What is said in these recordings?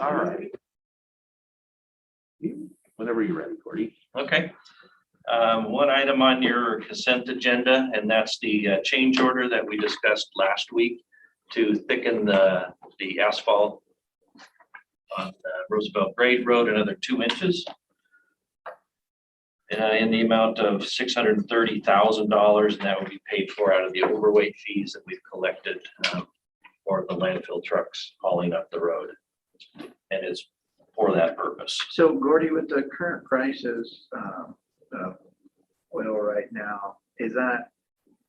All right. Whenever you're ready, Cordy. Okay. One item on your consent agenda, and that's the change order that we discussed last week to thicken the asphalt on Roosevelt Grade Road another 2 inches. In the amount of $630,000, and that will be paid for out of the overweight fees that we've collected for the landfill trucks hauling up the road. And it's for that purpose. So Gordy, with the current prices of oil right now,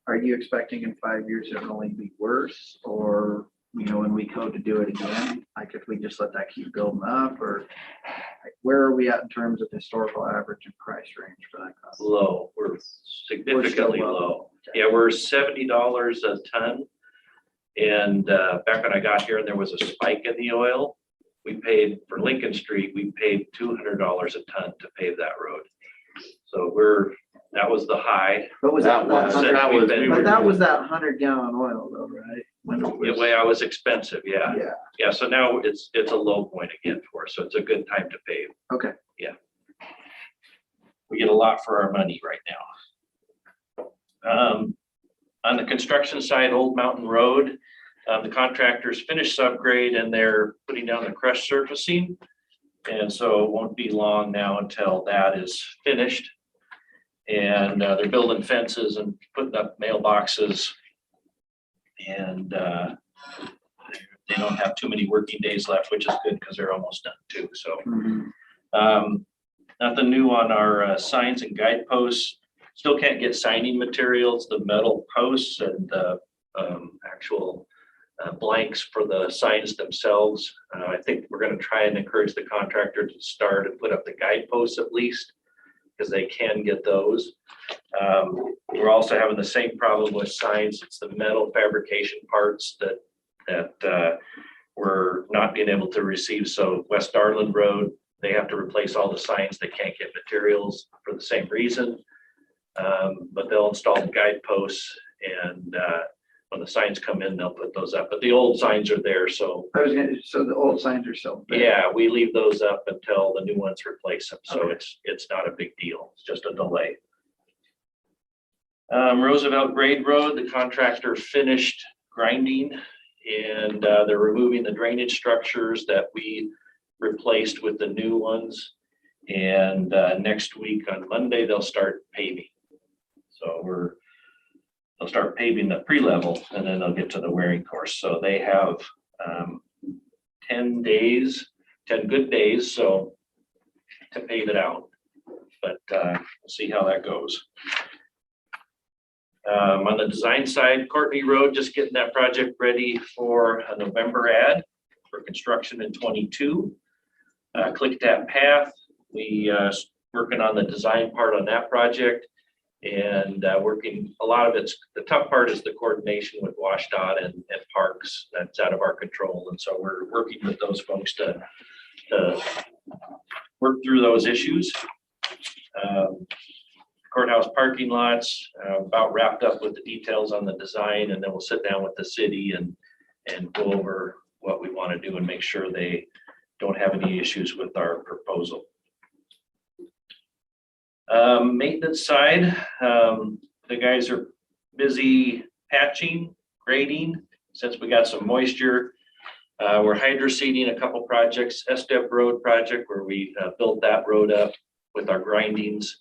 are you expecting in 5 years it'll only be worse? Or, when we go to do it again, like if we just let that keep building up, or like, where are we at in terms of historical average and price range for that cost? Low, we're significantly low. Okay. Yeah, we're $70 a ton. And back when I got here and there was a spike in the oil, we paid for Lincoln Street, we paid $200 a ton to pave that road. So that was the high. But was that was that 100 gallon oil though, right? When it The was, way I was expensive, yeah. yeah, Yeah, so now it's a low point again for us, so it's a good time to pave. okay. We get a lot for our money right now. On the construction side, Old Mountain Road, the contractors finished subgrade and they're putting down the crushed surfacing. And so it won't be long now until that is finished. And they're building fences and putting up mailboxes. And they don't have too many working days left, which is good because they're almost done too. So nothing new on our signs and guideposts. Still can't get signing materials, the metal posts and the actual blanks for the signs themselves. I think we're going to try and encourage the contractor to start and put up the guideposts at least, because they can get those. We're also having the same problem with signs. It's the metal fabrication parts that we're not being able to receive. So West Darland Road, they have to replace all the signs. They can't get materials for the same reason. But they'll install the guideposts, and when the signs come in, they'll put those up. But the old signs are there, so So the old signs are still there. yeah, we leave those up until the new ones replace them. So it's not a big deal. It's just a delay. Roosevelt Grade Road, the contractor finished grinding, and they're removing the drainage structures that we replaced with the new ones. And next week on Monday, they'll start paving. So they'll start paving the pre-level, and then they'll get to the wearing course. So they have 10 good days, so to pave it out. But we'll see how that goes. On the design side, Courtney Road, just getting that project ready for a November ad for construction in 22. Klickitat Path, we working on the design part on that project, and working a lot of the tough part is the coordination with WashDOT and parks. That's out of our control, and so we're working with those folks to work through those issues. Courthouse parking lots, about wrapped up with the details on the design, and then we'll sit down with the city and go over what we want to do and make sure they don't have any issues with our proposal. Maintenance side, the guys are busy patching, grading, since we got some moisture. We're hydroseeding a couple projects, Estep Road project where we built that road up with our grindings,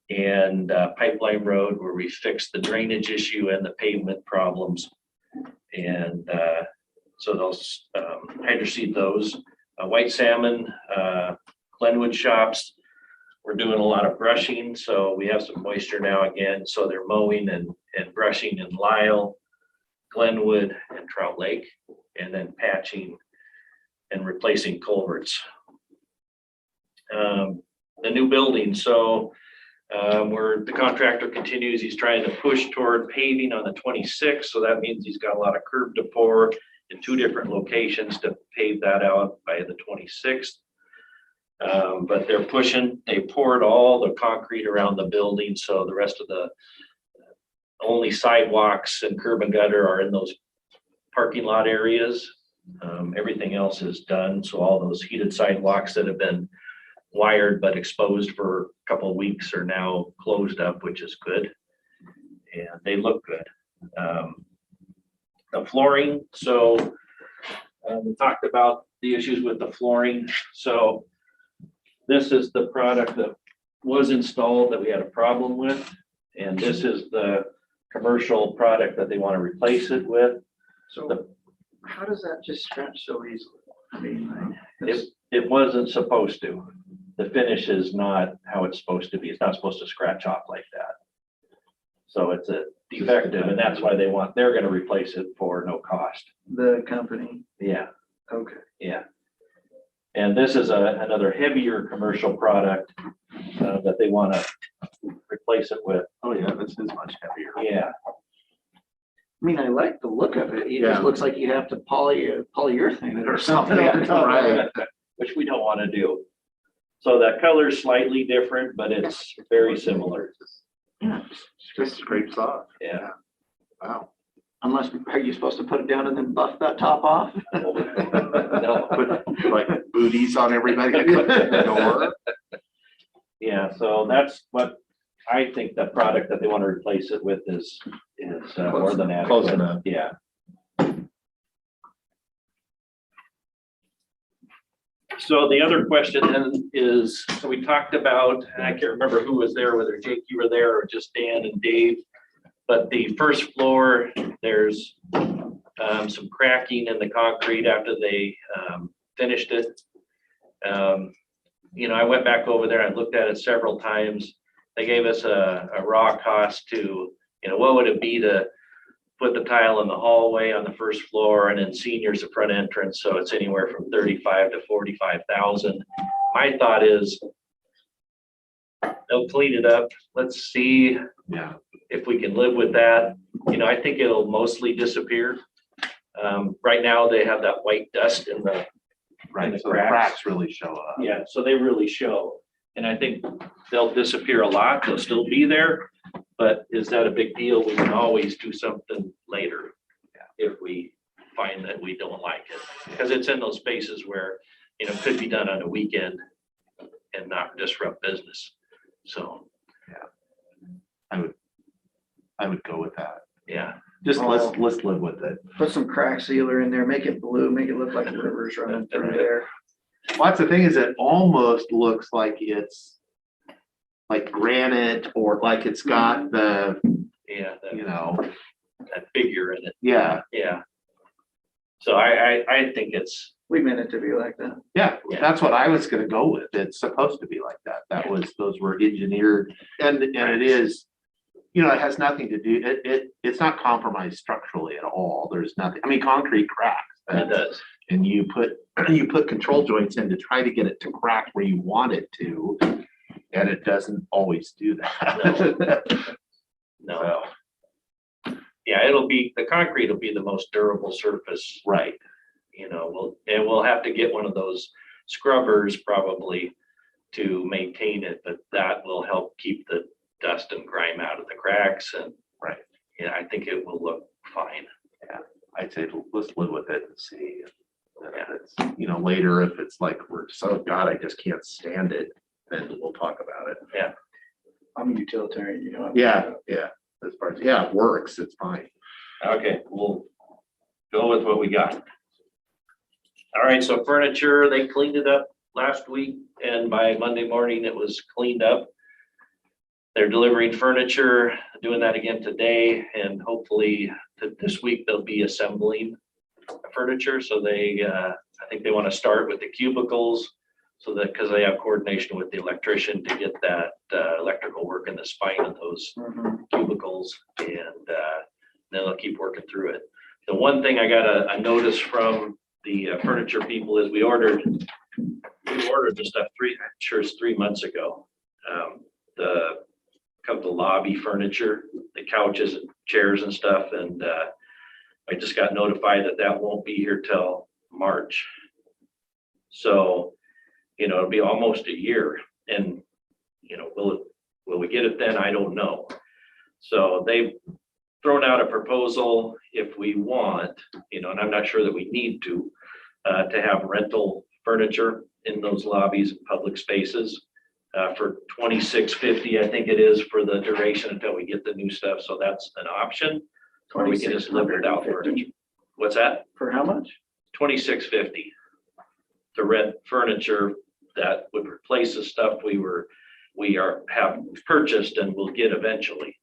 and Pipeline Road where we fixed the drainage issue and the pavement problems. And so they'll hydroseed those. White Salmon, Glenwood shops, we're doing a lot of brushing, so we have some moisture now again. So they're mowing and brushing in Lyle, Glenwood, and Trout Lake, and then patching and replacing culverts. The new building, so where the contractor continues, he's trying to push toward paving on the 26th. So that means he's got a lot of curb to pour in 2 different locations to pave that out by the 26th. But they're pushing, they poured all the concrete around the building. So the rest of the only sidewalks and curb and gutter are in those parking lot areas. Everything else is done. So all those heated sidewalks that have been wired but exposed for a couple of weeks are now closed up, which is good. And they look good. The flooring, so we talked about the issues with the flooring. So this is the product that was installed that we had a problem with. And this is the commercial product that they want to replace it with. So how does that just scratch so easily? I mean, like, It wasn't supposed to. The finish is not how it's supposed to be. It's not supposed to scratch off like that. So it's a defective, and that's why they're gonna replace it for no cost. the company, Yeah, okay. yeah. And this is another heavier commercial product that they wanna replace it with. Oh, yeah, this is much heavier. Yeah, I mean, I like the look of it. It Yeah. just looks like you have to polyurethane it or something. Yeah, on top of right. it. which we don't wanna do. So that color's slightly different, but it's very similar. Yeah, Just scrapes off. Yeah. Wow. unless, are you supposed to put it down and then buff that top off? No. Put like booties on everybody at the door. Yeah, so that's what I think the product that they want to replace it with is more than adequate. Close enough. Yeah. So the other question then is, so we talked about, and I can't remember who was there, whether Jake, you were there, or just Dan and Dave. But the first floor, there's some cracking in the concrete after they finished it. You know, I went back over there, I looked at it several times. They gave us a raw cost to, you know, what would it be to put the tile in the hallway on the first floor and then seniors the front entrance, so it's anywhere from 35 to 45,000. My thought is they'll clean it up. Let's see Yeah. if we can live with that. You know, I think it'll mostly disappear. Right now they have that white dust in the Right, the so the cracks. cracks really show up. Yeah, so they really show. And I think they'll disappear a lot. They'll still be there. But is that a big deal? We can always do something later if we find that we don't like it. Because it's in those spaces where, you know, could be done on a weekend and not disrupt business. So, I would go with that. yeah. Just let's live with it. Put some crack sealer in there, make it blue, make it look like a river's running through there. Well, that's the thing is it almost looks like it's like granite or like it's got the, Yeah, you know, that figure in it. yeah, Yeah. So I think it's, We meant it to be like that. yeah, Yeah. that's what I was gonna go with. It's supposed to be like that. Those were engineered and it is, you know, it has nothing to do, it's not compromised structurally at all. There's nothing, I mean, concrete cracks. it does. And you put control joints in to try to get it to crack where you want it to, and it doesn't always do that. No. Yeah, the concrete will be the most durable surface. Right. You know, we'll have to get one of those scrubbers probably to maintain it, but that will help keep the dust and grime out of the cracks and. Right. Yeah, I think it will look fine. I'd say let's live with it and see. And if it's, you know, later, if it's like, we're so, God, I just can't stand it, then we'll talk about it. I'm a utilitarian, you know. Yeah, yeah. As far as, yeah, it works, it's fine. Okay, we'll go with what we got. All right, so furniture, they cleaned it up last week and by Monday morning it was cleaned up. They're delivering furniture, doing that again today, and hopefully this week they'll be assembling furniture. So I think they want to start with the cubicles so that, because they have coordination with the electrician to get that electrical work in the spine of those Mhm. cubicles, and then they'll keep working through it. The one thing I got a notice from the furniture people is we ordered the stuff it's 3 months ago. The lobby furniture, the couches and chairs and stuff, and I just got notified that won't be here till March. So, you know, it'll be almost a year, and you know, will we get it then? I don't know. So they've thrown out a proposal if we want, you know, and I'm not sure that we need to, to have rental furniture in those lobbies and public spaces for $26.50, I think it is, for the duration until we get the new stuff. So that's an option. Or we can just live without furniture. What's that? For how much? $26.50 to rent furniture that would replace the stuff have purchased and will get eventually.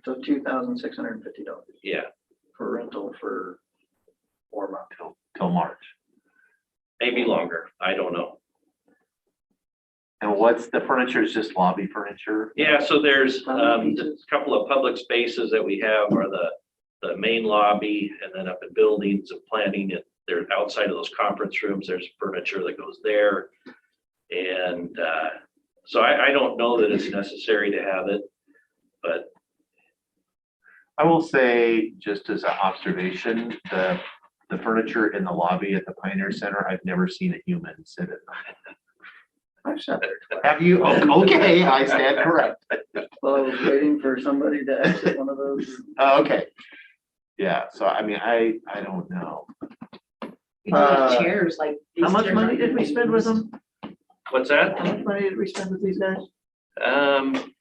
So $2,650 Yeah, for rental for 4 months. Till March. maybe longer. I don't know. And what's the furniture, is just lobby furniture? Yeah, so there's How many a pieces? couple of public spaces that we have are the main lobby, and then up in buildings and planning it. They're outside of those conference rooms. There's furniture that goes there. And so I don't know that it's necessary to have it, but I will say, just as an observation, the furniture in the lobby at the Pioneer Center, I've never seen a human sit in. I've sat there twice. Have you? Oh, okay, I stand correct. Well, I was waiting for somebody to exit one of those. Okay. Yeah, so I mean, I don't know. Chairs like. How these much chairs money aren't did we spend with them? what's that? How much money did we spend with these guys? Quite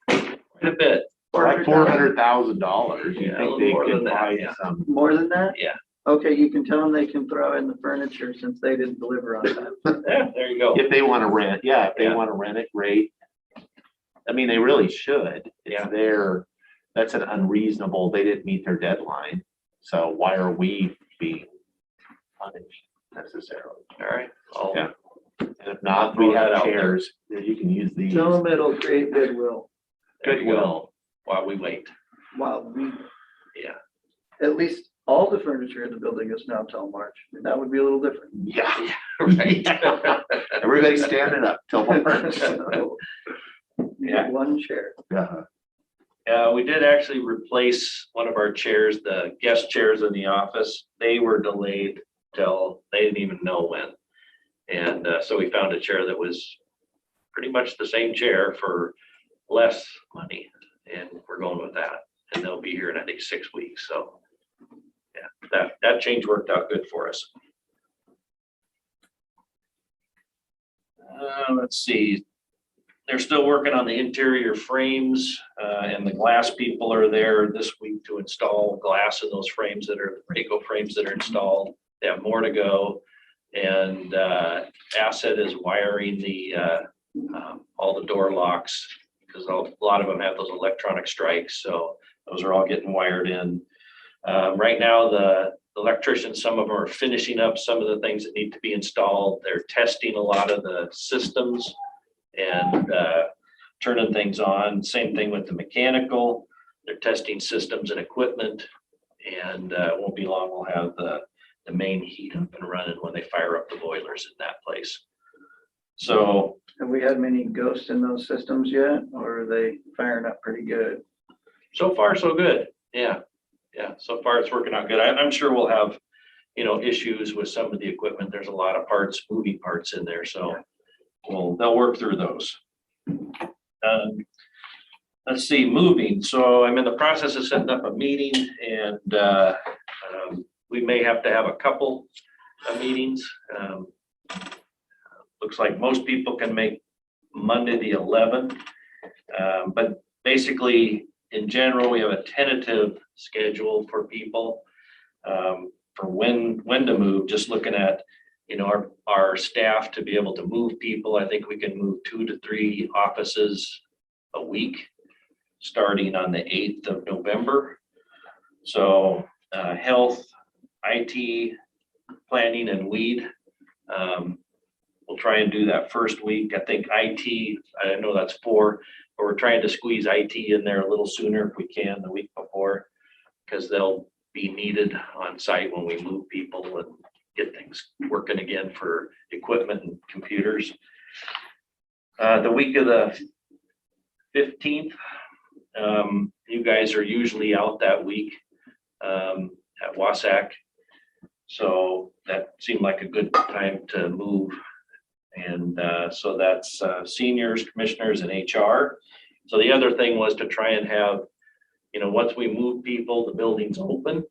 a bit. Like $400,000. You Yeah, a think little they more could than that, buy yeah. some? More than that? Yeah. Okay, you can tell them they can throw in the furniture since they didn't deliver on time. Yeah, there you go. If they want to rent, yeah, if they Yeah. want to rent it, great. I mean, they really should. Yeah. That's an unreasonable, they didn't meet their deadline. So why are we being punished necessarily? All right. I'll- Yeah. And if not, Throw we have that out there. chairs, you can use these. Tell them it'll create goodwill There you go, Goodwill. while we wait. while we, Yeah. at least all the furniture in the building is now till March. That would be a little different. Yeah. Right. Everybody's standing up till March. So, you Yeah. get one chair. Yeah. We did actually replace one of our chairs, the guest chairs in the office. They were delayed till they didn't even know when. And so we found a chair that was pretty much the same chair for less money. And we're going with that. And they'll be here in, I think, 6 weeks. So yeah, that change worked out good for us. Let's see. They're still working on the interior frames, and the glass people are there this week to install glass in those frames that are Rayco frames that are installed. They have more to go, and Asset is wiring all the door locks, because a lot of them have those electronic strikes, so those are all getting wired in. Right now, the electricians, some of them are finishing up some of the things that need to be installed. They're testing a lot of the systems and turning things on. Same thing with the mechanical. They're testing systems and equipment, and it won't be long, we'll have the main heat up and running when they fire up the boilers in that place. So Have we had many ghosts in those systems yet, or are they firing up pretty good? so far, so good. Yeah. So far it's working out good. I'm sure we'll have, issues with some of the equipment. There's a lot of parts, moving parts in there. So they'll work through those. Let's see, moving. So I'm in the process of setting up a meeting, and we may have to have a couple of meetings. Looks like most people can make Monday the 11th. But basically, in general, we have a tentative schedule for people for when to move. Just looking at, our staff to be able to move people. I think we can move 2 to 3 offices a week, starting on the 8th of November. So health, IT, planning, and weed. We'll try and do that first week. I think IT, I know that's 4. But we're trying to squeeze IT in there a little sooner if we can, the week before, because they'll be needed on site when we move people and get things working again for equipment and computers. The week of the 15th, you guys are usually out that week at Wasack. So that seemed like a good time to move. And so that's seniors, commissioners, and HR. So the other thing was to try and have, once we move people, the building's open.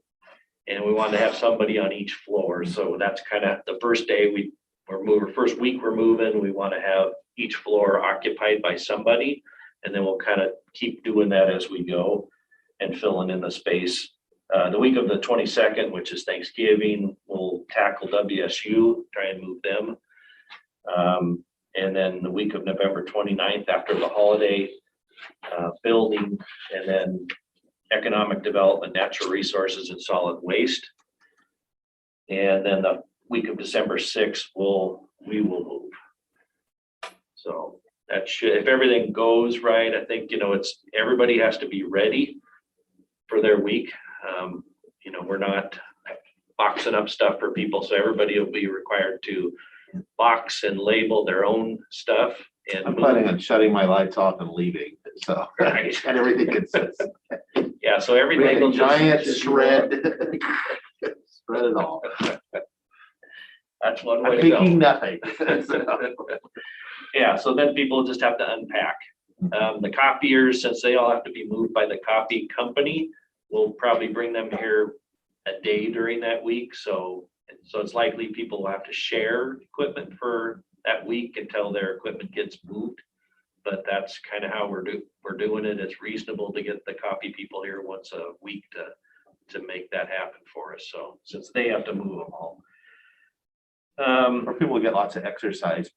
And we wanted to have somebody on each floor. So that's kind of the first day first week we're moving, we want to have each floor occupied by somebody. And then we'll kind of keep doing that as we go and filling in the space. The week of the 22nd, which is Thanksgiving, we'll tackle WSU, try and move them. And then the week of November 29th, after the holiday, building, and then economic development, natural resources, and solid waste. And then the week of December 6th, we will move. So that should, if everything goes right, I think, everybody has to be ready for their week. We're not boxing up stuff for people, so everybody will be required to box and label their own stuff. And I'm planning on shutting my lights off and leaving, so, Right. and everything consistent. Yeah, so everything will Giant just, shred. Spread it all. that's one way I'm to go. thinking nothing. Yeah, so then people just have to unpack. The copiers, since they all have to be moved by the copy company, we'll probably bring them here a day during that week. So it's likely people will have to share equipment for that week until their equipment gets moved. But that's kind of how we're doing it. It's reasonable to get the copy people here once a week to make that happen for us. So since they have to move them all. Or people get lots of exercise,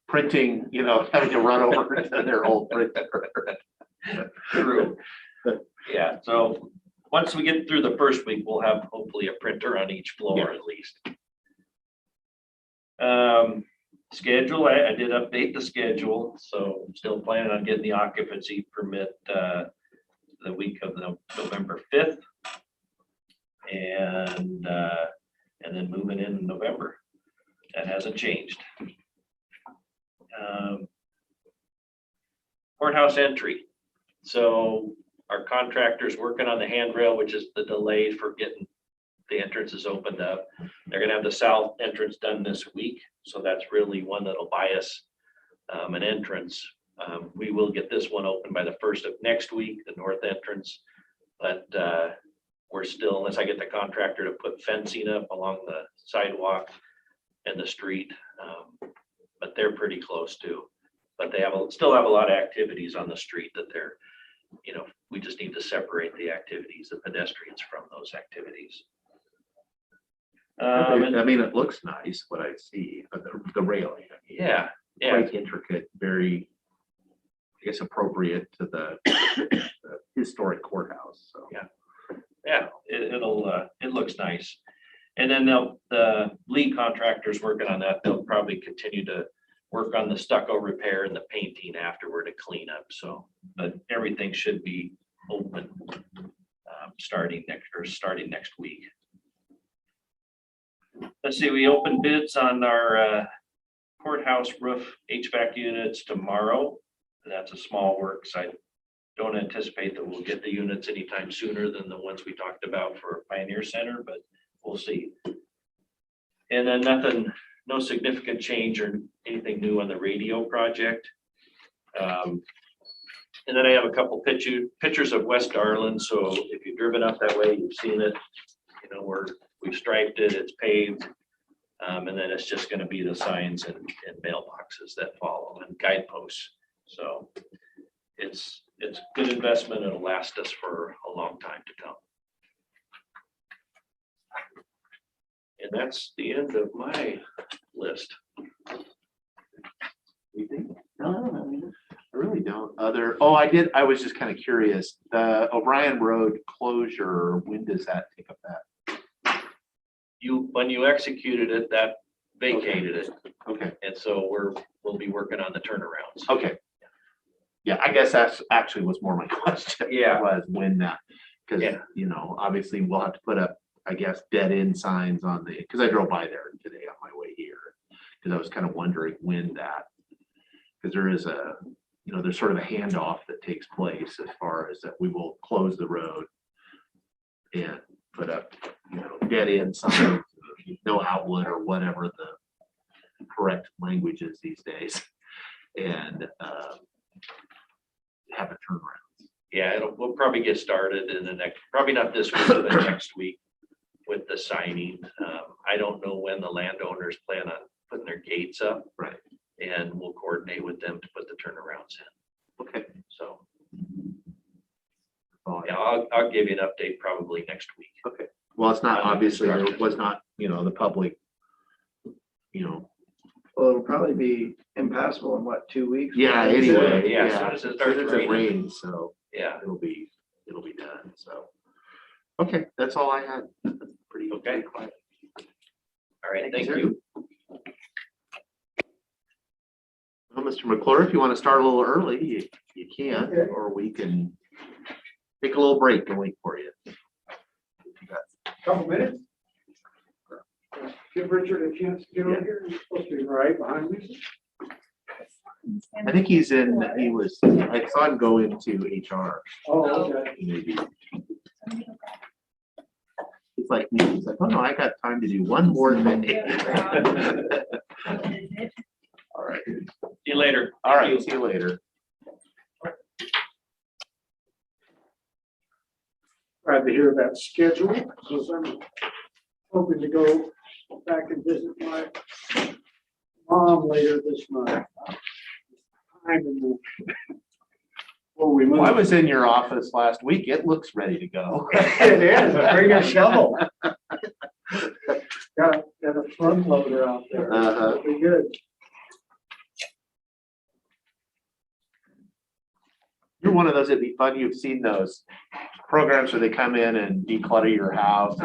printing, having to run over to their old printer. True. Yeah, so once we get through the first week, we'll have hopefully a printer on each floor at least. Schedule, I did update the schedule, so I'm still planning on getting the occupancy permit the week of November 5th. And then moving in November. That hasn't changed. Courthouse entry. So our contractor's working on the handrail, which is the delay for getting the entrances opened up. They're gonna have the south entrance done this week. So that's really one that'll buy us an entrance. We will get this one open by the 1st of next week, the north entrance. But we're still, unless I get the contractor to put fencing up along the sidewalk and the street, but they're pretty close too. But they still have a lot of activities on the street that they're, we just need to separate the activities, the pedestrians from those activities. I mean, it looks nice, what I see, the railing. Yeah. Quite intricate, very, I guess, appropriate to the historic courthouse, so. Yeah, it looks nice. And then the lead contractor's working on that. They'll probably continue to work on the stucco repair and the painting afterward to clean up. So, but everything should be open starting next week. Let's see, we opened bids on our courthouse roof HVAC units tomorrow. That's a small work site. Don't anticipate that we'll get the units anytime sooner than the ones we talked about for Pioneer Center, but we'll see. And then no significant change or anything new on the radio project. And then I have a couple pictures of West Darlin. So if you've driven up that way, you've seen it. We've striped it, it's paved. And then it's just gonna be the signs and mailboxes that follow and guideposts. So it's good investment. It'll last us for a long time to come. And that's the end of my list. You think? No, I really don't. I was just kind of curious, the O'Brien Road closure, when does that take effect? When you executed it, that vacated it. Okay, And so we'll be working on the turnarounds. okay. Yeah, I guess that's actually was more my question. Yeah. Was when that, because, Yeah. obviously we'll have to put up, I guess, dead end signs on because I drove by there today on my way here. Because I was kind of wondering when that, because there is there's sort of a handoff that takes place as far as that we will close the road and put up, dead end signs, no outlet or whatever the correct language is these days. And have a turnaround. Yeah, we'll probably get started in the next, probably not this week, but next week. with the signing. I don't know when the landowners plan on putting their gates up. Right. And we'll coordinate with them to put the turnarounds in. Okay. So, Oh, yeah, I'll give you an update probably next week. Okay. Well, it's not, obviously, there was not, the public, Well, it'll probably be impassable in what, 2 weeks? yeah, anyway, Yeah, yeah. as soon as it starts It raining. rains, so Yeah. it'll be done, so. Okay, that's all I had. Pretty Okay. quiet. All right, thank Thank you. Well, Mr. McClure, if you want to start a little early, you can, or we can take a little break and wait for you. Couple minutes. Give Richard a chance to get over here. He's supposed to be right behind me. I think I saw him go into HR, Oh, okay. maybe. He's like me, he's like, oh no, I got time to do one more thing. All right, See you later. all Thank right, you. see you later. Glad to hear that schedule, because I'm hoping to go back and visit my mom later this month. Time in the before we move. Well, I was in your office last week. It looks ready to go. It is. Bring a shovel. Got a front loader out there. Uh-huh. It'll be good. You're one of those, it'd be fun. You've seen those programs where they come in and declutter your house.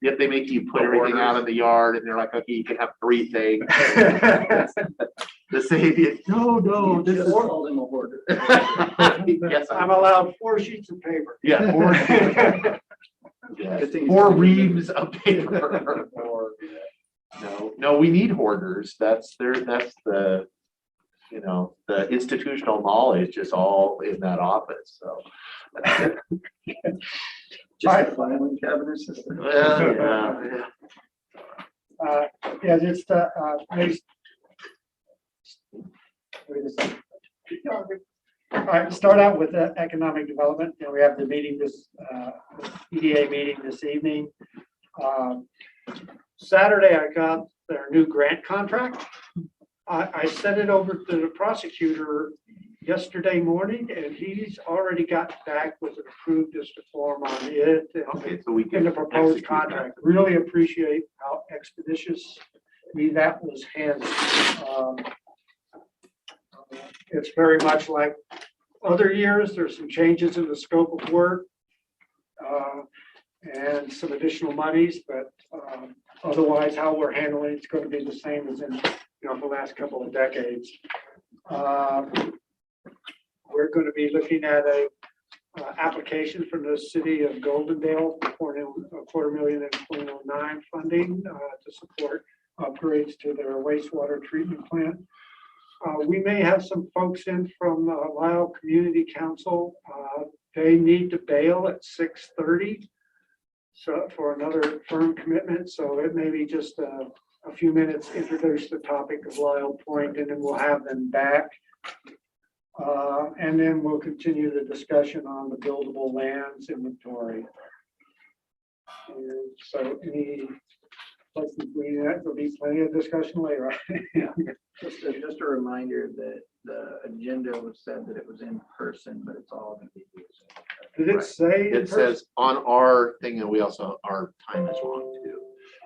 If they make you put everything out in the yard and they're like, okay, you can have 3 things. The save you, no, this Just is. call them a hoarder. Yes, I'm allowed 4 sheets of paper. yeah, 4 yeah, Good thing 4 it's- reams of paper. No, we need hoarders. That's the, the institutional knowledge is all in that office, so. Just a filing cabinet system. Well, yeah. Yeah, just, maybe. Wait a second. All right, start out with economic development. We have the meeting EDA meeting this evening. Saturday, I got their new grant contract. I sent it over to the prosecutor yesterday morning, and he's already got back with an approved as the form on it. Okay, so we In can. the proposed execute contract. Really appreciate how expeditious that was handled. It's very much like other years. There's some changes in the scope of work and some additional monies, but otherwise how we're handling it's going to be the same as in the last couple of decades. We're going to be looking at a application from the city of Goldendale for $250,000 in 2009 funding to support upgrades to their wastewater treatment plant. We may have some folks in from Lyle Community Council. They need to bail at 6:30. So for another firm commitment, so it may be just a few minutes, introduce the topic of Lyle Point, and then we'll have them back. And then we'll continue the discussion on the buildable lands inventory. And so any questions, there'll be plenty of discussion later. Just a reminder that the agenda was said that it was in person, but it's all going to be used. Did it say? in It says on our thing, and we also, our time is wrong too.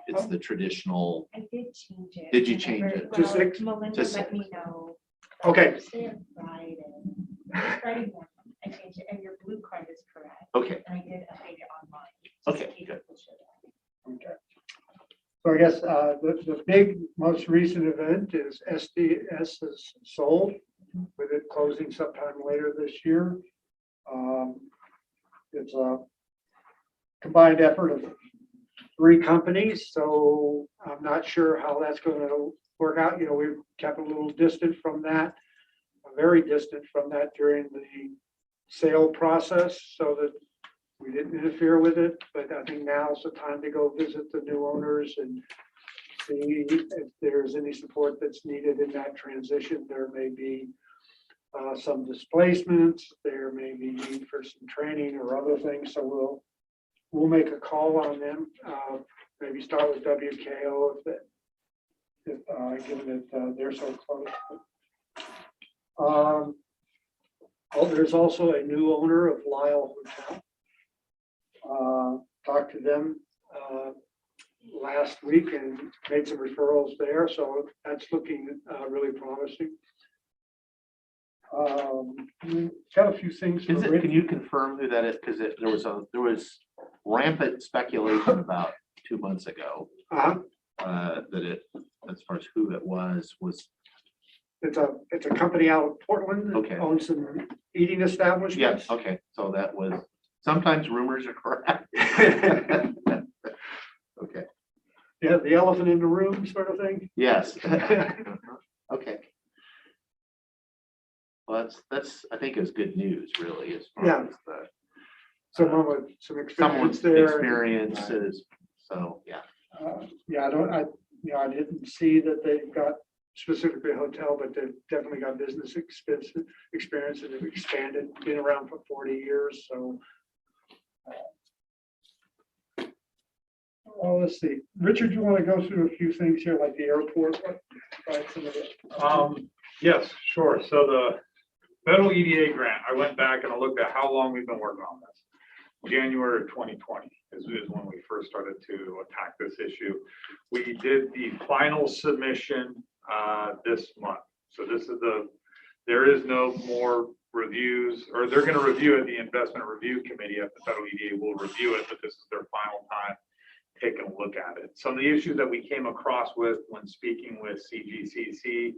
It's the traditional, I did change it. Did you change it? To 6? Melinda To let me know. Okay, Thursday and Friday. Friday morning, I changed it, and your blue card is correct. okay, And I did update it online. Okay, Just in case good. people should. okay. So I guess the big, most recent event is SDS is sold, with it closing sometime later this year. It's a combined effort of 3 companies, so I'm not sure how that's going to work out. We've kept a little distant from that, very distant from that during the sale process, so that we didn't interfere with it. But I think now's the time to go visit the new owners and see if there's any support that's needed in that transition. There may be some displacements, there may be need for some training or other things, so we'll we'll make a call on them, maybe start with WKO given that they're so close. There's also a new owner of Lyle Hotel. Talked to them last week and made some referrals there, so that's looking really promising. Got a few things. Is it, can you confirm who that is? Because there was rampant speculation about 2 months ago that it, as far as who it was. It's a company out of Portland. That Okay. owns some eating establishments. Yes, okay, so that was, sometimes rumors are correct. Okay, Yeah, the elephant in the room sort of thing. yes. Okay. Well, that's, I think is good news, really, as Yeah. far as the, Someone with some someone's experience there. experiences, so, yeah. Yeah, I didn't see that they've got specifically a hotel, but they've definitely got business experience and have expanded, been around for 40 years, so. Oh, let's see. Richard, you want to go through a few things here, like the airport? Right, some of it. Yes, sure. So the federal EDA grant, I went back and I looked at how long we've been working on this. January of 2020 is when we first started to attack this issue. We did the final submission this month. So there is no more reviews, or they're going to review it. The investment review committee at the federal EDA will review it, but this is their final time taking a look at it. Some of the issues that we came across with when speaking with CGCC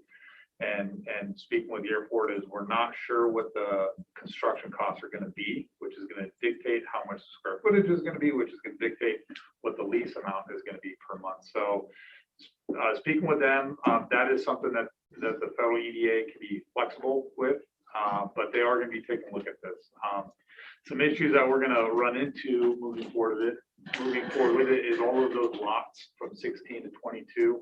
and speaking with the airport is we're not sure what the construction costs are going to be, which is going to dictate how much square footage is going to be, which is going to dictate what the lease amount is going to be per month. So speaking with them, that is something that the federal EDA can be flexible with, but they are going to be taking a look at this. Some issues that we're going to run into moving forward with it is all of those lots from 16 to 22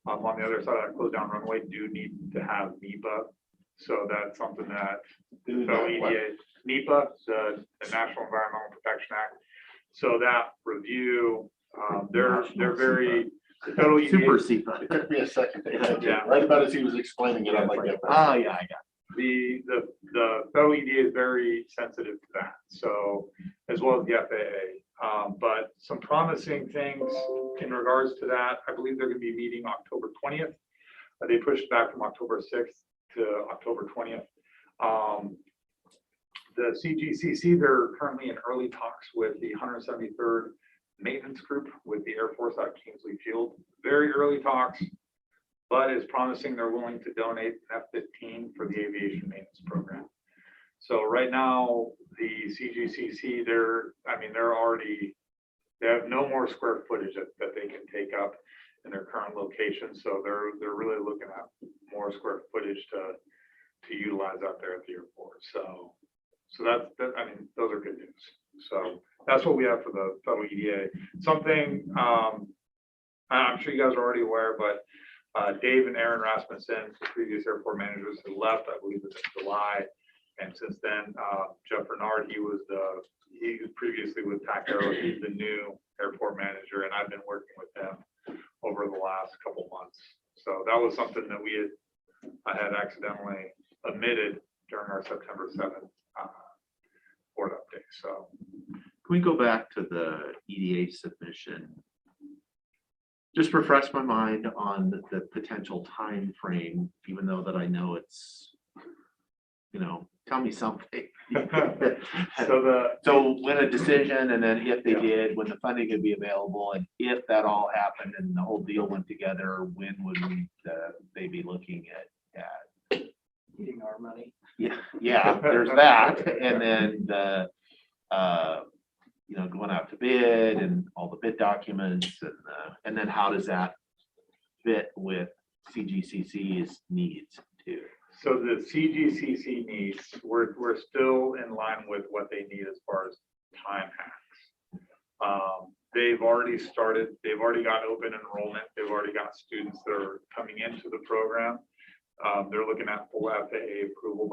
on the other side of that closed down runway do need to have NEPA. So that's something that the federal EDA, NEPA, the National Environmental Protection Act. So that review, they're very, the federal EDA. Super SEPA. It took me a second. Yeah. Right about as he was explaining it, I'm like, yeah. Oh, yeah, I got The federal EDA is very sensitive to that, so as well as the FAA. But some promising things in regards to that, I believe they're going to be meeting October 20th. They pushed back from October 6th to October 20th. The CGCC, they're currently in early talks with the 173rd Maintenance Group with the Air Force out of Kingsley Field. Very early talks, but it's promising they're willing to donate an F-15 for the aviation maintenance program. So right now, the CGCC, they have no more square footage that they can take up in their current location. So they're really looking at more square footage to utilize out there at the airport. So that's those are good news. So that's what we have for the federal EDA. Something I'm sure you guys are already aware, but Dave and Aaron Rasmussen, the previous airport managers, had left, I believe it was in July. And since then, Jeff Bernard, he was previously with TAC Aero. He's the new airport manager, and I've been working with them over the last couple months. So that was something that I had accidentally omitted during our September 7th board update. So can we go back to the EDA submission? Just refresh my mind on the potential time frame, even though that I know it's, tell me something. So when a decision, and then if they did, when the funding could be available, and if that all happened and the whole deal went together, when would they be looking at Eating our money. Yeah, there's that, and then the going out to bid and all the bid documents, and then how does that fit with CGCC's needs too? So the CGCC needs, we're still in line with what they need as far as time hacks. They've already got open enrollment. They've already got students that are coming into the program. They're looking at full FAA approval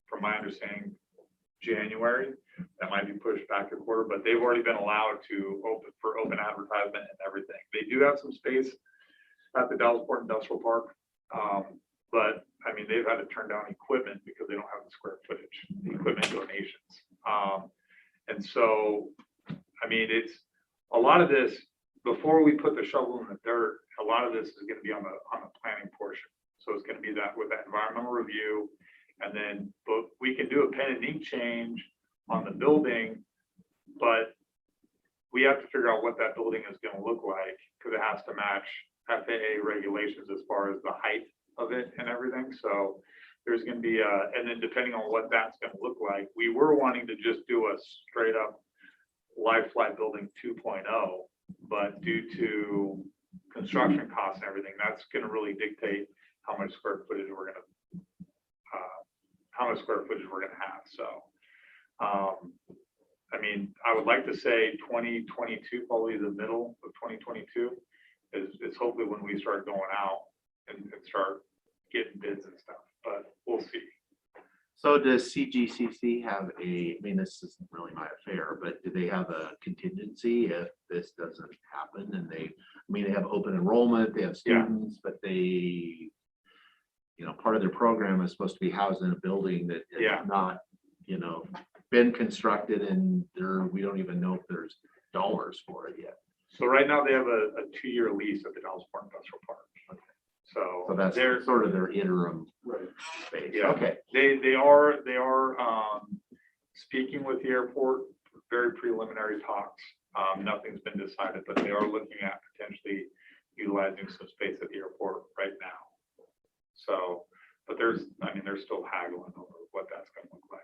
from my understanding, January. That might be pushed back a quarter, but they've already been allowed to open advertisement and everything. They do have some space at the Dallasport Industrial Park. But I mean, they've had to turn down equipment because they don't have the square footage, the equipment donations. And so, I mean, it's a lot of this, before we put the shovel in the dirt, a lot of this is going to be on the planning portion. So it's going to be that with that environmental review. And then, but we can do a pen and ink change on the building, but we have to figure out what that building is going to look like because it has to match FAA regulations as far as the height of it and everything. So there's going to be and then depending on what that's going to look like, we were wanting to just do a straight up live flight building 2.0, but due to construction costs and everything, that's going to really dictate how much square footage we're going to have. So I mean, I would like to say 2022, probably the middle of 2022 is hopefully when we start going out and start getting bids and stuff, but we'll see. So does CGCC have I mean, this isn't really my affair, but do they have a contingency if this doesn't happen? And I mean, they have open enrollment, they have students, but they, part of their program is supposed to be housed in a building that is not, been constructed, and we don't even know if there's dollars for it yet. So right now they have a 2-year lease at the Dallasport Industrial Park. Okay. So So that's they're sort of their interim space. Yeah. Okay. They are speaking with the airport, very preliminary talks. Nothing's been decided, but they are looking at potentially utilizing some space at the airport right now. So, but they're still haggling over what that's going to look like.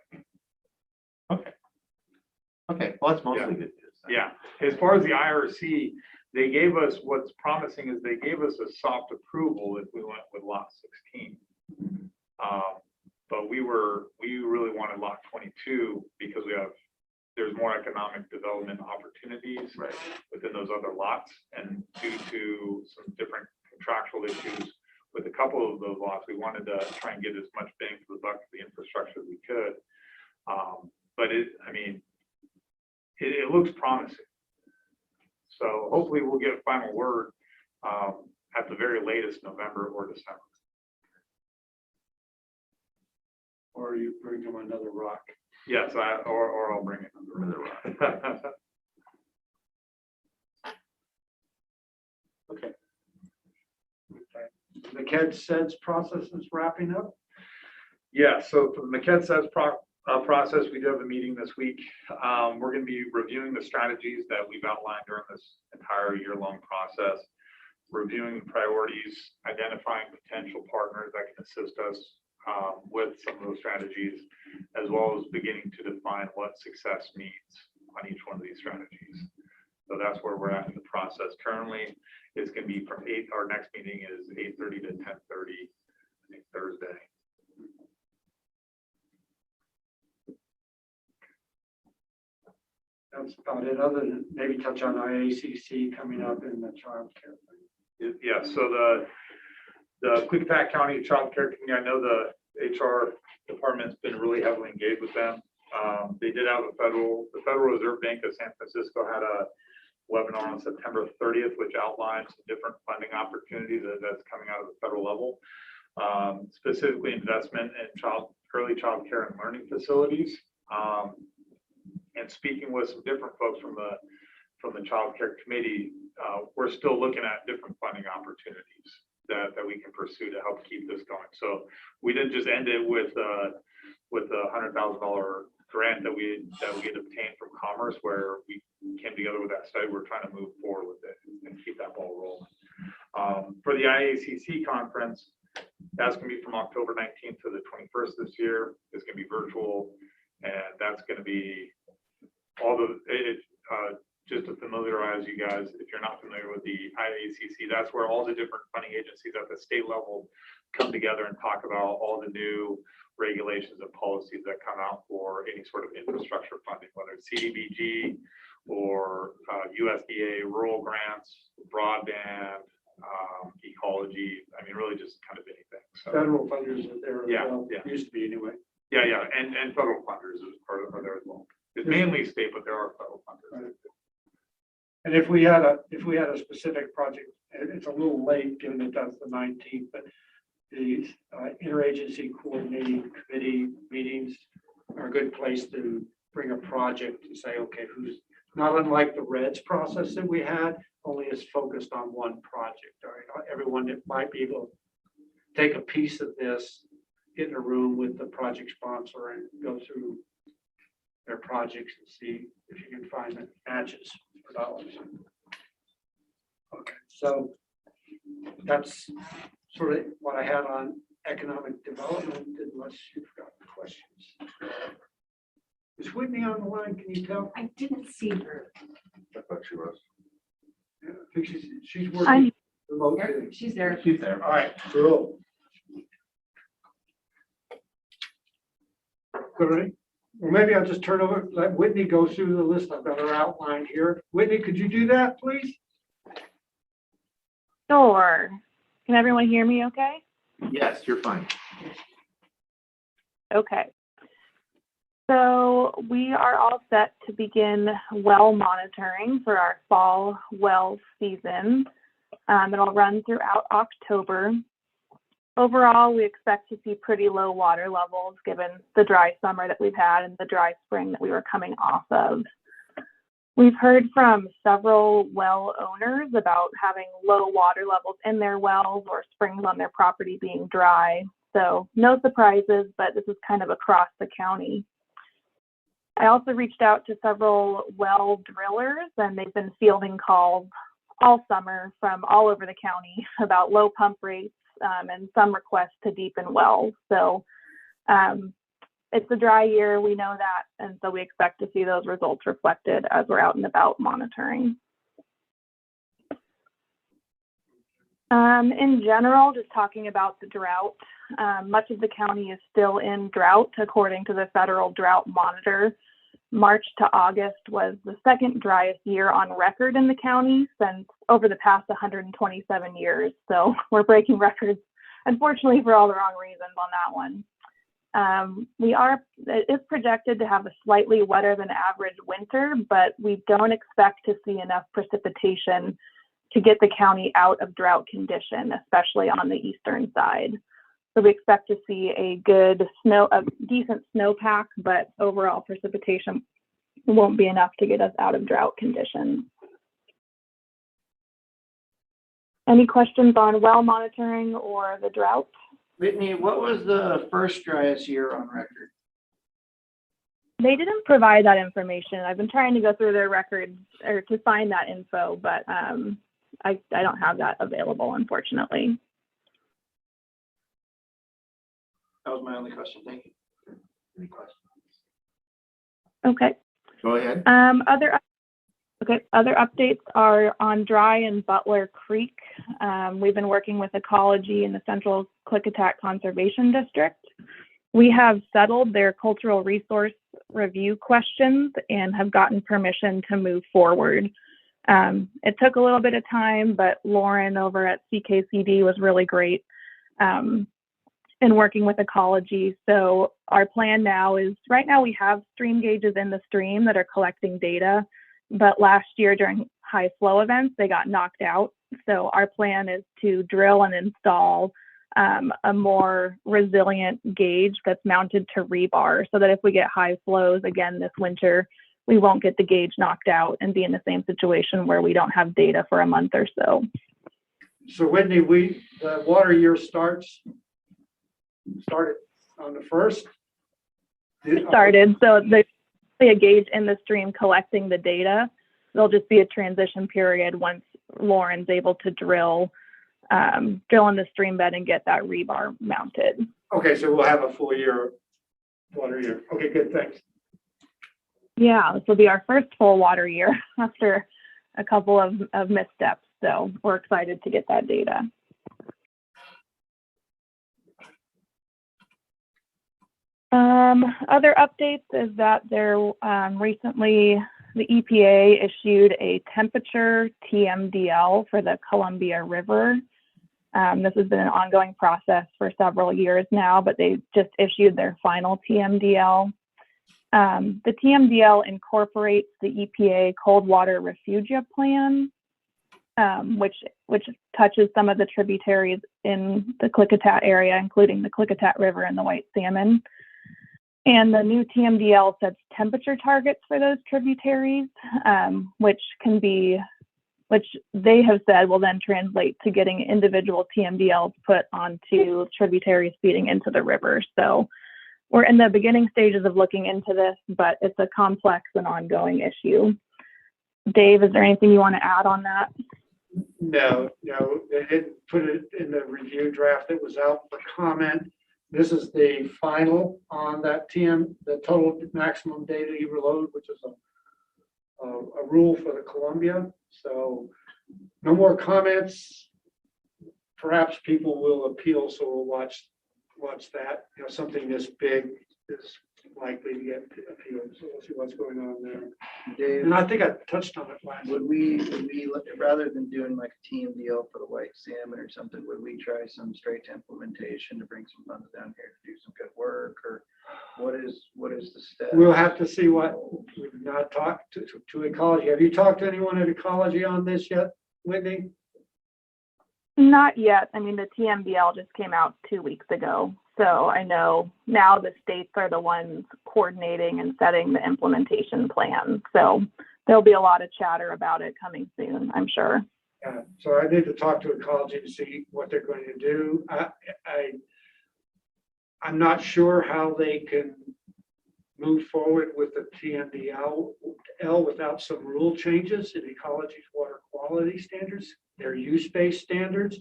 Okay, well, that's mostly Yeah. good news. then. Yeah, as far as the IRC, they gave us, what's promising is they gave us a soft approval if we went with lot 16. But we really wanted lot 22 because there's more economic development opportunities Right. within those other lots. And due to some different contractual issues with a couple of those lots, we wanted to try and get as much bang for the buck for the infrastructure as we could. But it looks promising. So hopefully we'll get a final word at the very latest November or December. Or you bring them another rock. Yes, or I'll bring it. Another Okay. The CAD SEDS process is wrapping up. Yeah, so for the Maquette says process, we do have a meeting this week. We're going to be reviewing the strategies that we've outlined during this entire year-long process, reviewing the priorities, identifying potential partners that can assist us with some of those strategies, as well as beginning to define what success means on each one of these strategies. So that's where we're at in the process. Currently, it's going to be from our next meeting is 8:30 to 10:30, I think Thursday. That's about it, other than maybe touch on IACC coming up in the child care thing. Yeah, so the Klickitat County Child Care Committee, I know the HR department's been really heavily engaged with them. They did have the Federal Reserve Bank of San Francisco had a webinar on September 30th, which outlines different funding opportunities that's coming out of the federal level, specifically investment in early child care and learning facilities. And speaking with some different folks from the Child Care Committee, we're still looking at different funding opportunities that we can pursue to help keep this going. So we didn't just end it with a $100,000 grant that we had obtained from Commerce, where we came together with that study. We're trying to move forward with it and keep that ball rolling. For the IACC conference, that's going to be from October 19th to the 21st this year. It's going to be virtual, and that's going to be just to familiarize you guys, if you're not familiar with the IACC, that's where all the different funding agencies at the state level come together and talk about all the new regulations and policies that come out for any sort of infrastructure funding, whether it's CDBG or USDA rural grants, broadband, ecology. I mean, really just kind of anything. So, Federal funders are there. Yeah, Well, yeah. used to be anyway. Yeah, and federal funders is part of there as well. It's mainly state, but there are federal funders. And if we had a specific project, and it's a little late, given that that's the 19th, but the interagency coordinating committee meetings are a good place to bring a project and say, okay, who's, not unlike the REDS process that we had, only is focused on one project. Or, everyone that might be able to take a piece of this, get in a room with the project sponsor and go through their projects and see if you can find that matches for dollars. Okay, so that's sort of what I had on economic development, unless you've got questions. Is Whitney on the line? Can you tell? I didn't see her. I thought she was. Yeah, I think she's working remotely. She's there. She's there. All right, cool. All right. Well, maybe I'll just turn over, let Whitney go through the list. I've got her outlined here. Whitney, could you do that, please? Sure. Can everyone hear me okay? Yes, you're fine. Okay. So we are all set to begin well monitoring for our fall well season. It'll run throughout October. Overall, we expect to see pretty low water levels given the dry summer that we've had and the dry spring that we were coming off of. We've heard from several well owners about having low water levels in their wells or springs on their property being dry. So no surprises, but this is kind of across the county. I also reached out to several well drillers, and they've been fielding calls all summer from all over the county about low pump rates and some requests to deepen wells. So it's a dry year, we know that, and so we expect to see those results reflected as we're out and about monitoring. In general, just talking about the drought, much of the county is still in drought according to the Federal Drought Monitor. March to August was the second driest year on record in the county since over the past 127 years. So we're breaking records, unfortunately, for all the wrong reasons on that one. It is projected to have a slightly wetter than average winter, but we don't expect to see enough precipitation to get the county out of drought condition, especially on the eastern side. So we expect to see a decent snowpack, but overall precipitation won't be enough to get us out of drought conditions. Any questions on well monitoring or the drought? Whitney, what was the first driest year on record? They didn't provide that information. I've been trying to go through their records or to find that info, but I don't have that available, unfortunately. That was my only question. Thank you. Any questions? Okay. Go ahead. Other updates are on Dry and Butler Creek. We've been working with ecology in the Central Klickitat Conservation District. We have settled their cultural resource review questions and have gotten permission to move forward. It took a little bit of time, but Lauren over at CKCD was really great in working with ecology. So our plan now is, right now we have stream gauges in the stream that are collecting data, but last year during high flow events, they got knocked out. So our plan is to drill and install a more resilient gauge that's mounted to rebar so that if we get high flows again this winter, we won't get the gauge knocked out and be in the same situation where we don't have data for a month or so. So Whitney, the water year started on the 1st. It started, so there's a gauge in the stream collecting the data. There'll just be a transition period once Lauren's able to drill in the stream bed and get that rebar mounted. Okay, so we'll have a full year, water year. Okay, good, thanks. Yeah, this will be our first full water year after a couple of missteps. So we're excited to get that data. Other updates is that there recently the EPA issued a temperature TMDL for the Columbia River. This has been an ongoing process for several years now, but they just issued their final TMDL. The TMDL incorporates the EPA Cold Water Refugia Plan, which touches some of the tributaries in the Klickitat area, including the Klickitat River and the White Salmon. And the new TMDL sets temperature targets for those tributaries, which they have said will then translate to getting individual TMDLs put onto tributaries feeding into the river. So we're in the beginning stages of looking into this, but it's a complex and ongoing issue. Dave, is there anything you want to add on that? No, they didn't put it in the review draft that was out for comment. This is the final on that the total maximum data you load, which is a rule for the Columbia. So no more comments. Perhaps people will appeal, so we'll watch that. Something this big is likely to get appealed. So we'll see what's going on there. Dave, And I think I touched on it last. would we, rather than doing like a TMDL for the white salmon or something, would we try some straight to implementation to bring some funds down here to do some good work, or what is the step? We'll have to see what, we've not talked to ecology. Have you talked to anyone at ecology on this yet, Whitney? Not yet. I mean, the TMDL just came out 2 weeks ago. So I know now the states are the ones coordinating and setting the implementation plan. So there'll be a lot of chatter about it coming soon, I'm sure. Yeah, so I need to talk to ecology to see what they're going to do. I'm not sure how they can move forward with the TMDL without some rule changes in ecology's water quality standards, their use-based standards.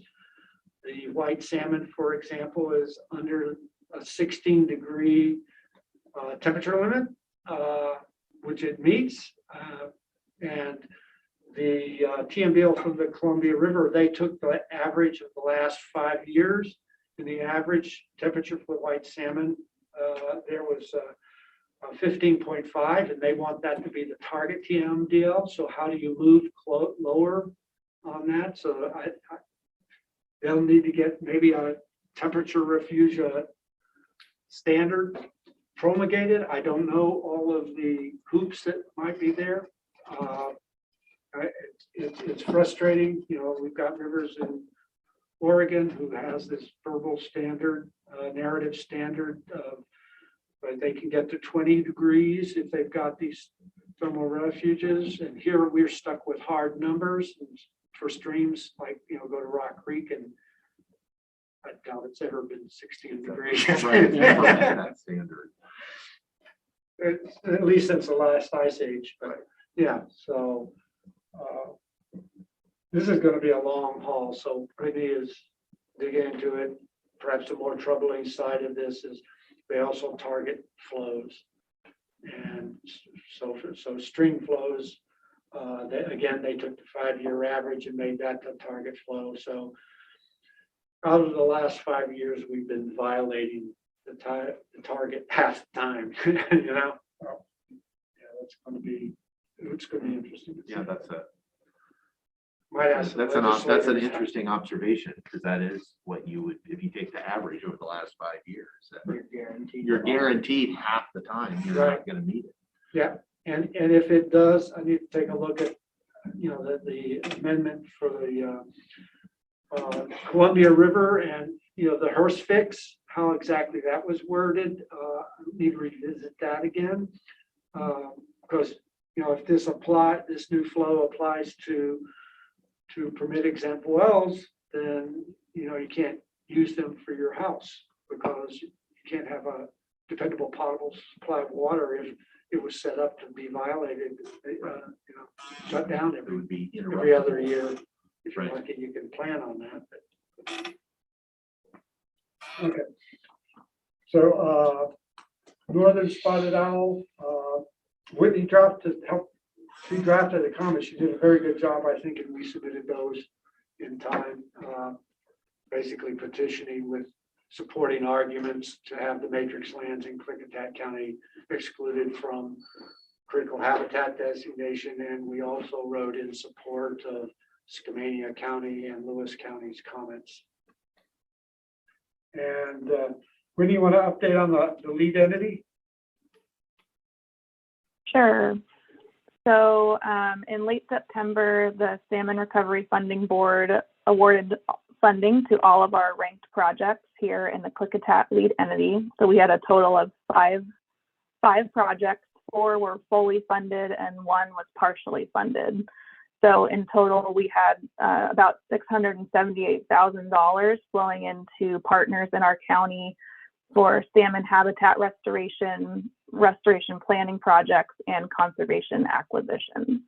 The white salmon, for example, is under a 16-degree temperature limit, which it meets. And the TMDL from the Columbia River, they took the average of the last 5 years, and the average temperature for white salmon there was 15.5, and they want that to be the target TMDL. So how do you move lower on that? So they'll need to get maybe a temperature refugia standard promulgated. I don't know all of the hoops that might be there. It's frustrating. We've got rivers in Oregon who has this verbal standard, narrative standard, but they can get to 20 degrees if they've got these thermal refuges. And here we're stuck with hard numbers for streams like, go to Rock Creek, and I doubt it's ever been 16 degrees. Right, that standard. At least since the last ice age, but yeah, so this is going to be a long haul. So Brittany is digging into it. Perhaps the more troubling side of this is they also target flows, and so stream flows. They took the 5-year average and made that the target flow. So out of the last 5 years, we've been violating the target half the time. It's going to be interesting. Yeah, that's an an interesting observation, because that is what you would, if you take the average over the last 5 years, you're guaranteed half the time you're not going to meet it. Yeah, and if it does, I need to take a look at, the amendment for the Columbia River and, the Hearst fix, how exactly that was worded. I need to revisit that again. Because, if this new flow applies to permit exempt wells, then, you can't use them for your house, because you can't have a dependable potable supply of water if it was set up to be violated, shut down It would be every other year. If you're Right. lucky, you can plan on that. But. Okay. So northern spotted owl, Whitney she drafted a comment. She did a very good job, I think, and we submitted those in time, basically petitioning with supporting arguments to have the matrix lands in Klickitat County excluded from critical habitat designation. And we also wrote in support of Skamania County and Lewis County's comments And Whitney, you want to update on the lead entity? Sure. So in late September, the Salmon Recovery Funding Board awarded funding to all of our ranked projects here in the Klickitat lead entity. So we had a total of five projects. 4 were fully funded and 1 was partially funded. So in total, we had about $678,000 flowing into partners in our county for salmon habitat restoration planning projects, and conservation acquisitions.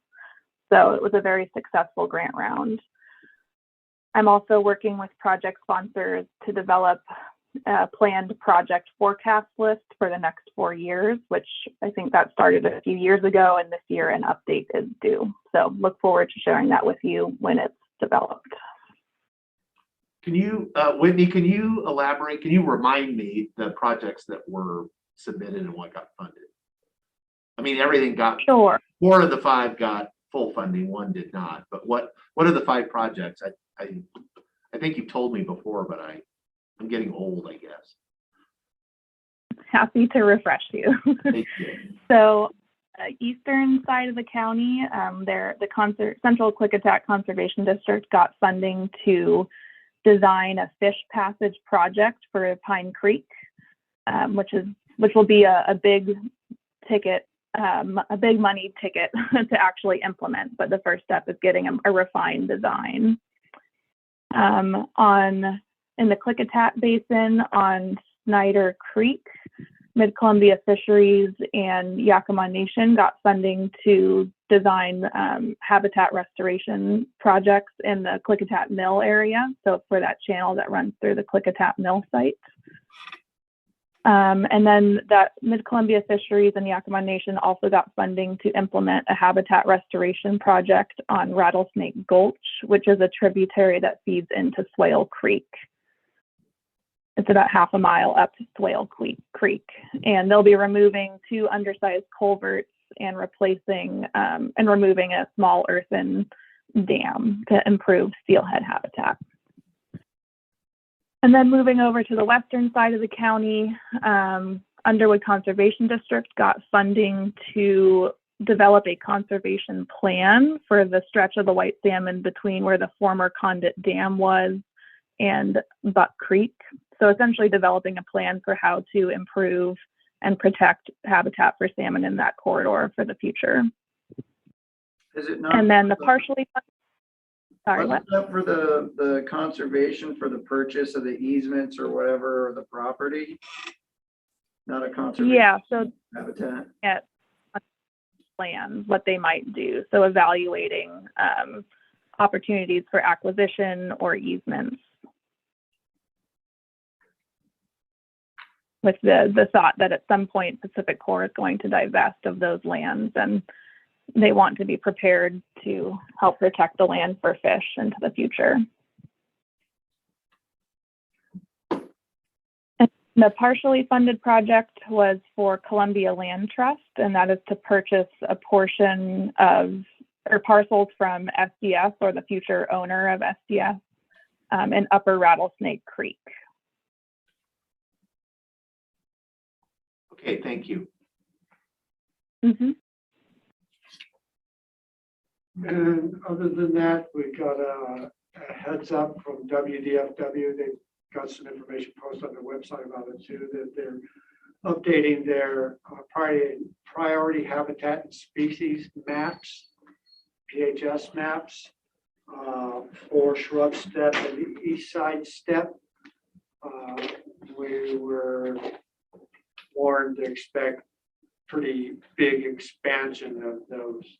So it was a very successful grant round. I'm also working with project sponsors to develop a planned project forecast list for the next 4 years, which I think that started a few years ago, and this year an update is due. So look forward to sharing that with you when it's developed. Can you, Whitney, can you elaborate? Can you remind me the projects that were submitted and what got funded? I mean, everything got, Sure. 4 of the 5 got full funding, 1 did not. But what are the 5 projects? I think you've told me before, but I'm getting old, I guess. Happy to refresh you. Thank you. So eastern side of the county, the Central Klickitat Conservation District got funding to design a fish passage project for Pine Creek, which will be a big ticket, a big money ticket to actually implement. But the first step is getting a refined design. In the Klickitat Basin on Snyder Creek, Mid-Columbia Fisheries and Yakima Nation got funding to design habitat restoration projects in the Klickitat Mill area. So for that channel that runs through the Klickitat Mill site. And then that Mid-Columbia Fisheries and Yakima Nation also got funding to implement a habitat restoration project on Rattlesnake Gulch, which is a tributary that feeds into Swale Creek. It's about half a mile up to Swale Creek, and they'll be removing 2 undersized culverts and replacing and removing a small earthen dam to improve steelhead habitat. And then moving over to the western side of the county, Underwood Conservation District got funding to develop a conservation plan for the stretch of the white salmon between where the former Condit Dam was and Buck Creek. So essentially developing a plan for how to improve and protect habitat for salmon in that corridor for the future. Is it not? And then the partially, sorry, what? Wasn't that for the conservation for the purchase of the easements or whatever, or the property? Not a conservation. Yeah, so Habitat. at plan, what they might do. So evaluating opportunities for acquisition or easements, with the thought that at some point Pacific Core is going to divest of those lands, and they want to be prepared to help protect the land for fish into the future. And the partially funded project was for Columbia Land Trust, and that is to purchase a portion of or parcels from SDS, or the future owner of SDS, in Upper Rattlesnake Creek. Okay, thank you. Mm-hmm. And other than that, we got a heads up from WDFW. They've got some information posted on their website about it too, that they're updating their priority habitat and species maps, PHS maps, for shrub step and the east side step. We were warned to expect pretty big expansion of those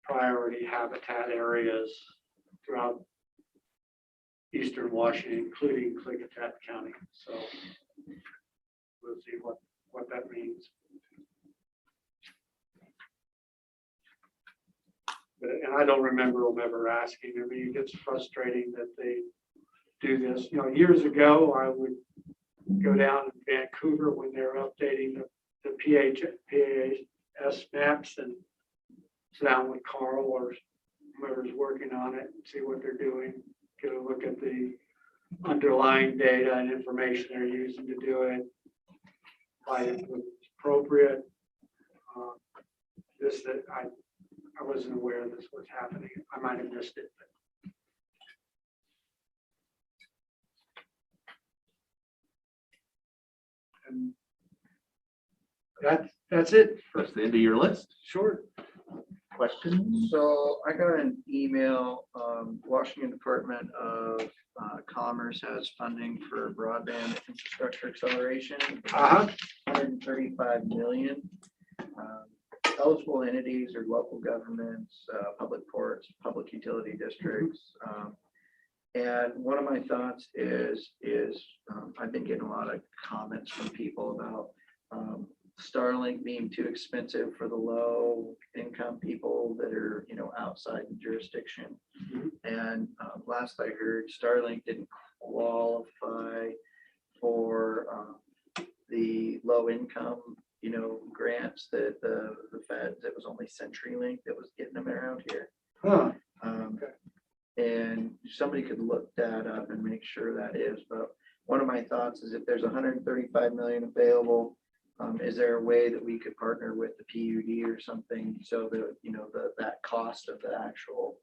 priority habitat areas throughout eastern Washington, including Klickitat County. So we'll see what that means. And I don't remember them ever asking. I mean, it gets frustrating that they do this. You know, years ago, I would go down in Vancouver when they're updating the PHS maps and sit down with Carl or whoever's working on it and see what they're doing. Get a look at the underlying data and information they're using to do it. Why it's appropriate. This, that I wasn't aware this was happening. I might have missed it. And that's it. That's the end of your list. Short. Questions? So I got an email, Washington Department of Commerce has funding for broadband infrastructure acceleration. Uh-huh. 135 million. Eligible entities are local governments, public ports, public utility districts. And one of my thoughts is I've been getting a lot of comments from people about Starlink being too expensive for the low income people that are, outside the jurisdiction. And last I heard, Starlink didn't qualify for the low income, grants that the feds, it was only CenturyLink that was getting them around here. Huh. And somebody could look that up and make sure that is, but one of my thoughts is if there's 135 million available, is there a way that we could partner with the PUD or something so that, that cost of the actual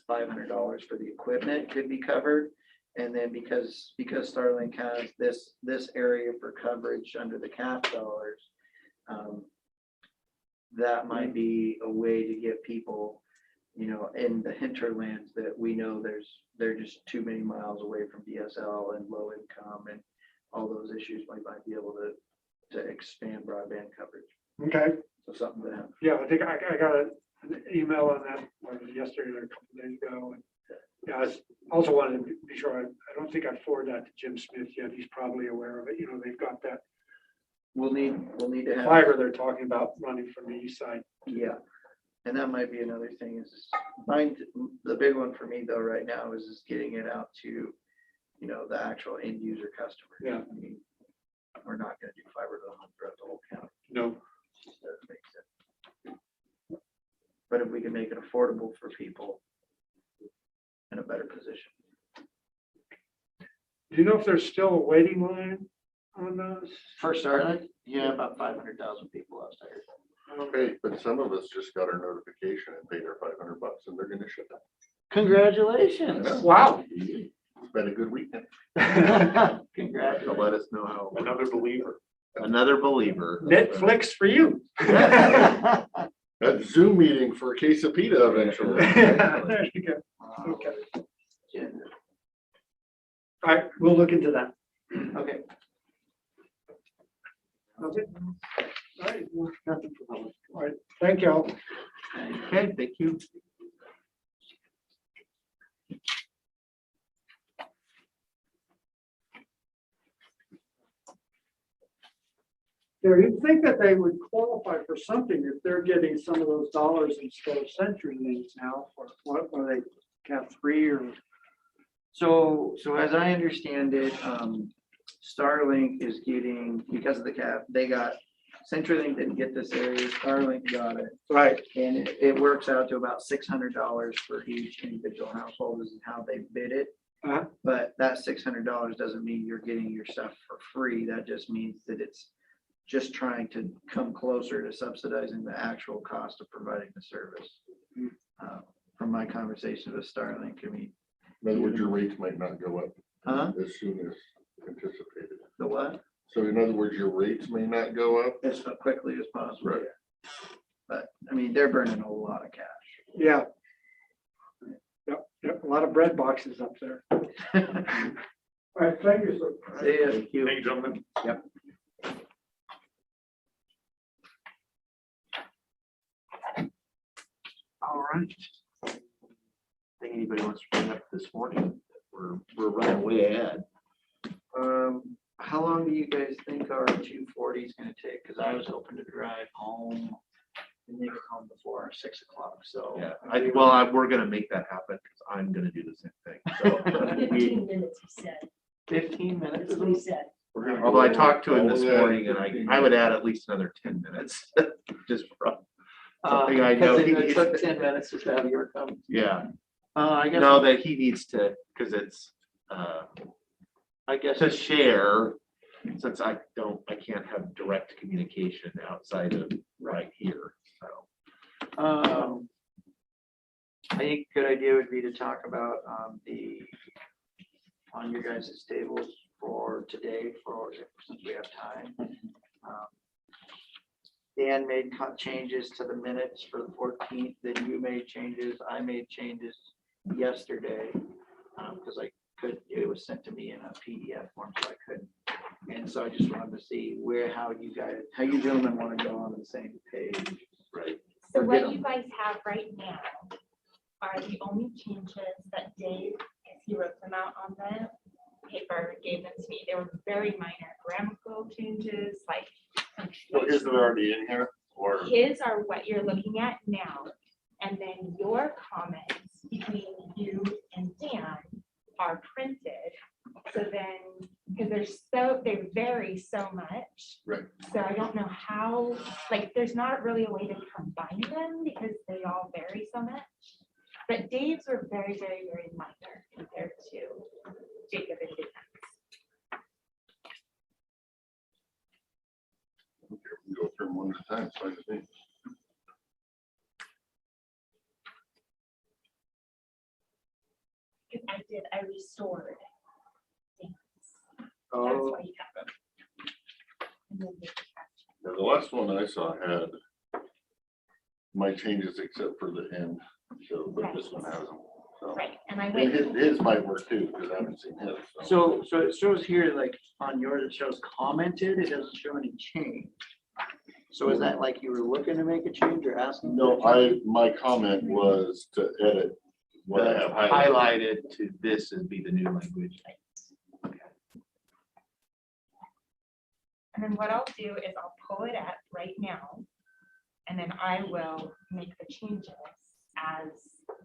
$500 for the equipment could be covered? And then because Starlink has this area for coverage under the cap dollars, that might be a way to get people, in the hinterlands that we know they're just too many miles away from DSL and low income and all those issues. We might be able to expand broadband coverage. Okay. So something to have. Yeah, I think I got an email on that yesterday or a couple of days ago. And yeah, I also wanted to be sure, I don't think I forwarded that to Jim Smith yet. He's probably aware of it. They've got that We'll need to have. fiber they're talking about running from the east side. Yeah. And that might be another thing is the big one for me though right now is getting it out to, the actual end user customer. Yeah. I mean, we're not going to do fiber to the home throughout the whole county. No. It just doesn't make sense. But if we can make it affordable for people in a better position. Do you know if there's still a waiting line on those? For Starlink, yeah, about 500,000 people last I heard. Hey, but some of us just got our notification and paid our $500 and they're gonna shut down. Congratulations. Wow. It's been a good weekend. Congratulations. So let us know how. Another believer. Another believer. Netflix for you. That Zoom meeting for Klickitat eventually. There you go. Okay. Yeah. All right, we'll look into that. Okay. Okay. All right. Nothing for public. All right, thank you all. Okay, thank you. Yeah, you'd think that they would qualify for something if they're getting some of those dollars instead of CenturyLink now, for what, are they cap 3 or? So as I understand it, Starlink is getting, because of the cap, they got, CenturyLink didn't get this area, Starlink got it. Right. And it works out to about $600 for each individual household is how they bid it. Uh-huh. But that $600 doesn't mean you're getting your stuff for free. That just means that it's just trying to come closer to subsidizing the actual cost of providing the service. From my conversation with Starlink, I mean. In other words, your rates might not go up Huh? as soon as anticipated. The what? So in other words, your rates may not go up. As quickly as possible. Right. But I mean, they're burning a lot of cash. Yeah. Yep, a lot of bread boxes up there. All right, thank you, sir. See ya. Thank you, gentlemen. All right. Think anybody wants to bring up this morning? We're running way ahead. How long do you guys think our 240 is gonna take? Cause I was hoping to drive home and make it home before 6 o'clock, so. Yeah, we're gonna make that happen because I'm gonna do the same thing. So, 15 minutes, he said. 15 minutes. That's what he said. We're gonna although I go talked to him this all the way morning and I would add at least another 10 minutes. Just from something I know. he It needs- took 10 minutes just to have your come. Yeah, I guess. no, that he needs to, because it's, I guess, to share, since I can't have direct communication outside of right here, so. I think a good idea would be to talk about, on your guys' tables for today, since we have time. Dan made changes to the minutes for the 14th, then you made changes, I made changes yesterday, because I could, it was sent to me in a PDF form, so I couldn't. And so I just wanted to see how you gentlemen want to go on the same page. Right. So Or what get you guys have right now are the only changes that Dave, as he wrote them out on the paper, gave them to me. They were very minor grammatical changes, like. So is it already in here or? His are what you're looking at now, and then your comments between you and Dan are printed. So then, because they vary so much. Right. So I don't know how, like, there's not really a way to combine them because they all vary so much. But Dave's were very, very, very minor compared to Jacob and Dan's. Go through them one at a time, so I think. Because I restored Dan's. That's Oh, why you have them. And then they have- Yeah, the last one I saw had my changes except for the end, so, but this one hasn't. So. Right, and I And went. his might work too, because I haven't seen his. so it shows here, like, on yours, it shows commented, it doesn't show any change. So is that like you were looking to make a change or asking? No, my comment was to edit what I have highlighted. Highlighted to this and be the new language. And then what I'll do is I'll pull it up right now. And then I will make the changes as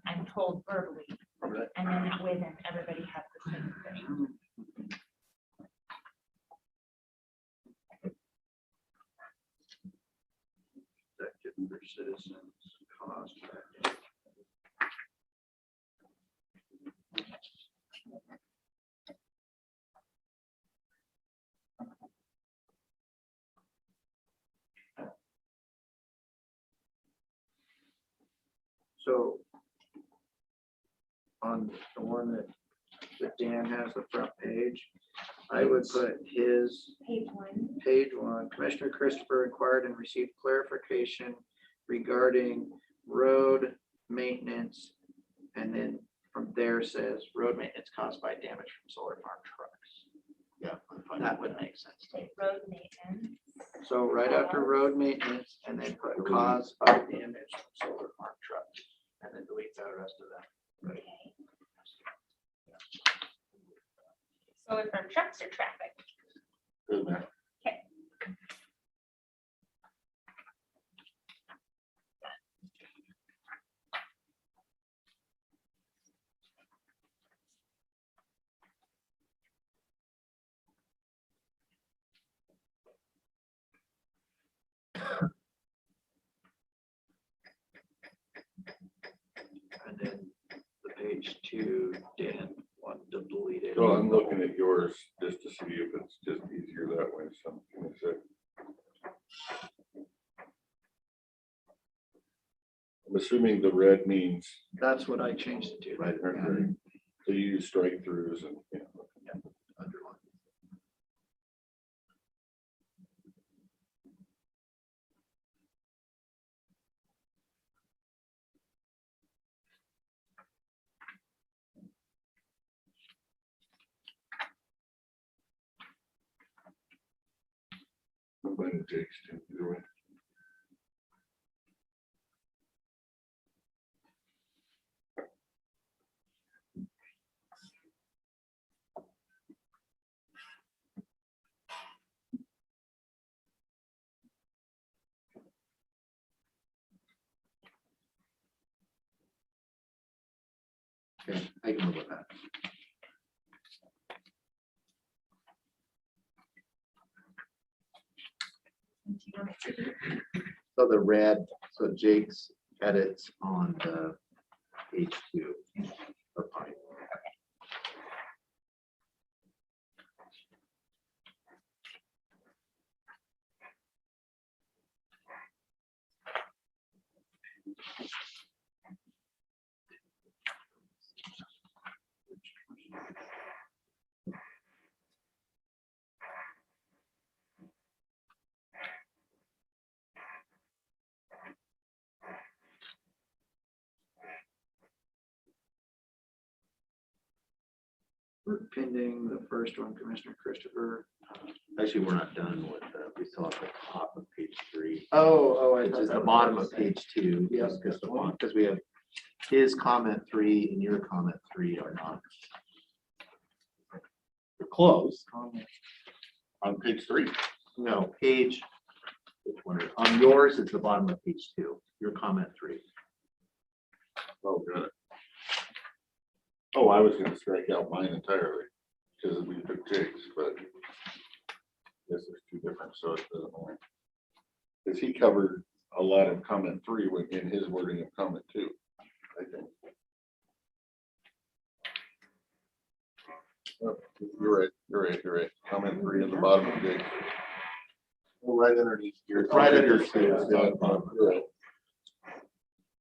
I'm told verbally. Okay. And then that way then everybody has the same thing. Executive for citizens, cost. So on the one that Dan has, the front page, I would put his Page one. page one, Commissioner Christopher inquired and received clarification regarding road maintenance. And then from there says road maintenance caused by damage from solar farm trucks. Yeah. I'm fine That with would make sense. Okay, road maintenance. So right after road maintenance and then put cause by damage from solar farm trucks. And then delete the rest of that. Okay. Solar farm trucks or traffic? Good, man. And then the page two, Dan wanted to delete it. So I'm looking at yours just to see if it's just easier that way. So give me a sec. I'm assuming the red means That's what I changed it to. right there. So you use strike throughs and, you know, Underline. I'm going to Jake's too, either way. Okay, I can live with that. So the red, so Jake's edits on the page two are fine. pending the first one, Commissioner Christopher. Actually, we're not done with that. We still have the top of page 3. Oh, I Which thought is that the was bottom what of I was page 2. Yep. Because we have his comment 3 and your comment 3 are not. They're close. saying. On page 3. No, page. Which one? On yours, it's the bottom of page 2. Your comment 3. Oh, good. Oh, I was gonna strike out mine entirely, because we took Jake's, but this is two different, so it doesn't work. Because he covered a lot of comment 3 in his wording of comment 2, I think. Oh, you're right. Comment 3 at the bottom of Jake's. Right underneath here. Right under Jake's, you're right.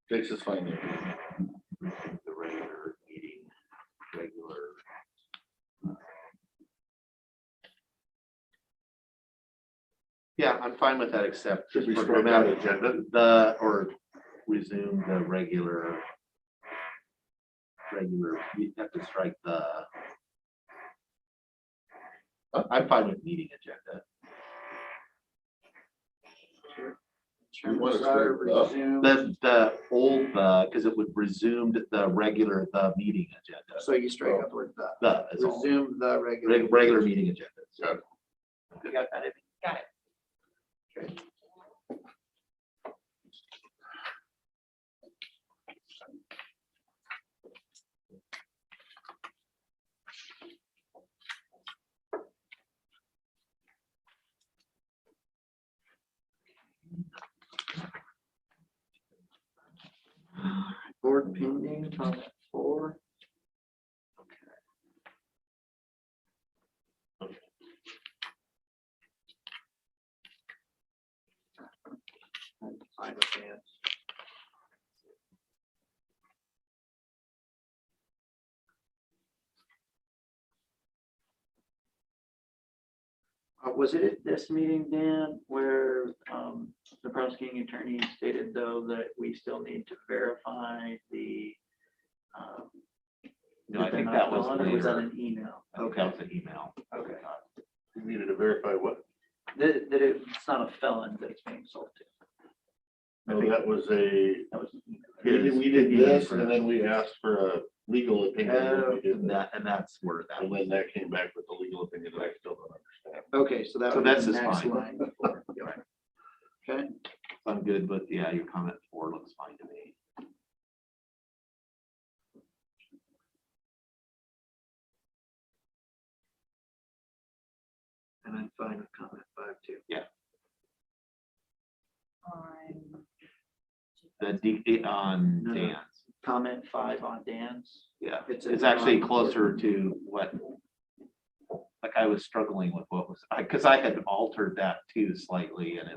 Jake's is fine. The regular meeting, regular. Yeah, I'm fine with that, except Should we for strike out agenda? or resume the regular. You have to strike the. I'm fine with meeting agenda. You want to Sorry, strike it up? resume. The old, because it would resume the regular, the meeting agenda. So you strike up with the, The, is all. resume the regular. Regular meeting agenda. Got it. You got that? Got it. Board pending, comment 4. I'm fine with that. Was it at this meeting, Dan, where the prosecuting attorney stated though that we still need to verify the No, I think that was Or was that later. an email? I think that was an email. Okay. You needed to verify what? That it's not a felon that it's being sold to. No, that was a, That was an email. we did this and then we asked for a legal opinion. when we did And that. that's where that And was. then that came back with the legal opinion that I still don't understand. Okay, so that So would be that's the just next fine. line before. Yep. Okay, I'm good with, yeah, your comment 4 looks fine to me. and I'm fine with comment 5 too. On On No, no. Dan's, Comment 5 on Dan's. yeah, It's it's a- actually closer to what. Like I was struggling with what was, because I had altered that too slightly and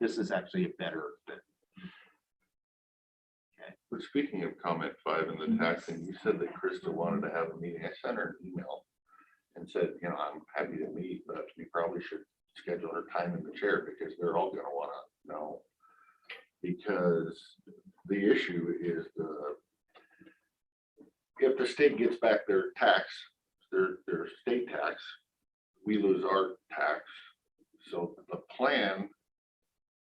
this is actually a better fit. But speaking of comment 5 and the taxing, you said that Krista wanted to have a meeting. I sent her an email and said, I'm happy to meet, but we probably should schedule her time in the chair because they're all gonna wanna know. Because the issue is if the state gets back their tax, their state tax, we lose our tax. So the plan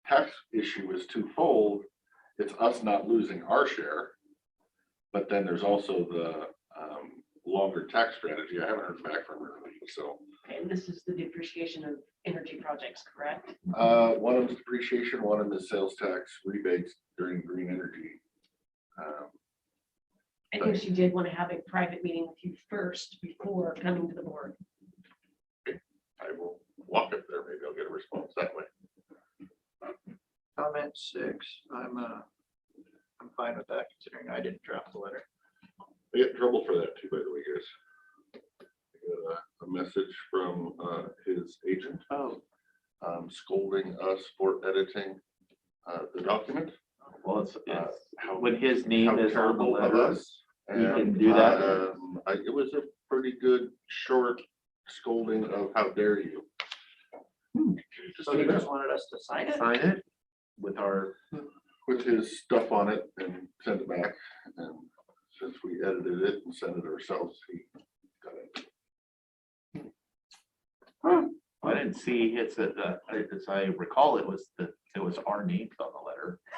tax issue is twofold. It's us not losing our share, but then there's also the longer tax strategy. I haven't heard back from her, so. And this is the depreciation of energy projects, correct? One of them is depreciation, one of them is sales tax rebates during green energy. I think she did want to have a private meeting with you first before coming to the board. I will walk up there, maybe I'll get a response that way. Comment 6, I'm fine with that considering I didn't draft the letter. I get in trouble for that too, by the way, guys. I got a message from his agent Oh, scolding us for editing the document. Well, it's How when his name is on the terrible of letter. us. You can And, do that? It was a pretty good short scolding of how dare you. so he just wanted us to sign it? Sign it with our, With his stuff on it and send it back. And since we edited it and sent it ourselves, he got it. I didn't see, it's as I recall, it was our names on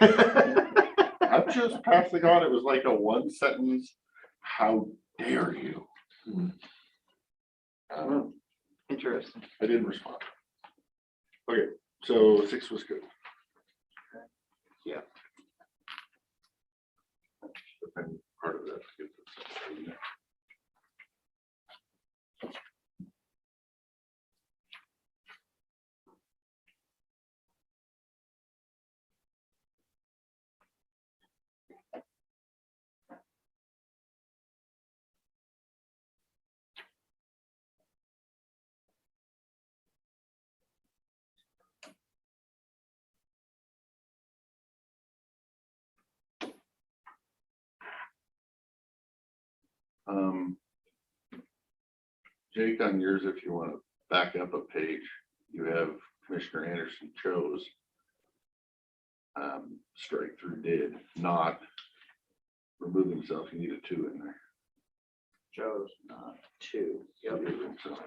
the letter. I'm just passing on, it was like a one sentence, how dare you? Interesting. I didn't respond. Okay, so 6 was good. Yeah. And part of that. to get this in there. Jake, on yours, if you want to back up a page, you have Commissioner Anderson chose. Strike through did not remove himself. You need a 2 in there. Chose not to. Yep. Remove himself.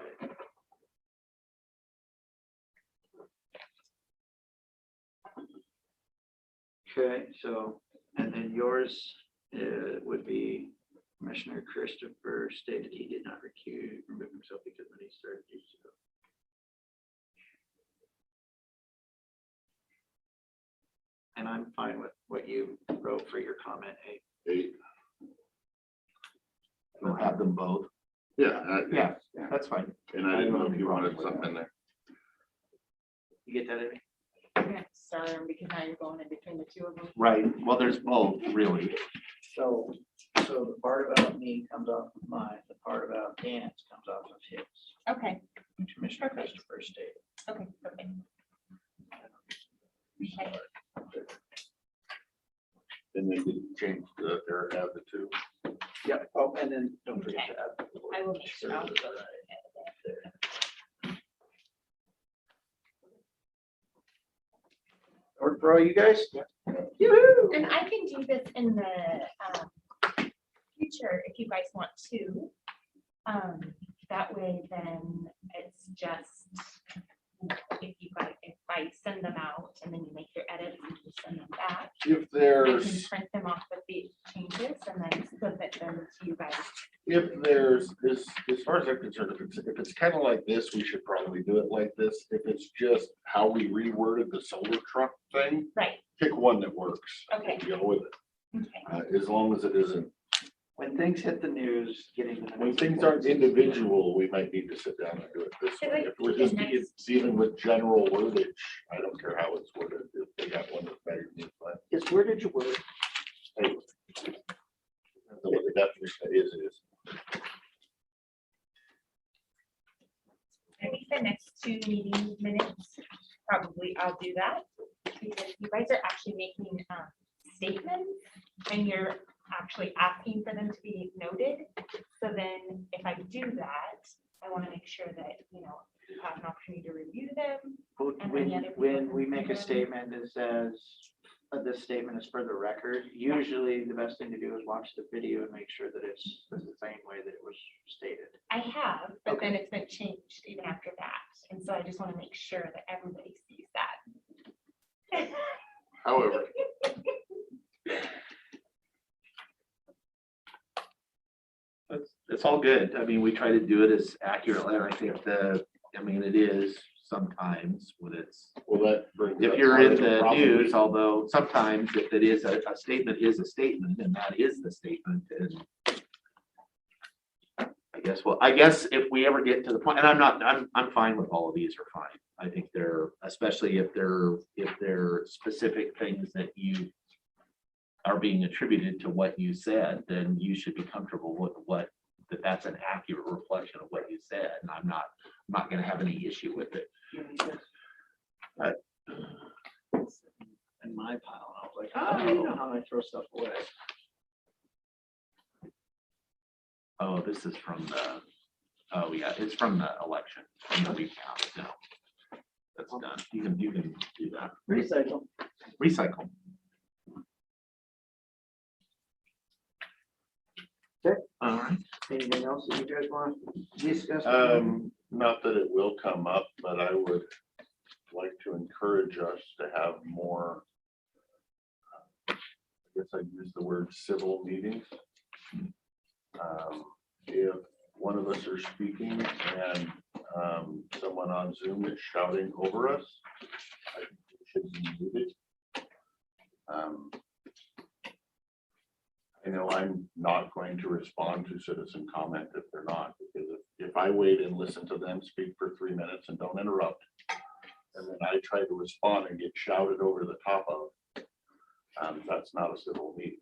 Okay, so, and then yours would be Commissioner Christopher stated he did not remove himself because when he started years ago. And I'm fine with what you wrote for your comment, 8. 8. We'll have them both. Yeah. Yeah, that's fine. And I didn't know if you wanted something there. You get that, Amy? Yeah, sorry, because now you're going in between the two of them. Right, well, there's both, really. So the part about me comes off of mine, the part about Dan's comes off of his. Okay, Commissioner Christopher stated. okay, okay. Okay. And they didn't change the, or add the 2. Yep. Oh, and then don't forget Okay. to add. the word I will make sure I'll service. go there. Work for all you guys? And I can do this in the future if you guys want to. That way then it's just, if I send them out and then you make your edits and you send them back, If I can there's, print them off with the changes and then submit them to you guys. as far as I'm concerned, if it's kind of like this, we should probably do it like this. If it's just how we reworded the solar truck thing, Right, pick one that works. Okay. Go with it, okay. as long as it isn't. When things hit the news, getting. When things aren't individual, we might need to sit down and do it this Should way. I If we're do the just next- dealing with general wordage, I don't care how it's worded. If they got one that's better, it's fine. It's where did you work? Hey, depends on what the definition is. I think the next 2 meeting minutes, probably I'll do that. Because you guys are actually making statements and you're actually asking for them to be noted. So then if I do that, I want to make sure that, you have an opportunity to review them. And When, any other when people we can make a see them. statement that says, this statement is for the record, usually the best thing to do is watch the video and make sure that it's the same way that it was stated. I have, but then it's been changed even after that. And so I just want to make sure that everybody sees that. However, It's all good. I mean, we try to do it as accurately, and I think it is sometimes when it's, well, that brings. if up you're part in of the problem. news, although sometimes if it is a statement is a statement, and that is the statement, and I guess if we ever get to the point, and I'm fine with all of these are fine. I think they're, especially if they're specific things that you are being attributed to what you said, then you should be comfortable with that's an accurate reflection of what you said, and I'm not gonna have any issue with it. In my pile, I was like, oh, you know how I throw stuff away. Oh, this is from it's from the election, from the recount, no. That's done. You can do that. Recycle. Recycle. Okay. All right. Anything else that you guys want to discuss? Not that it will come up, but I would like to encourage us to have more, I guess I'd use the word civil meetings. If one of us are speaking and someone on Zoom is shouting over us, I think we should be muted. I know I'm not going to respond to citizen comment if they're not, because if I wait and listen to them speak for 3 minutes and don't interrupt, and then I try to respond and get shouted over the top of, that's not a civil meeting.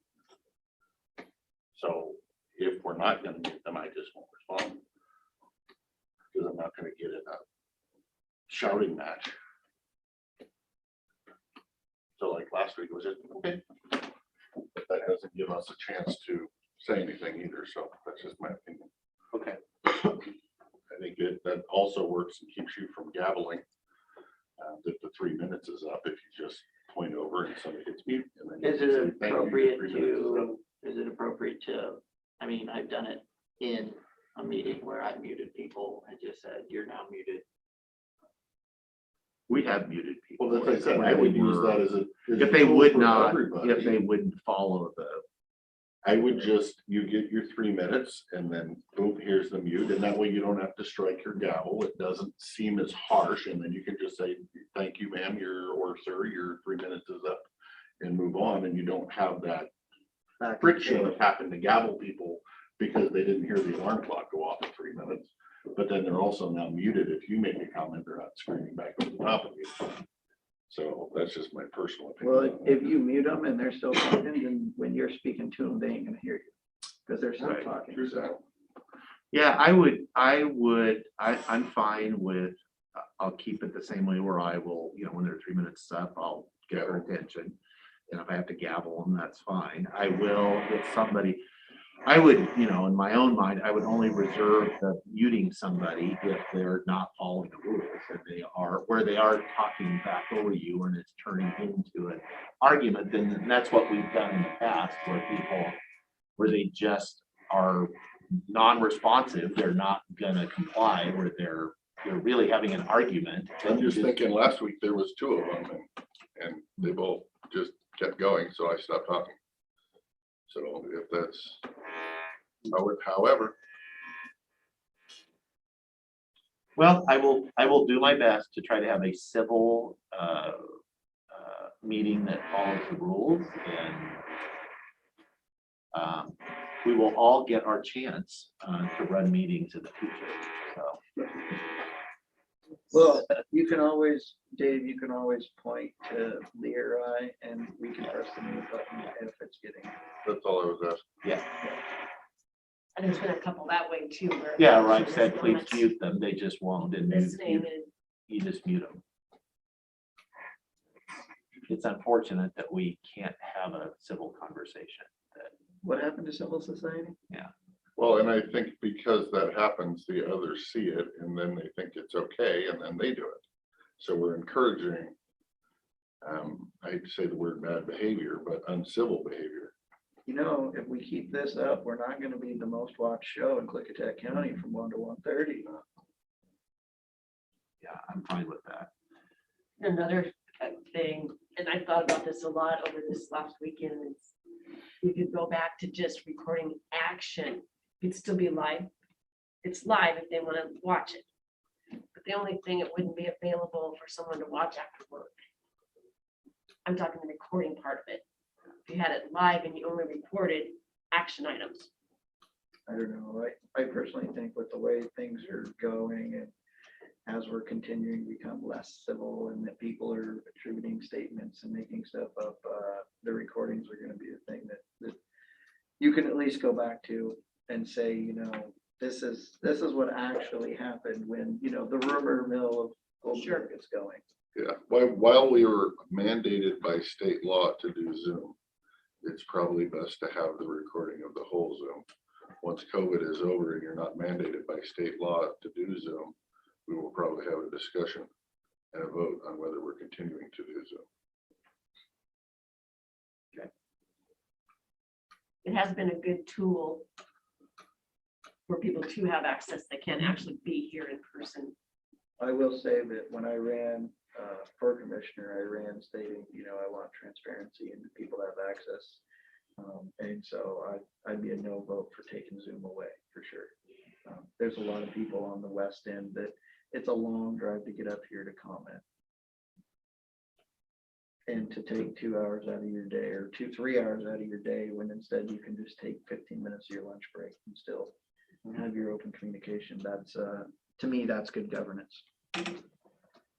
So if we're not going to mute them, I just won't respond, because I'm not going to get in a shouting match. So like last week, it was just, okay. But that doesn't give us a chance to say anything either, so that's just my opinion. Okay. I think that also works and keeps you from gaveling. That the 3 minutes is up if you just point over and somebody hits mute. And then you Is say, it "Thank you, appropriate 3 minutes is up." is it appropriate to, I mean, I've done it in a meeting where I muted people and just said, you're now muted. We have muted people. Well, that's what I said, I When would we use were- that as a. If they would for not, everybody. if they wouldn't follow the, I would just, you get your 3 minutes and then boom, here's the mute. And that way you don't have to strike your gavel. It doesn't seem as harsh. And then you can just say, thank you, ma'am, or sir, your 3 minutes is up, and move on. And you don't have that friction of having to gavel people because they didn't hear the alarm clock go off at 3 minutes. But then they're also now muted. If you make a comment, they're not screaming back over the top of you. So that's just my personal opinion. Well, if you mute them and they're still talking, then when you're speaking to them, they ain't gonna hear you. Because they're still Right. talking. True that. yeah, I'm fine with, I'll keep it the same way where I will, when they're 3 minutes up, I'll get their attention. And if I have to gavel them, that's fine. I will, if somebody, I would, in my own mind, I would only reserve the muting somebody if they're not following the rules, if they are, where they are talking back over you and it's turning into an argument, then that's what we've done in the past where they just are non-responsive, they're not gonna comply, where they're really having an argument. I'm just thinking last week there was 2 of them and they both just kept going, so I stopped talking. So if that's, however, Well, I will do my best to try to have a civil meeting that follows the rules, and we will all get our chance to run meetings in the future. So Well, you can always, Dave, you can always point to Lee or I, and we can press the mute button if it's getting. that's all I was asking. And there's been a couple that way too. where yeah, right. it's Said please not mute them. They just won't, and Listening and you just mute them. It's unfortunate that we can't have a civil conversation. What happened to civil society? Well, and I think because that happens, the others see it and then they think it's okay and then they do it. So we're encouraging, I hate to say the word bad behavior, but uncivil behavior. If we keep this up, we're not gonna be the most watched show in Klickitat County from 1 to 1:30. Yeah, I'm fine with that. another thing, and I thought about this a lot over this last weekend, is we could go back to just recording action. It'd still be live. It's live if they want to watch it. But the only thing, it wouldn't be available for someone to watch after work. I'm talking the recording part of it. If you had it live and you only recorded action items. I don't know, I personally think with the way things are going and as we're continuing to become less civil and that people are attributing statements and making stuff up, the recordings are gonna be a thing that you can at least go back to and say, this is what actually happened when, the rumor mill of Goldberg is going. Yeah, while we were mandated by state law to do Zoom, it's probably best to have the recording of the whole Zoom. Once COVID is over and you're not mandated by state law to do Zoom, we will probably have a discussion and a vote on whether we're continuing to do Zoom. It has been a good tool for for people to have access that can't actually be here in person. I will say that when I ran for commissioner, I ran stating, I want transparency and people to have access. And so I'd be a no vote for taking Zoom away for sure. There's a lot of people on the west end that it's a long drive to get up here to comment. And to take 2 hours out of your day or 3 hours out of your day when instead you can just take 15 minutes of your lunch break and still have your open communication. That's to me, that's good governance.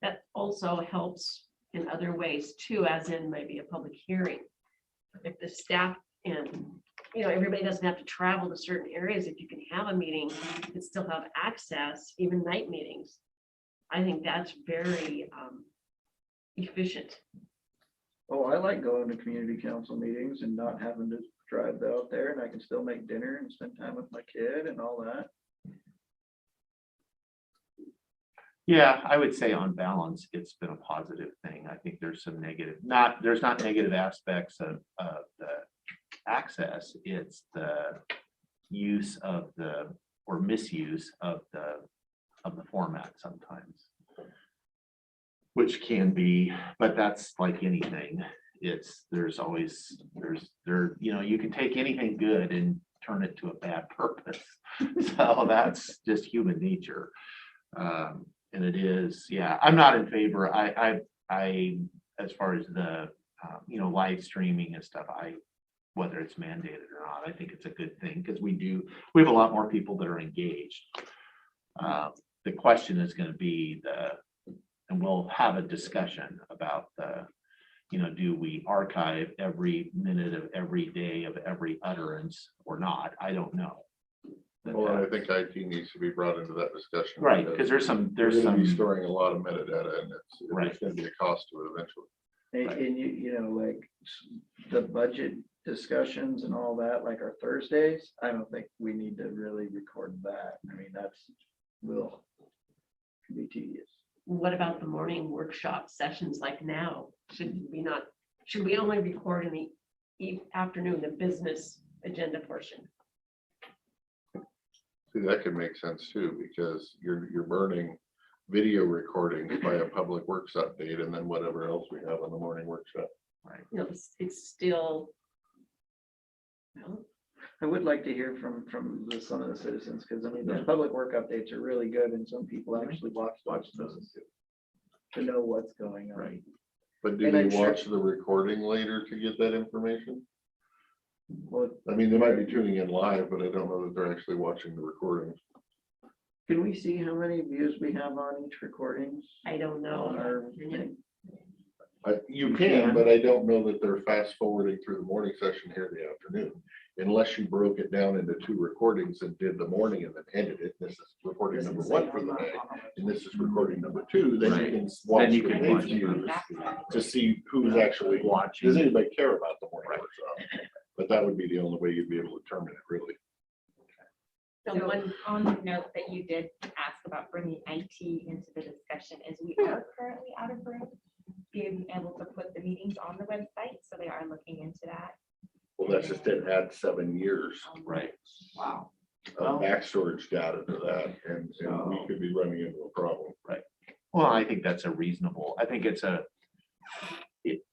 That also helps in other ways too, as in maybe a public hearing. If the staff and, everybody doesn't have to travel to certain areas. If you can have a meeting and still have access, even night meetings, I think that's very efficient. Oh, I like going to community council meetings and not having to drive out there, and I can still make dinner and spend time with my kid and all that. Yeah, I would say on balance, it's been a positive thing. I think there's some negative, there's not negative aspects of the access. It's the use of or misuse of the format sometimes. Which can be, but that's like anything. There's always, you can take anything good and turn it to a bad purpose. So that's just human nature. And it is, yeah, I'm not in favor. I, as far as the, live streaming and stuff, whether it's mandated or not, I think it's a good thing because we have a lot more people that are engaged. The question is going to be and we'll have a discussion about do we archive every minute of every day of every utterance or not? I don't know. Well, I think IT needs to be brought into that discussion. Right, because there's We're gonna some, be storing a lot of metadata and Right. there's gonna be a cost to it eventually. And like the budget discussions and all that, like our Thursdays, I don't think we need to really record that. I mean, can be tedious. What about the morning workshop sessions like now? Should we only record in the afternoon, the business agenda portion? See, that could make sense too, because you're burning video recordings by a public works update and then whatever else we have on the morning workshop. It's still. I would like to hear from some of the citizens, because I mean, those public work updates are really good and some people actually watch those to know what's going on. Right. But do And they I'm sure- watch the recording later to get that information? Well, I mean, they might be tuning in live, but I don't know that they're actually watching the recordings. can we see how many views we have on each recording? I don't know. On our thing? You can, but I don't know that they're fast forwarding through the morning session here in the afternoon. Unless you broke it down into 2 recordings and did the morning and then ended it. This is recording number 1 for the day, and this is recording number 2. Then you can watch you the can page watch views to see who's actually watching. Does anybody care about the morning workshop? But that would be the only way you'd be able to determine it, really. So So one, on the note that you did ask about bringing IT into the discussion is we are currently out of room being able to put the meetings on the website. So they are looking into that. Well, that's just didn't add 7 years right. Wow. of back storage data to that, and we could be running into a problem. Well, I think that's I think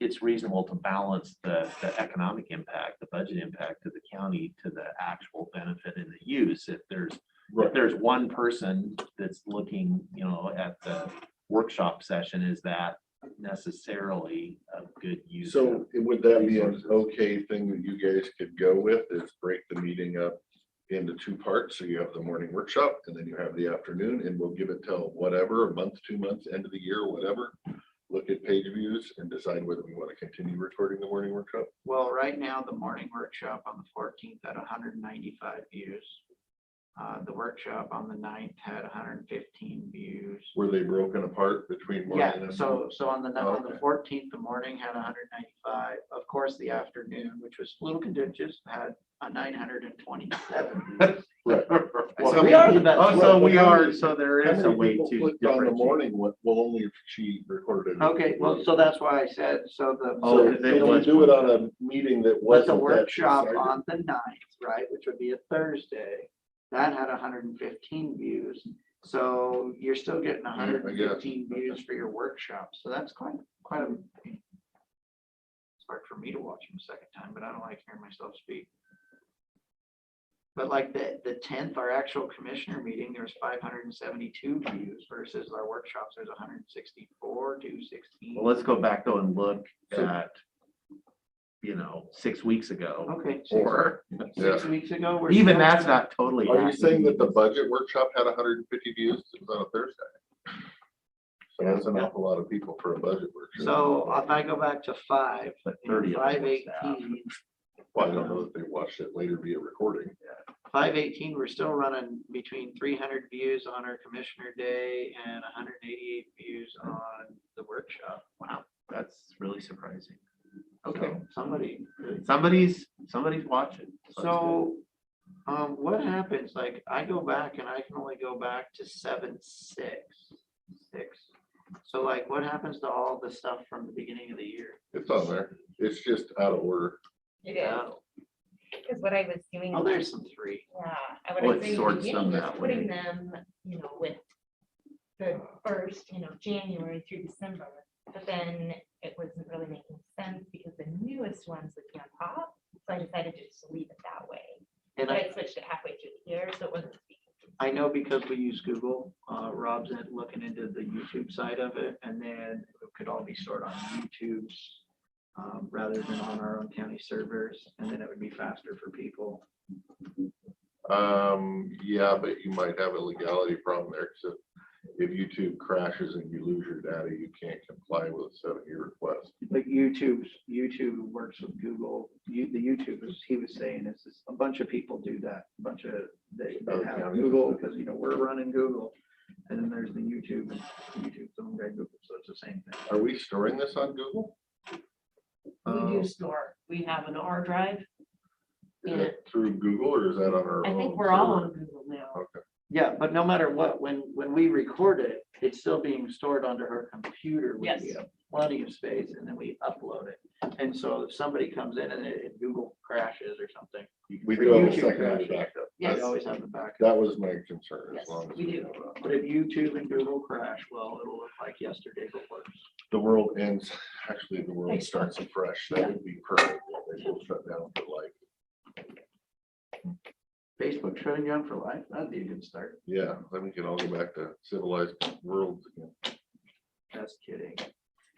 it's reasonable to balance the economic impact, the budget impact to the county to the actual benefit and the use. If there's one person that's looking, at the workshop session, is that necessarily a good use? So would that be an resources. okay thing that you guys could go with, is break the meeting up into 2 parts? So you have the morning workshop and then you have the afternoon, and we'll give it till whatever, a month, 2 months, end of the year, whatever. Look at page views and decide whether we want to continue recording the morning workshop. Well, right now, the morning workshop on the 14th had 195 views. The workshop on the 9th had 115 views. Were they broken apart between morning Yeah, and? so on the Okay. 14th, the morning had 195. Of course, the afternoon, which was a little contentious, had a 927 views. Right. So we are the best. Oh, so we How are, many- so there How is a many way people to clicked on the differentiate. morning one? Well, only if she recorded it. Okay, well, so that's why I said, so So Oh, they would do it on a meeting that but the wasn't that workshop two-sided. on the 9th, right, which would be a Thursday, that had 115 views. So you're still getting 115 views for your workshop. So that's quite a. It's hard for me to watch them a second time, but I don't like hearing myself speak. But like the 10th, our actual commissioner meeting, there's 572 views versus our workshops, there's 164, 216. Well, let's go back though and look at, 6 weeks ago. Okay, Or 6 weeks ago. we're even still- that's not totally. Are you accurate. saying that the budget workshop had 150 views? It was on a Thursday. So that's an awful lot of people for a budget workshop. So if I go back to 5, But 30 of them was 518, Well, I don't know if they watched it later via recording. 518, we're still running between 300 views on our commissioner day and 188 views on the workshop. Wow, that's really surprising. Okay, somebody. Somebody's watching. So, what happens, like, I go back and I can only go back to 7/6. So like, what happens to all the stuff from the beginning of the year? It's on there. It's just out of order. It is, because what I was doing. Oh, there's some 3. Yeah, I would Well, have it said in the sorts them beginning was that putting way. them, with the first, January through December. But then it wasn't really making sense because the newest ones would be on top. So I decided to just leave it that way. And But I switched it halfway through the year, so it wasn't. I know because we use Google, Rob's looking into the YouTube side of it, and then it could all be stored on YouTube's rather than on our own county servers, and then it would be faster for people. Yeah, but you might have a legality problem there. So if YouTube crashes and you lose your data, you can't comply with a 7-year request. But YouTube works with Google. The YouTubers, he was saying, is a bunch of people do that. A bunch of, they have Google, because, we're running Google. And then there's the YouTube, and YouTube's owned by Google, so it's the same thing. Are we storing this on Google? We do store, we have an R drive. Is it through Google or is that on our? I think own we're all server? on Google now. Okay. Yeah, but no matter what, when we record it, it's still being stored onto her computer. We Yes. have plenty of space, and then we upload it. And so if somebody comes in and Google crashes or something. We or do have a YouTube secondary crashes, backup. We Yes. always have the backup. That was my concern. Yes, As long as we do. have that. But if YouTube and Google crash, well, it'll look like yesterday, but worse. The world ends, actually, the world starts afresh. That would be perfect. They will shut down for life. Facebook shutting down for life, that'd be a good start. Yeah, then we can all go back to civilized worlds again. Just kidding.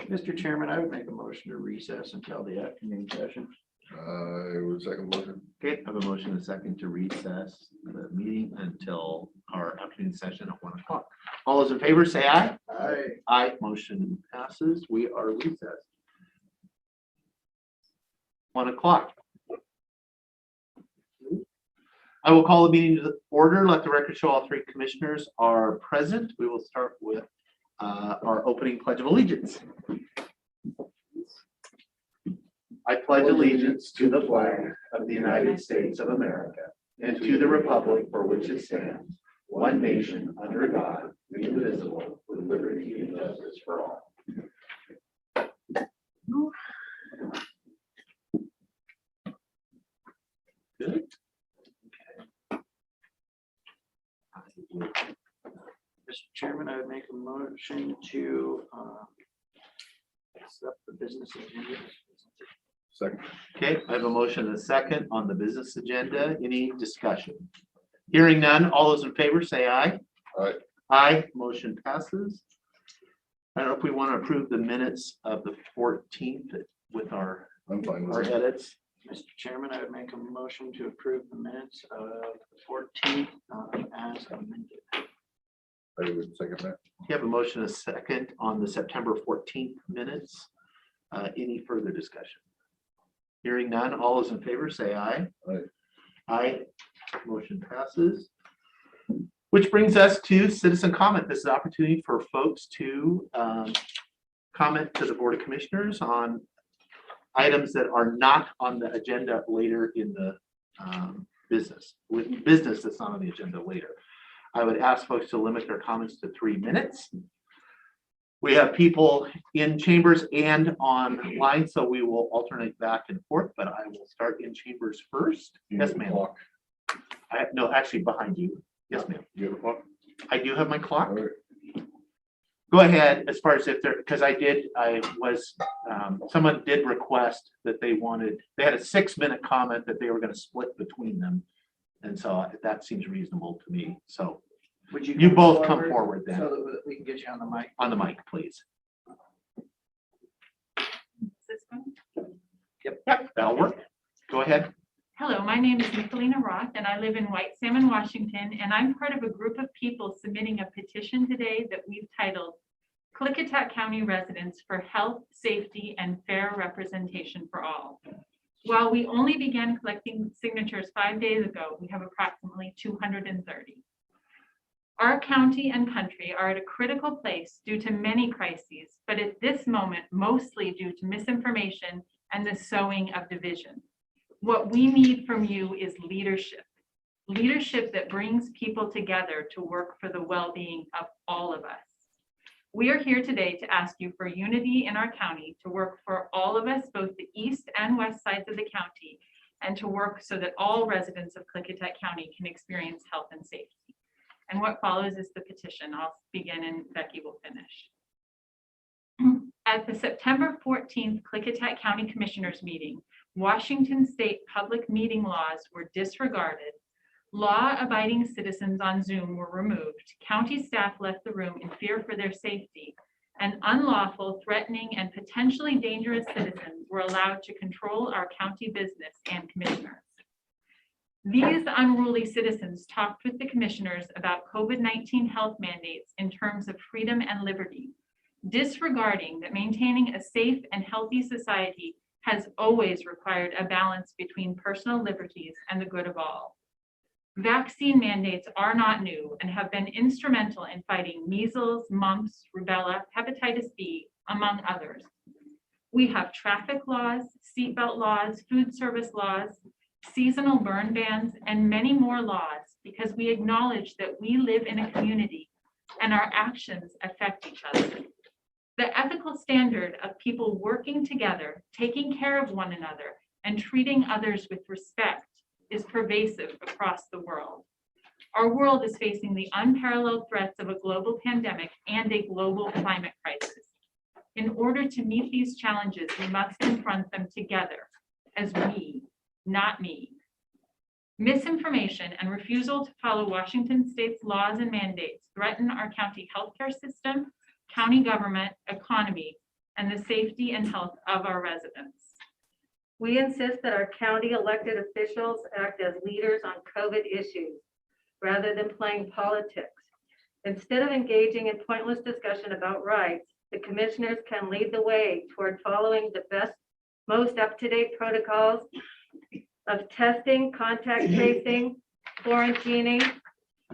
Mr. Chairman, I would make a motion to recess until the afternoon session. It was second motion. Okay, I have a motion and a second to recess the meeting until our afternoon session at 1 o'clock. All those in favor, say aye. Aye. Aye, motion passes. We are recessed. 1 o'clock. I will call the meeting to order. Let the record show all 3 commissioners are present. We will start with our opening pledge of allegiance. I pledge allegiance to the flag of the United States of America and to the republic for which it stands, one nation under God, indivisible, with liberty and justice for all. Good. Mr. Chairman, I would make a motion to accept the business agenda. Second. Okay, I have a motion and a second on the business agenda. Any discussion? Hearing none, all those in favor say aye. Aye. Aye, motion passes. I don't know if we want to approve the minutes of the 14th with our I'm fine with it. edits. Mr. Chairman, I would make a motion to approve the minutes of the 14th as amended. I would second that. You have a motion and a second on the September 14th minutes. Any further discussion? Hearing none, all those in favor say aye. Aye. Aye, motion passes. Which brings us to citizen comment. This is an opportunity for folks to comment to the Board of Commissioners on items that are not on the agenda later in the business that's not on the agenda later. I would ask folks to limit their comments to 3 minutes. We have people in chambers and online, so we will alternate back and forth, but I will start in chambers first. Yes, ma'am. no, actually behind you. Yes, ma'am. You have a clock? I do have my clock. All right. Go ahead, as far as if there, because someone did request that they had a 6-minute comment that they were gonna split between them. And so that seems reasonable to me. So Would you both come forward So then, that we can get you on the mic. on the mic, please. Yep, that'll work. Go ahead. Hello, my name is Nicolina Roth, and I live in White Salmon, Washington, and I'm part of a group of people submitting a petition today that we've titled Klickitat County Residents for Health, Safety, and Fair Representation for All. While we only began collecting signatures 5 days ago, we have approximately 230. Our county and country are at a critical place due to many crises, but at this moment, mostly due to misinformation and the sowing of division. What we need from you is leadership. Leadership that brings people together to work for the well-being of all of us. We are here today to ask you for unity in our county, to work for all of us, both the east and west sides of the county, and to work so that all residents of Klickitat County can experience health and safety. And what follows is the petition. I'll begin and Becky will finish. At the September 14th Klickitat County Commissioners meeting, Washington state public meeting laws were disregarded. Law-abiding citizens on Zoom were removed. County staff left the room in fear for their safety, and unlawful, threatening, and potentially dangerous citizens were allowed to control our county business and commissioners. These unruly citizens talked with the commissioners about COVID-19 health mandates in terms of freedom and liberty, disregarding that maintaining a safe and healthy society has always required a balance between personal liberties and the good of all. Vaccine mandates are not new and have been instrumental in fighting measles, mumps, rubella, hepatitis B, among others. We have traffic laws, seatbelt laws, food service laws, seasonal burn bans, and many more laws because we acknowledge that we live in a community and our actions affect each other. The ethical standard of people working together, taking care of one another, and treating others with respect is pervasive across the world. Our world is facing the unparalleled threats of a global pandemic and a global climate crisis. In order to meet these challenges, we must confront them together as we, not me. Misinformation and refusal to follow Washington state's laws and mandates threaten our county healthcare system, county government, economy, and the safety and health of our residents. We insist that our county elected officials act as leaders on COVID issues rather than playing politics. Instead of engaging in pointless discussion about rights, the commissioners can lead the way toward following the best, most up-to-date protocols of testing, contact tracing, quarantining,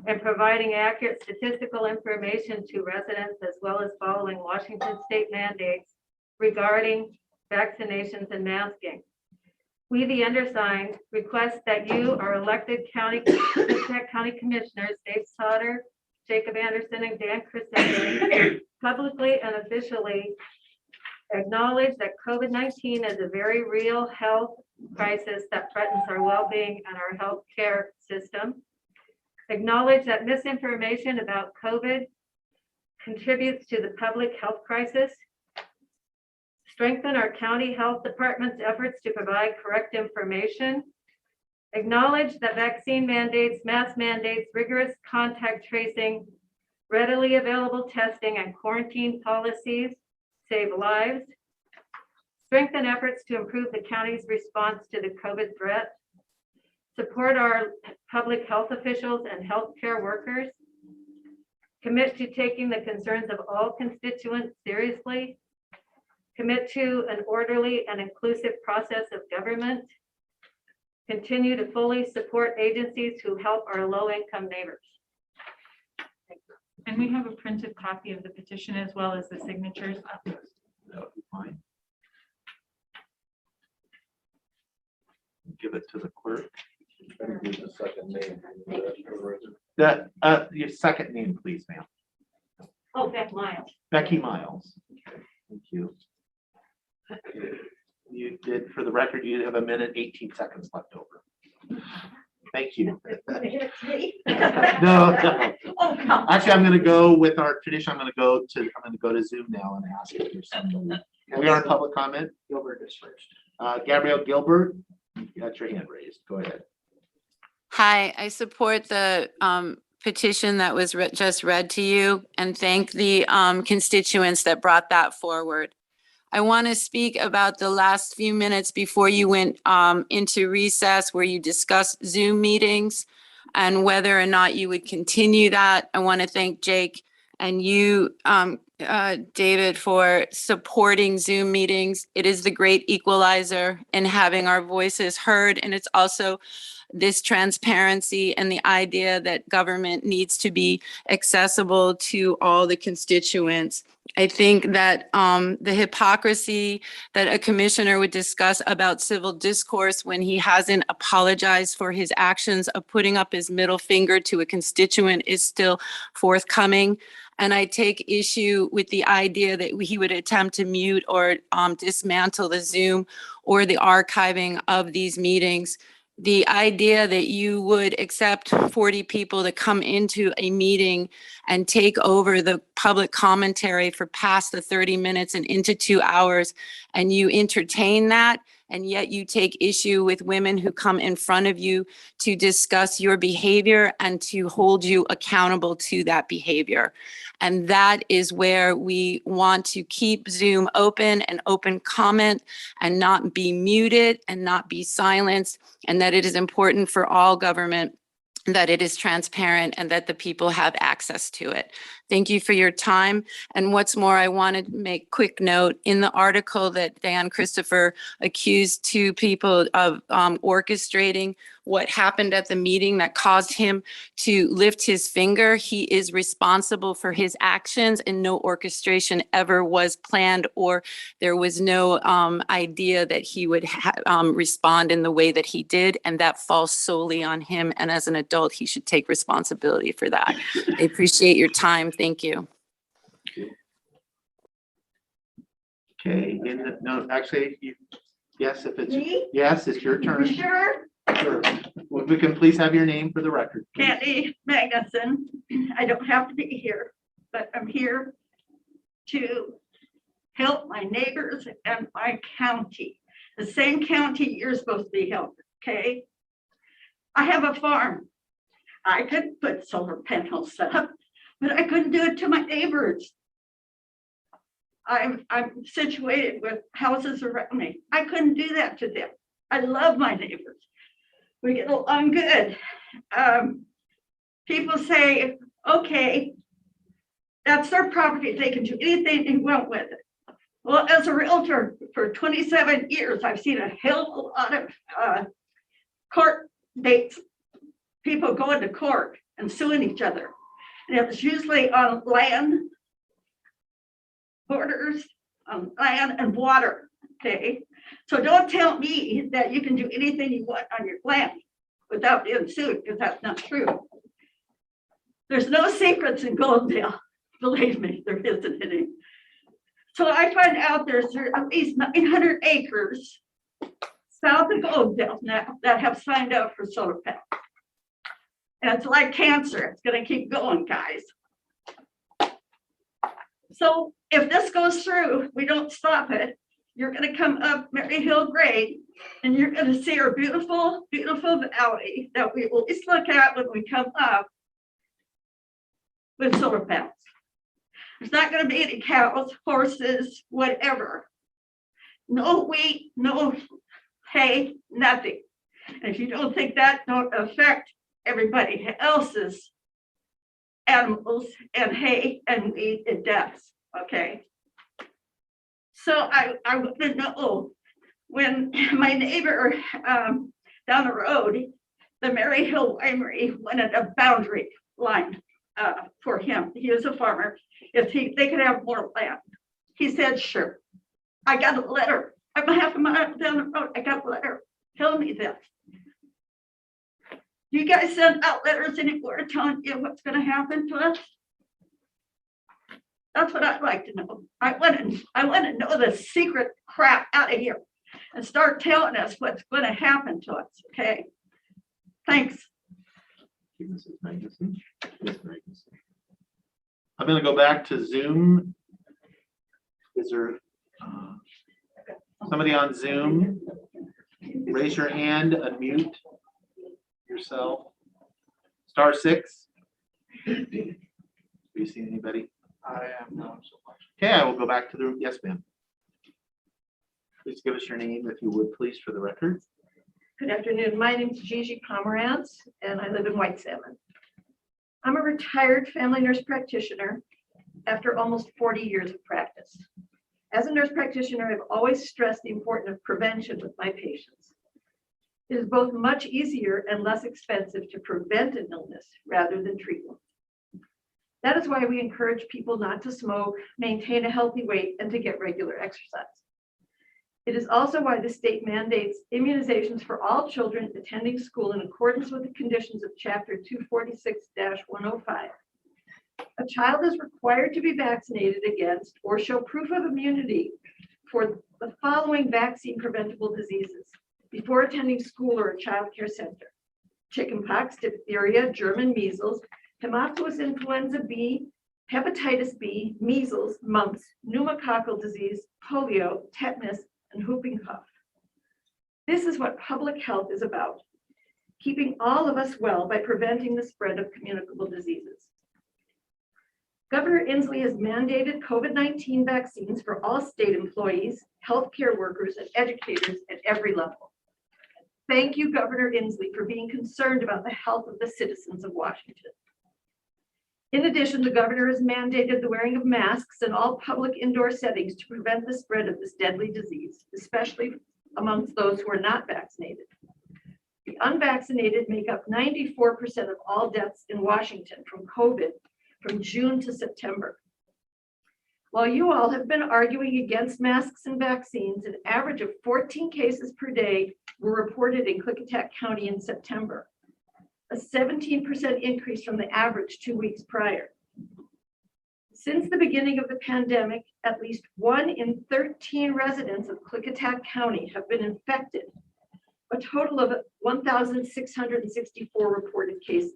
and providing accurate statistical information to residents, as well as following Washington state mandates regarding vaccinations and masking. We, the undersigned, request that you, our elected county commissioners, Dave Sauter, Jacob Anderson, and Dan Christensen, publicly and officially acknowledge that COVID-19 is a very real health crisis that threatens our well-being and our health care system. Acknowledge that misinformation about COVID contributes to the public health crisis. Strengthen our county health department's efforts to provide correct information. Acknowledge that vaccine mandates, mask mandates, rigorous contact tracing, readily available testing, and quarantine policies save lives. Strengthen efforts to improve the county's response to the COVID threat. Support our public health officials and healthcare workers. Commit to taking the concerns of all constituents seriously. Commit to an orderly and inclusive process of government. Continue to fully support agencies who help our low-income neighbors. And we have a printed copy of the petition as well as the signatures. That would be fine. Give it to the clerk. Give the second name. Your second name, please, ma'am. Oh, Beth Miles. Becky Miles. Okay, thank you. You did, for the record, you have 1 minute, 18 seconds left over. Thank you. It's me. No, no. Oh, come. Actually, I'm gonna go with our tradition. I'm gonna go to Zoom now and ask if there's somebody. We are in public comment. Gilbert is first. Gabrielle Gilbert, you got your hand raised. Go ahead. Hi, I support the petition that was just read to you and thank the constituents that brought that forward. I want to speak about the last few minutes before you went into recess where you discussed Zoom meetings and whether or not you would continue that. I want to thank Jake and you, David, for supporting Zoom meetings. It is the great equalizer in having our voices heard, and it's also this transparency and the idea that government needs to be accessible to all the constituents. I think that the hypocrisy that a commissioner would discuss about civil discourse when he hasn't apologized for his actions of putting up his middle finger to a constituent is still forthcoming. And I take issue with the idea that he would attempt to mute or dismantle the Zoom or the archiving of these meetings. The idea that you would accept 40 people to come into a meeting and take over the public commentary for past the 30 minutes and into 2 hours, and you entertain that, and yet you take issue with women who come in front of you to discuss your behavior and to hold you accountable to that behavior. And that is where we want to keep Zoom open and open comment and not be muted and not be silenced, and that it is important for all government that it is transparent and that the people have access to it. Thank you for your time. And what's more, I wanted to make quick note in the article that Dan Christopher accused 2 people of orchestrating what happened at the meeting that caused him to lift his finger. He is responsible for his actions and no orchestration ever was planned, or there was no idea that he would respond in the way that he did. And that falls solely on him. And as an adult, he should take responsibility for that. I appreciate your time. Thank you. Okay, no, actually, yes, if it's, Me? yes, it's your turn. You sure? Sure. Well, we can please have your name for the record. please. Candy Magnuson. I don't have to be here, but I'm here to help my neighbors and my county. The same county you're supposed to be helping, okay? I have a farm. I could put solar panels up, but I couldn't do it to my neighbors. I'm situated with houses around me. I couldn't do that to them. I love my neighbors. We get along good. People say, okay, that's their property. They can do anything they want with it. Well, as a realtor for 27 years, I've seen a hell of a lot of court dates, people going to court and suing each other. And it was usually on land, borders, on land and water, okay? So don't tell me that you can do anything you want on your land without being sued, because that's not true. There's no secrets in Goldendale. Believe me, there isn't any. So I find out there's at least 900 acres south of Goldendale now that have signed up for solar panels. And it's like cancer. It's going to keep going, guys. So if this goes through, we don't stop it, you're going to come up Mary Hill Grade and you're going to see our beautiful, beautiful valley that we always look at when we come up with solar panels. There's not going to be any cows, horses, whatever. No wheat, no hay, nothing. And if you don't think that don't affect everybody else's animals and hay and wheat, it does, okay? So I want to know, when my neighbor down the road, the Mary Hill Winery wanted a boundary line for him. He was a farmer. If they could have more land. He said, sure. I got a letter. I'm half a mile down the road. I got a letter telling me this. You guys send out letters anymore telling you what's going to happen to us? That's what I'd like to know. I want to know the secret crap out of here and start telling us what's going to happen to us, okay? Thanks. Mrs. Magnuson. Ms. Magnuson. I'm gonna go back to Zoom. Is there somebody on Zoom? Raise your hand, unmute yourself. *6. Do you see anybody? I am not so much. Okay, I will go back to the room. Yes, ma'am. Please give us your name, if you would, please, for the record. Good afternoon. My name is Gigi Pomerantz, and I live in White Salmon. I'm a retired family nurse practitioner after almost 40 years of practice. As a nurse practitioner, I've always stressed the importance of prevention with my patients. It is both much easier and less expensive to prevent an illness rather than treat one. That is why we encourage people not to smoke, maintain a healthy weight, and to get regular exercise. It is also why the state mandates immunizations for all children attending school in accordance with the conditions of Chapter 246-105. A child is required to be vaccinated against or show proof of immunity for the following vaccine preventable diseases before attending school or a child care center: chickenpox, diphtheria, German measles, Haemophilus influenza B, hepatitis B, measles, mumps, pneumococcal disease, polio, tetanus, and whooping cough. This is what public health is about, keeping all of us well by preventing the spread of communicable diseases. Governor Inslee has mandated COVID-19 vaccines for all state employees, healthcare workers, and educators at every level. Thank you, Governor Inslee, for being concerned about the health of the citizens of Washington. In addition, the governor has mandated the wearing of masks in all public indoor settings to prevent the spread of this deadly disease, especially amongst those who are not vaccinated. The unvaccinated make up 94% of all deaths in Washington from COVID from June to September. While you all have been arguing against masks and vaccines, an average of 14 cases per day were reported in Klickitat County in September, a 17% increase from the average 2 weeks prior. Since the beginning of the pandemic, at least 1 in 13 residents of Klickitat County have been infected, a total of 1,664 reported cases.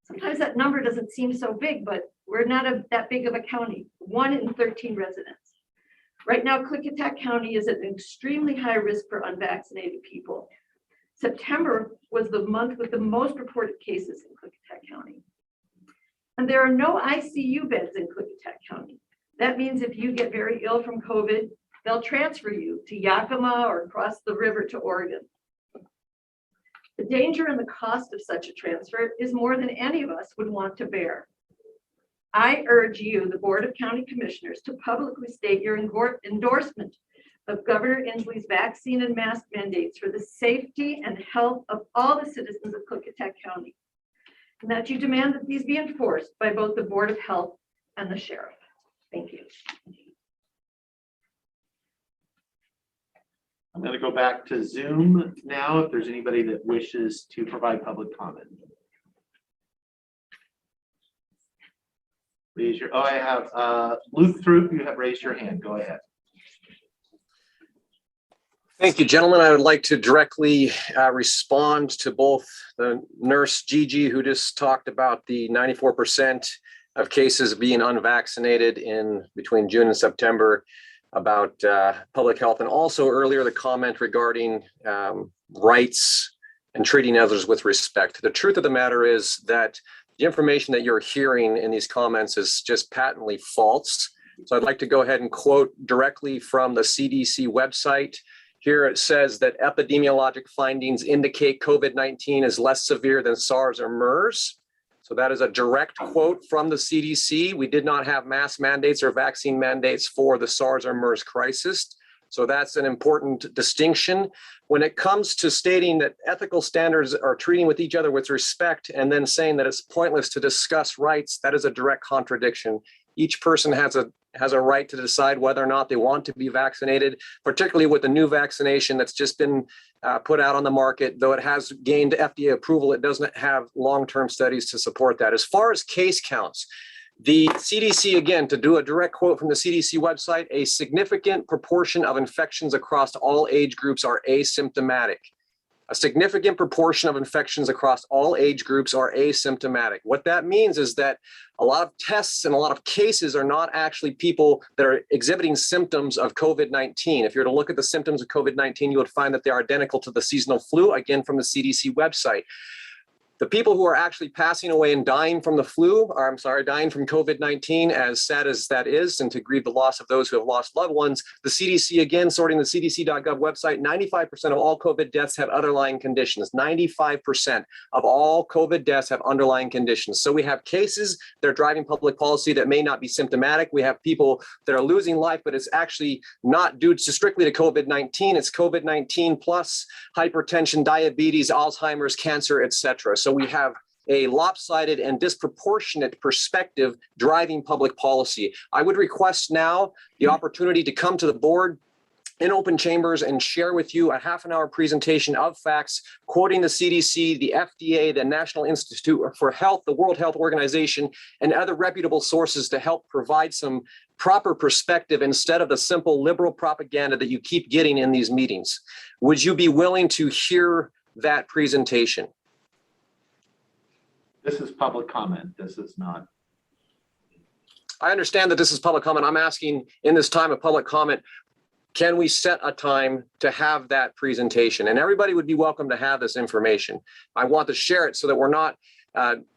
Sometimes that number doesn't seem so big, but we're not that big of a county, 1 in 13 residents. Right now, Klickitat County is at an extremely high risk for unvaccinated people. September was the month with the most reported cases in Klickitat County. And there are no ICU beds in Klickitat County. That means if you get very ill from COVID, they'll transfer you to Yakima or across the river to Oregon. The danger and the cost of such a transfer is more than any of us would want to bear. I urge you, the Board of County Commissioners, to publicly state your endorsement of Governor Inslee's vaccine and mask mandates for the safety and health of all the citizens of Klickitat County, and that you demand that these be enforced by both the Board of Health and the Sheriff. Thank you. I'm going to go back to Zoom now, if there's anybody that wishes to provide public comment. Raise your, I have Luke Throop, you have raised your hand. Go ahead. Thank you, gentlemen. I would like to directly respond to both the nurse Gigi, who just talked about the 94% of cases being unvaccinated in between June and September, about public health, and also earlier the comment regarding rights and treating others with respect. The truth of the matter is that the information that you're hearing in these comments is just patently false. So I'd like to go ahead and quote directly from the CDC website. Here it says that epidemiologic findings indicate COVID-19 is less severe than SARS or MERS. So that is a direct quote from the CDC. We did not have mask mandates or vaccine mandates for the SARS or MERS crisis. So that's an important distinction. When it comes to stating that ethical standards are treating with each other with respect and then saying that it's pointless to discuss rights, that is a direct contradiction. Each person has a right to decide whether or not they want to be vaccinated, particularly with the new vaccination that's just been put out on the market. Though it has gained FDA approval, it doesn't have long-term studies to support that. As far as case counts, the CDC, again, to do a direct quote from the CDC website, a significant proportion of infections across all age groups are asymptomatic. A significant proportion of infections across all age groups are asymptomatic. What that means is that a lot of tests and a lot of cases are not actually people that are exhibiting symptoms of COVID-19. If you were to look at the symptoms of COVID-19, you would find that they are identical to the seasonal flu, again, from the CDC website. The people who are actually passing away and dying from the flu, or I'm sorry, dying from COVID-19, as sad as that is, and to grieve the loss of those who have lost loved ones, the CDC, again, sorting the cdc.gov website, 95% of all COVID deaths have underlying conditions. 95% of all COVID deaths have underlying conditions. So we have cases that are driving public policy that may not be symptomatic. We have people that are losing life, but it's actually not due to strictly to COVID-19. It's COVID-19 plus hypertension, diabetes, Alzheimer's, cancer, etc. So we have a lopsided and disproportionate perspective driving public policy. I would request now the opportunity to come to the board in open chambers and share with you a half-an-hour presentation of facts, quoting the CDC, the FDA, the National Institute for Health, the World Health Organization, and other reputable sources to help provide some proper perspective instead of the simple liberal propaganda that you keep getting in these meetings. Would you be willing to hear that presentation? This is public comment. This is not. I understand that this is public comment. I'm asking in this time of public comment, can we set a time to have that presentation? And everybody would be welcome to have this information. I want to share it so that we're not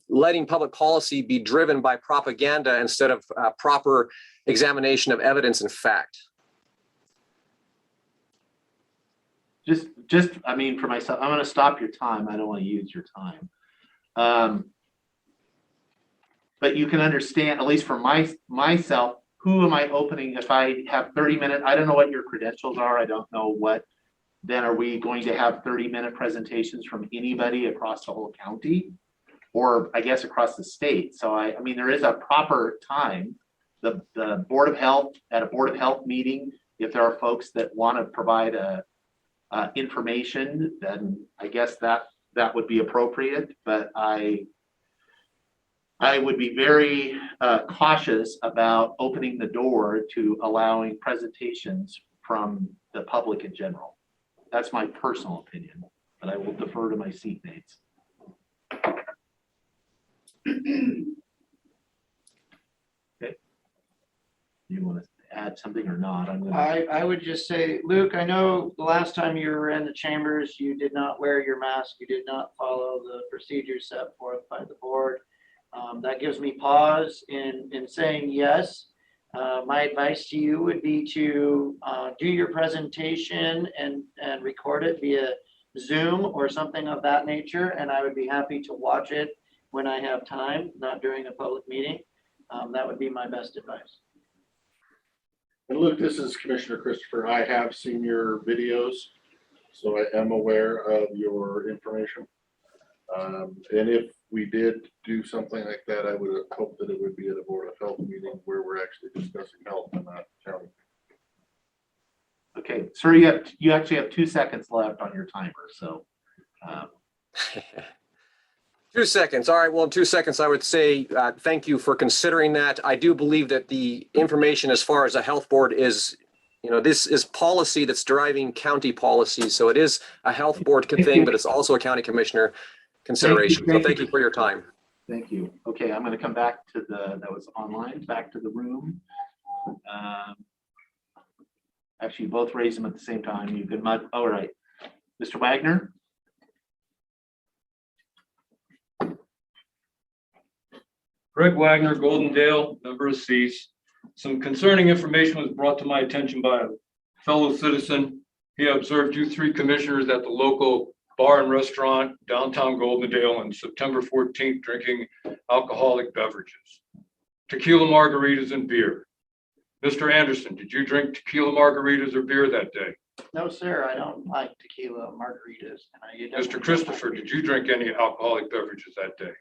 letting public policy be driven by propaganda instead of proper examination of evidence and fact. Just, I mean, for myself, I'm going to stop your time. I don't want to use your time. But you can understand, at least for myself, who am I opening if I have 30 minutes? I don't know what your credentials are. I don't know what, then are we going to have 30-minute presentations from anybody across the whole county? Or I guess across the state. So I mean, there is a proper time. The Board of Health, at a Board of Health meeting, if there are folks that want to provide information, then I guess that would be appropriate. But I would be very cautious about opening the door to allowing presentations from the public in general. That's my personal opinion, but I will defer to my seatmates. Okay. You want to add something or not? I would just say, Luke, I know the last time you were in the chambers, you did not wear your mask. You did not follow the procedures set forth by the board. That gives me pause in saying yes. My advice to you would be to do your presentation and record it via Zoom or something of that nature. And I would be happy to watch it when I have time, not during a public meeting. That would be my best advice. And Luke, this is Commissioner Christopher. I have seen your videos, so I am aware of your information. And if we did do something like that, I would hope that it would be at a Board of Health meeting where we're actually discussing health and not county. Okay, sir, you actually have 2 seconds left on your timer, so. 2 seconds. All right. Well, in 2 seconds, I would say thank you for considering that. I do believe that the information as far as a health board is, this is policy that's driving county policy. So it is a health board thing, but it's also a county commissioner consideration. So thank you for your time. Thank you. Okay, I'm going to come back to that was online, back to the room. Actually, both raise them at the same time. You can, all right. Mr. Wagner? Greg Wagner, Goldendale, member of CEAS. Some concerning information was brought to my attention by a fellow citizen. He observed you 3 commissioners at the local bar and restaurant downtown Goldendale on September 14th drinking alcoholic beverages, tequila margaritas and beer. Mr. Anderson, did you drink tequila margaritas or beer that day? No, sir, I don't like tequila margaritas. Mr. Christopher, did you drink any alcoholic beverages that day?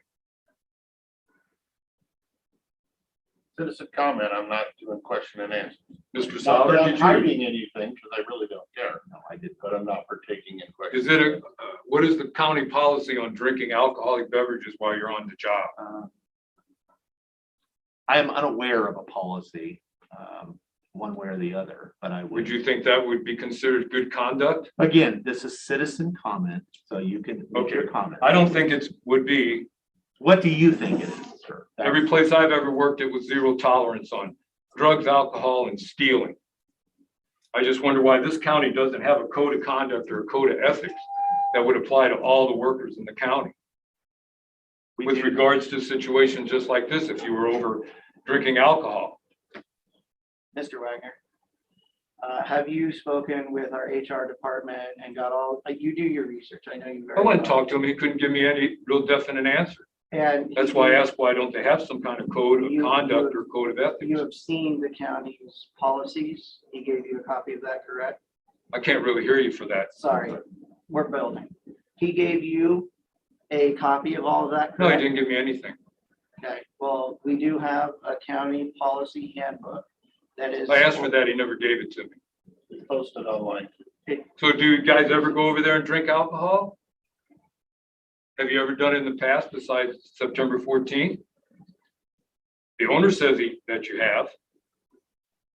Citizen comment, I'm not doing question and answer. Mr. Not Sauer, that I'm did you? hiding anything, because I really don't care. No, I did. But I'm not partaking in questions. Is it what is the county policy on drinking alcoholic beverages while you're on the job? I am unaware of a policy. one way or the other, but I Would you think that would be considered good conduct? Again, this is citizen comment, so you can make your Okay. comment. I don't think it would be. What do you think it is, sir? Every place I've ever worked, it was zero tolerance on drugs, alcohol, and stealing. I just wonder why this county doesn't have a code of conduct or a code of ethics that would apply to all the workers in the county. With regards to situations just like this, if you were over drinking alcohol. Mr. Wagner, have you spoken with our HR department and got all, you do your research, I know you very I went and well. talked to him, he couldn't give me any real definite answer. And That's why I asked, why don't they have some kind of code of conduct or code of you ethics? have seen the county's policies. He gave you a copy of that, correct? I can't really hear you for that. Sorry, we're building. He gave you a copy of all of that, No, he correct? didn't give me anything. Okay, well, we do have a county policy handbook that is. I asked for that, he never gave it to me. It's posted online. So do you guys ever go over there and drink alcohol? Have you ever done it in the past besides September 14th? The owner says that you have.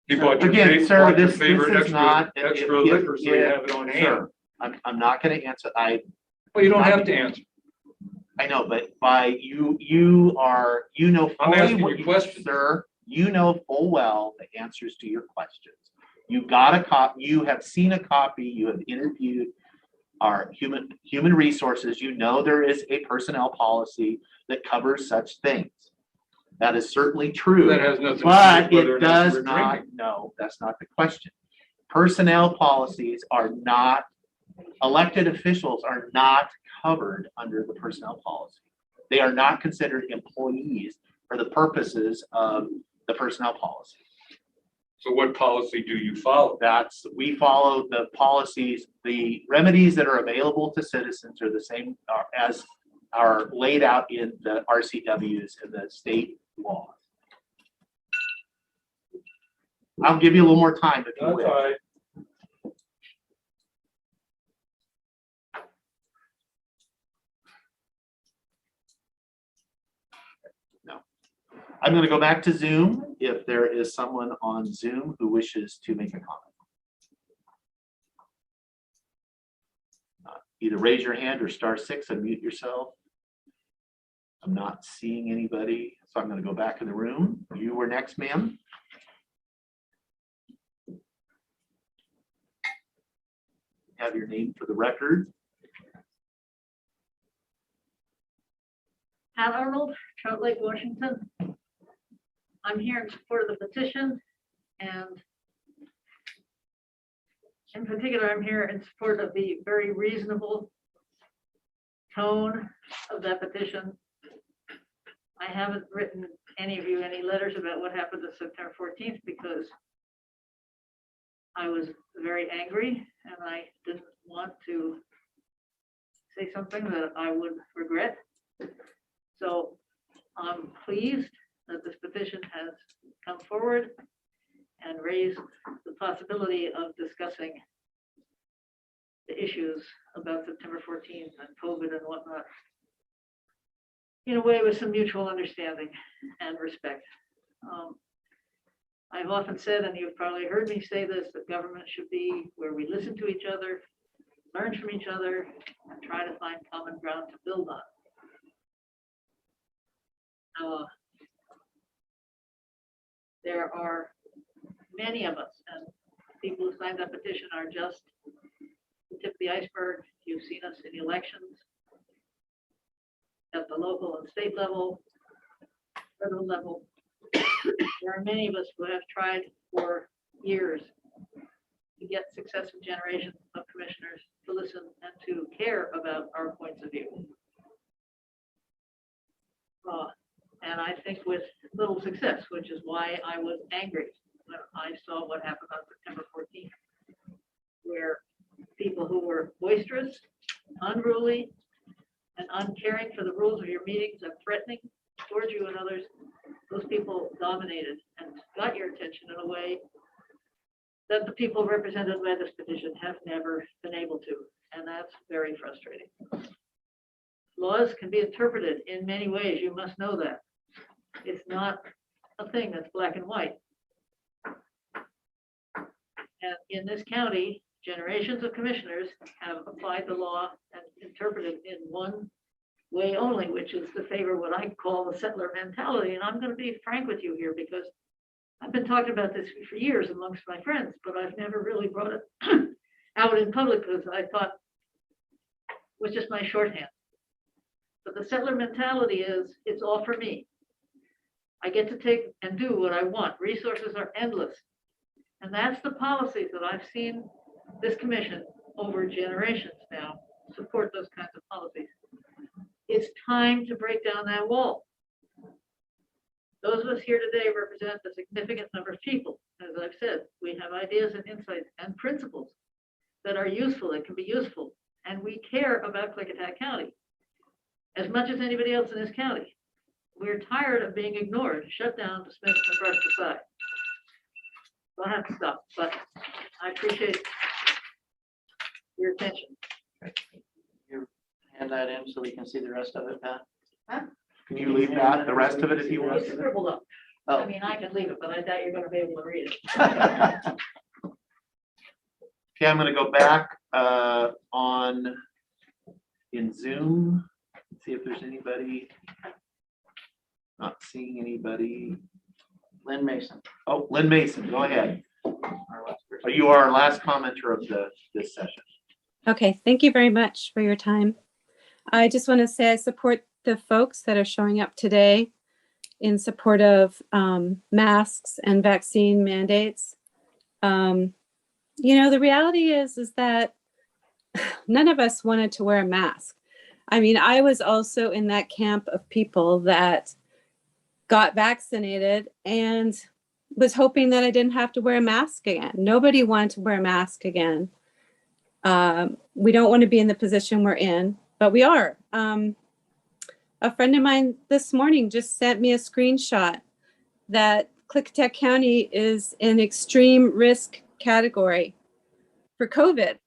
He bought your Again, favorite, sir, bought your this favorite is not. extra liquor, so you have it on hand. Sir, I'm not gonna answer. Well, you don't have to answer. I know, but by you know. I'm fully asking what you questions. Sir, you know full well the answers to your questions. You got a copy, you have seen a copy, you have interviewed our human resources. You know there is a personnel policy that covers such things. That is certainly true. That has nothing to do But with whether it or not you does were not, drinking. no, that's not the question. Personnel policies are not, elected officials are not covered under the personnel policy. They are not considered employees for the purposes of the personnel policy. So what policy do you follow? We follow the policies, the remedies that are available to citizens are the same as are laid out in the RCWs and the state laws. I'll give you a little more time if you That's wish. all right. I'm going to go back to Zoom if there is someone on Zoom who wishes to make a comment. Either raise your hand or *6, unmute yourself. I'm not seeing anybody, so I'm going to go back in the room. You were next, ma'am. Have your name for the record. Pat Arnold, Trout Lake, Washington. I'm here in support of the petition, and in particular, I'm here in support of the very reasonable tone of that petition. I haven't written any of you any letters about what happened on September 14th because I was very angry and I didn't want to say something that I would regret. So I'm pleased that this petition has come forward and raised the possibility of discussing the issues about September 14th and COVID and whatnot in a way with some mutual understanding and respect. I've often said, and you've probably heard me say this, that government should be where we listen to each other, learn from each other, and try to find common ground to build on. There are many of us, and people who signed that petition are just the tip of the iceberg. You've seen us in elections at the local and state level, federal level. There are many of us who have tried for years to get successive generations of commissioners to listen and to care about our points of view. And I think with little success, which is why I was angry when I saw what happened on September 14th, where people who were boisterous, unruly, and uncaring for the rules of your meetings and threatening towards you and others, those people dominated and got your attention in a way that the people represented by this petition have never been able to. And that's very frustrating. Laws can be interpreted in many ways. You must know that. It's not a thing that's black and white. And in this county, generations of commissioners have applied the law and interpreted in one way only, which is to favor what I call the settler mentality. And I'm going to be frank with you here because I've been talking about this for years amongst my friends, but I've never really brought it out in public because I thought it was just my shorthand. But the settler mentality is, it's all for me. I get to take and do what I want. Resources are endless. And that's the policies that I've seen this commission over generations now support those kinds of policies. It's time to break down that wall. Those of us here today represent a significant number of people. As I've said, we have ideas and insights and principles that are useful, that can be useful. And we care about Klickitat County as much as anybody else in this county. We're tired of being ignored, shut down, dismissed, and brushed aside. So I have to stop, but I appreciate your attention. You hand that in so we can see the rest of it, Pat? Can you leave that, the rest of it if you want? It's scribbled up. Oh. I mean, I can leave it, but I doubt you're gonna be able to read it. Okay, I'm gonna go back on in Zoom, see if there's anybody. Not seeing anybody. Lynn Mason. Oh, Lynn Mason, go ahead. Our last person. You are our last commenter of this session. Okay, thank you very much for your time. I just want to say I support the folks that are showing up today in support of masks and vaccine mandates. You know, the reality is that none of us wanted to wear a mask. I mean, I was also in that camp of people that got vaccinated and was hoping that I didn't have to wear a mask again. Nobody wanted to wear a mask again. We don't want to be in the position we're in, but we are. A friend of mine this morning just sent me a screenshot that Klickitat County is in extreme risk category for COVID.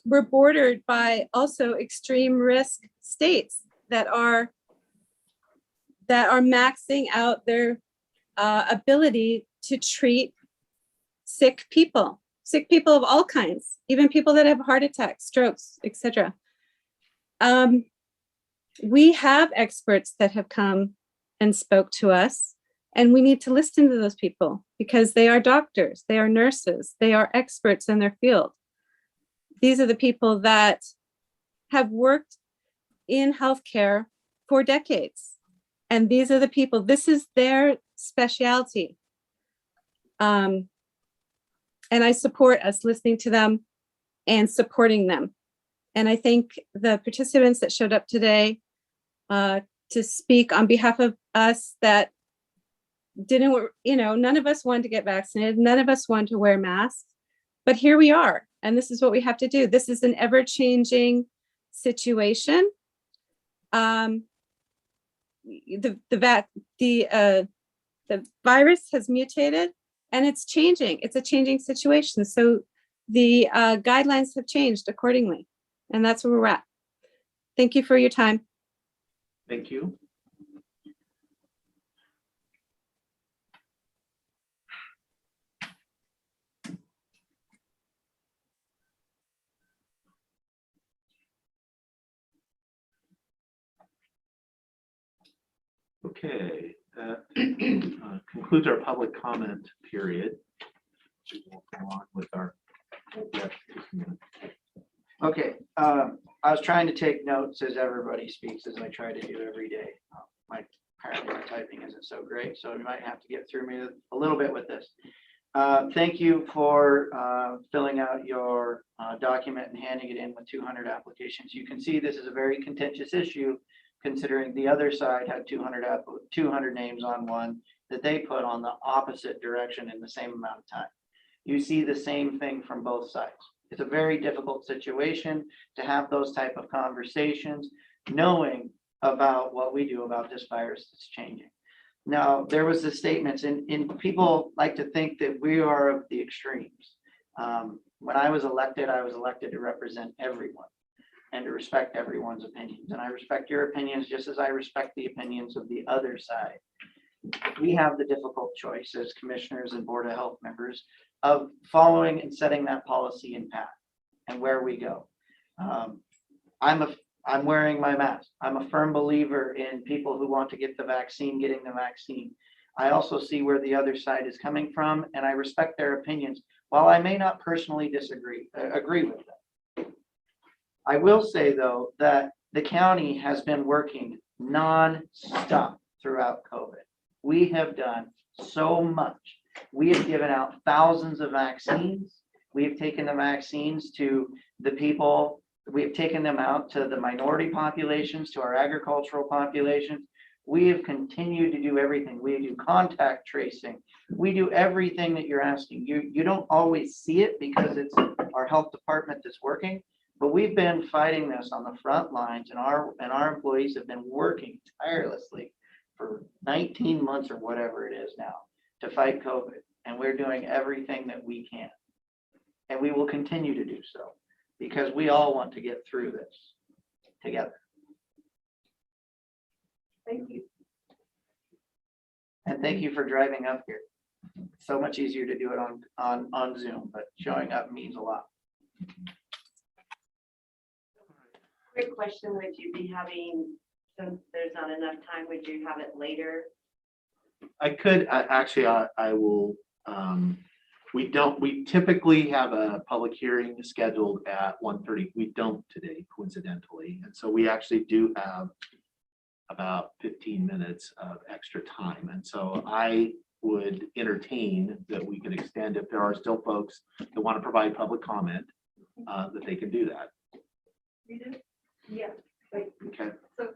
We're bordered by also extreme risk states that are maxing out their ability to treat sick people of all kinds, even people that have heart attacks, strokes, etc. We have experts that have come and spoke to us, and we need to listen to those people because they are doctors, they are nurses, they are experts in their field. These are the people that have worked in healthcare for decades. And these are the people, this is their specialty. And I support us listening to them and supporting them. And I think the participants that showed up today to speak on behalf of us that didn't, you know, none of us wanted to get vaccinated. None of us wanted to wear masks, but here we are. And this is what we have to do. This is an ever-changing situation. The virus has mutated and it's changing. It's a changing situation. So the guidelines have changed accordingly. And that's where we're at. Thank you for your time. Thank you. Okay, that concludes our public comment period. We will go on with our. Okay, I was trying to take notes as everybody speaks, as I try to do every day. Apparently my typing isn't so great, so you might have to get through me a little bit with this. Thank you for filling out your document and handing it in with 200 applications. You can see this is a very contentious issue, considering the other side had 200 names on one that they put on the opposite direction in the same amount of time. You see the same thing from both sides. It's a very difficult situation to have those type of conversations, knowing about what we do about this virus that's changing. Now, there was the statements, and people like to think that we are of the extremes. When I was elected to represent everyone and to respect everyone's opinions. And I respect your opinions just as I respect the opinions of the other side. we have the difficult choice as commissioners and Board of Health members of following and setting that policy and path and where we go. I'm wearing my mask. I'm a firm believer in people who want to get the vaccine, getting the vaccine. I also see where the other side is coming from, and I respect their opinions. While I may not personally agree with them. I will say, though, that the county has been working non-stop throughout COVID. We have done so much. We have given out thousands of vaccines. We have taken the vaccines to the people. We have taken them out to the minority populations, to our agricultural populations. We have continued to do everything. We do contact tracing. We do everything that you're asking. You don't always see it because it's our health department that's working, but we've been fighting this on the front lines, and our employees have been working tirelessly for 19 months or whatever it is now to fight COVID. And we're doing everything that we can. And we will continue to do so because we all want to get through this together. Thank you. And thank you for driving up here. So much easier to do it on Zoom, but showing up means a lot. Quick question, would you be having, since there's not enough time, would you have it later? I could, I will, we typically have a public hearing scheduled at 1:30. We don't today, coincidentally. And so we actually do have about 15 minutes of extra time. And so I would entertain that we could extend, if there are still folks that want to provide public comment, that they can do that. You do? Yeah. Okay. So,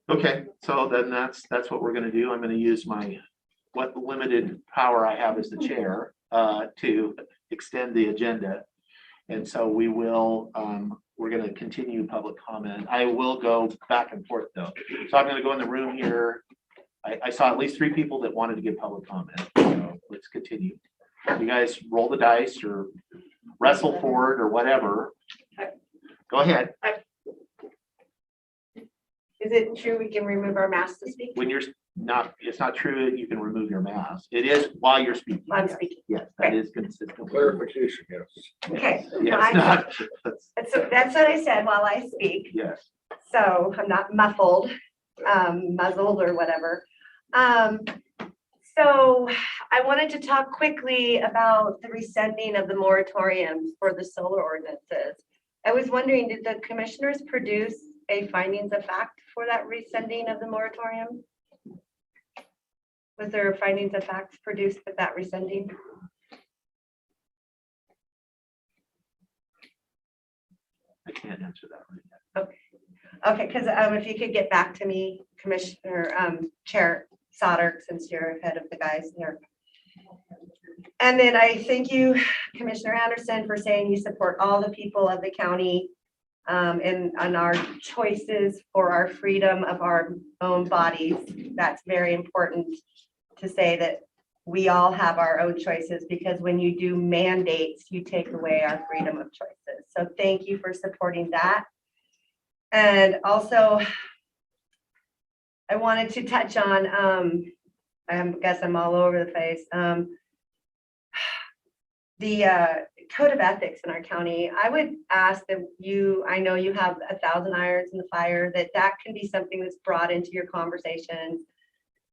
Okay, so then that's what we're gonna do. I'm gonna use what limited power I have as the chair to extend the agenda. And so we will, we're gonna continue public comment. I will go back and forth though. So I'm gonna go in the room here. I saw at least 3 people that wanted to give public comment. So let's continue. You guys roll the dice or wrestle for it or whatever. Go ahead. Is it true we can remove our masks to speak? When you're not, it's not true that you can remove your mask. It is while you're speaking. I'm Yes. speaking. Yes, that is consistent. Clarification, yes. okay. Yes, not, That's what I said while I speak. yes. So I'm not muffled, muzzled or whatever. So I wanted to talk quickly about the rescinding of the moratoriums for the solar ordinances. I was wondering, did the commissioners produce a findings of fact for that rescinding of the moratorium? Was there findings of facts produced with that rescinding? I can't answer that right Okay, because if you could get back to me, Commissioner Chair Sauter, since you're head of the guys here. And then I thank you, Commissioner Anderson, for saying you support all the people of the county and on our choices for our freedom of our own bodies. That's very important to say that we all have our own choices, because when you do mandates, you take away our freedom of choices. So thank you for supporting that. And also, I wanted to touch on, I guess I'm all over the place, the code of ethics in our county. I would ask that I know you have 1,000 irons in the fire, that can be something that's brought into your conversations.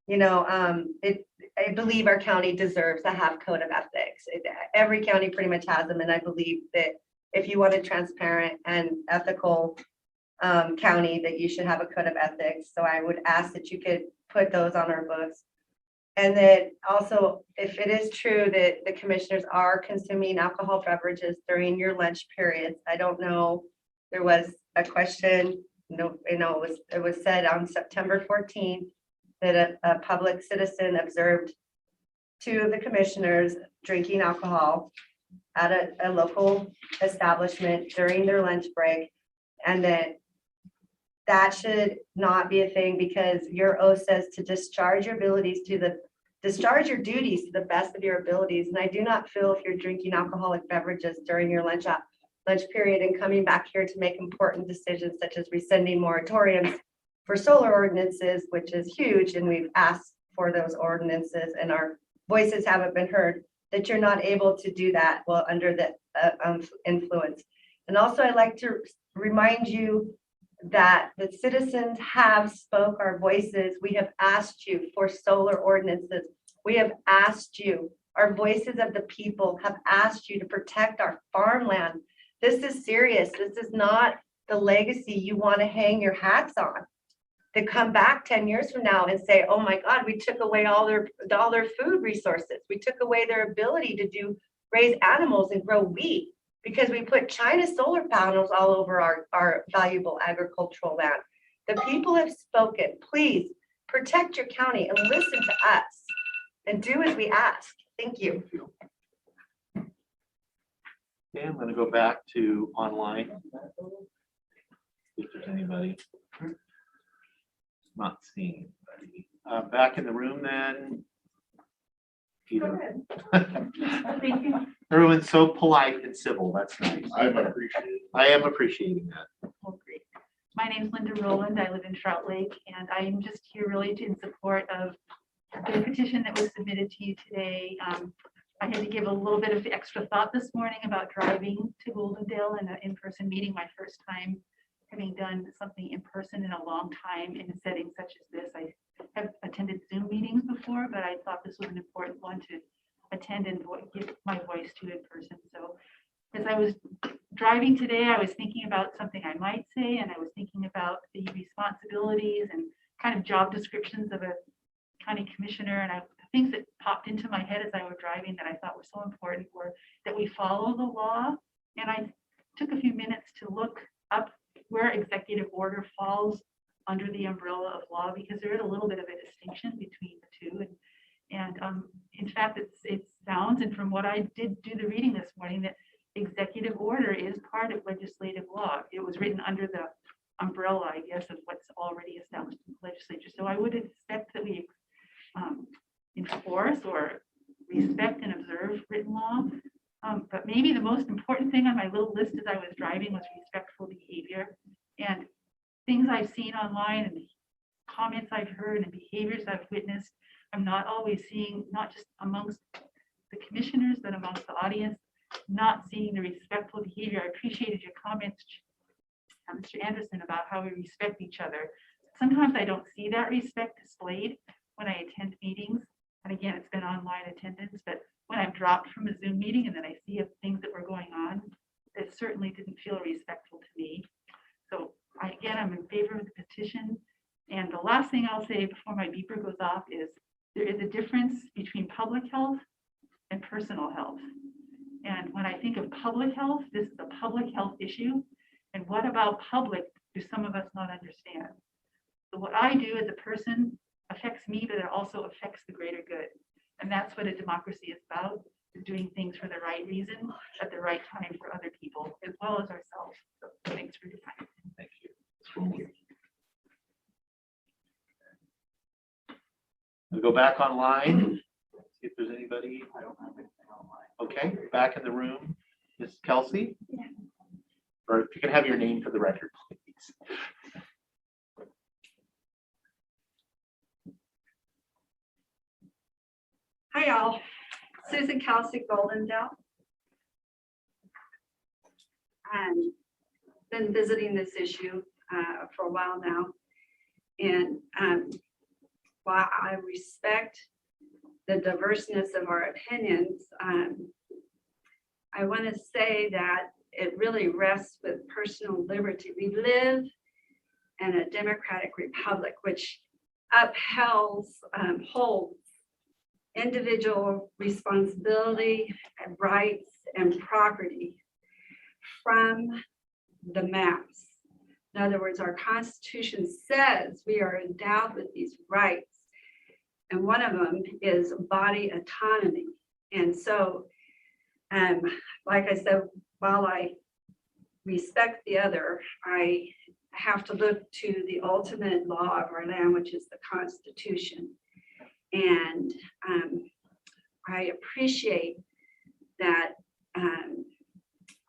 You know, I believe our county deserves to have code of ethics. Every county pretty much has them, and I believe that if you want a transparent and ethical county, that you should have a code of ethics. So I would ask that you could put those on our books. And then also, if it is true that the commissioners are consuming alcohol beverages during your lunch periods, I don't know, there was a question, it was said on September 14th that a public citizen observed 2 of the commissioners drinking alcohol at a local establishment during their lunch break. And that should not be a thing, because your oath says to discharge your duties to the best of your abilities. And I do not feel if you're drinking alcoholic beverages during your lunch period and coming back here to make important decisions such as rescinding moratoriums, for solar ordinances, which is huge, and we've asked for those ordinances and our voices haven't been heard, that you're not able to do that while under the influence. And also I'd like to remind you that the citizens have spoke our voices. We have asked you for solar ordinances. We have asked you, our voices of the people have asked you to protect our farmland. This is serious. This is not the legacy you want to hang your hats on. To come back 10 years from now and say, oh my God, we took away all their food resources. We took away their ability to raise animals and grow wheat because we put China solar panels all over our valuable agricultural land. The people have spoken. Please protect your county and listen to us and do as we ask. Thank you. Okay, I'm gonna go back to online. If there's anybody. Not seeing anybody. Back in the room then. Peter. Thank you. Everyone's so polite and civil. That's nice. I appreciate it. I am appreciating that. Oh, great. My name's Linda Rowland. I live in Trout Lake, and I'm just here really in support of the petition that was submitted to you today. I had to give a little bit of extra thought this morning about driving to Goldendale in an in-person meeting, my first time having done something in person in a long time in a setting such as this. I have attended Zoom meetings before, but I thought this was an important one to attend and give my voice to in person. So as I was driving today, I was thinking about something I might say, and I was thinking about the responsibilities and kind of job descriptions of a county commissioner. And the things that popped into my head as I was driving that I thought were so important were that we follow the law. And I took a few minutes to look up where executive order falls under the umbrella of law, because there is a little bit of a distinction between the two. And in fact, it sounds, and from what I did do the reading this morning, that executive order is part of legislative law. It was written under the umbrella, I guess, of what's already established in the legislature. So I would expect that we enforce or respect and observe written law. But maybe the most important thing on my little list as I was driving was respectful behavior. And things I've seen online and the comments I've heard and behaviors I've witnessed, I'm not always seeing, not just amongst the commissioners, but amongst the audience, not seeing the respectful behavior. I appreciated your comments, Mr. Anderson, about how we respect each other. Sometimes I don't see that respect displayed when I attend meetings. And again, it's been online attendance, but when I'm dropped from a Zoom meeting and then I see things that were going on, it certainly didn't feel respectful to me. So again, I'm in favor of the petition. And the last thing I'll say before my beeper goes off is there is a difference between public health and personal health. And when I think of public health, this is a public health issue. And what about public do some of us not understand? So what I do as a person affects me, but it also affects the greater good. And that's what a democracy is about, is doing things for the right reason at the right time for other people, as well as ourselves. So thanks for your time. Thank you. We'll go back online. See if there's anybody. I don't have anything online. Okay, back in the room, Ms. Kelsey. Yeah. Or if you can have your name for the record, please. Hi, y'all. Susan Kelsey, Goldendale. And been visiting this issue for a while now. And while I respect the diverseness of our opinions, I want to say that it really rests with personal liberty. We live in a democratic republic, which holds individual responsibility and rights and property from the mass. In other words, our Constitution says we are endowed with these rights, and one of them is body autonomy. And so, like I said, while I respect the other, I have to look to the ultimate law of our land, which is the Constitution. And I appreciate that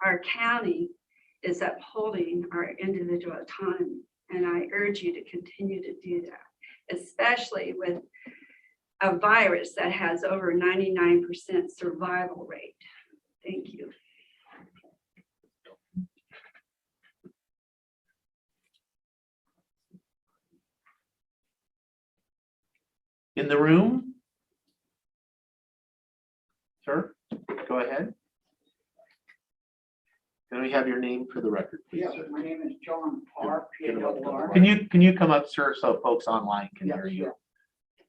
our county is upholding our individual autonomy. And I urge you to continue to do that, especially with a virus that has over 99% survival rate. Thank you. In the room? Sir, go ahead. Can we have your name for the record, please? Yes, my name is John Parr, P-A-R-R. Can you come up, sir, so folks online can hear you?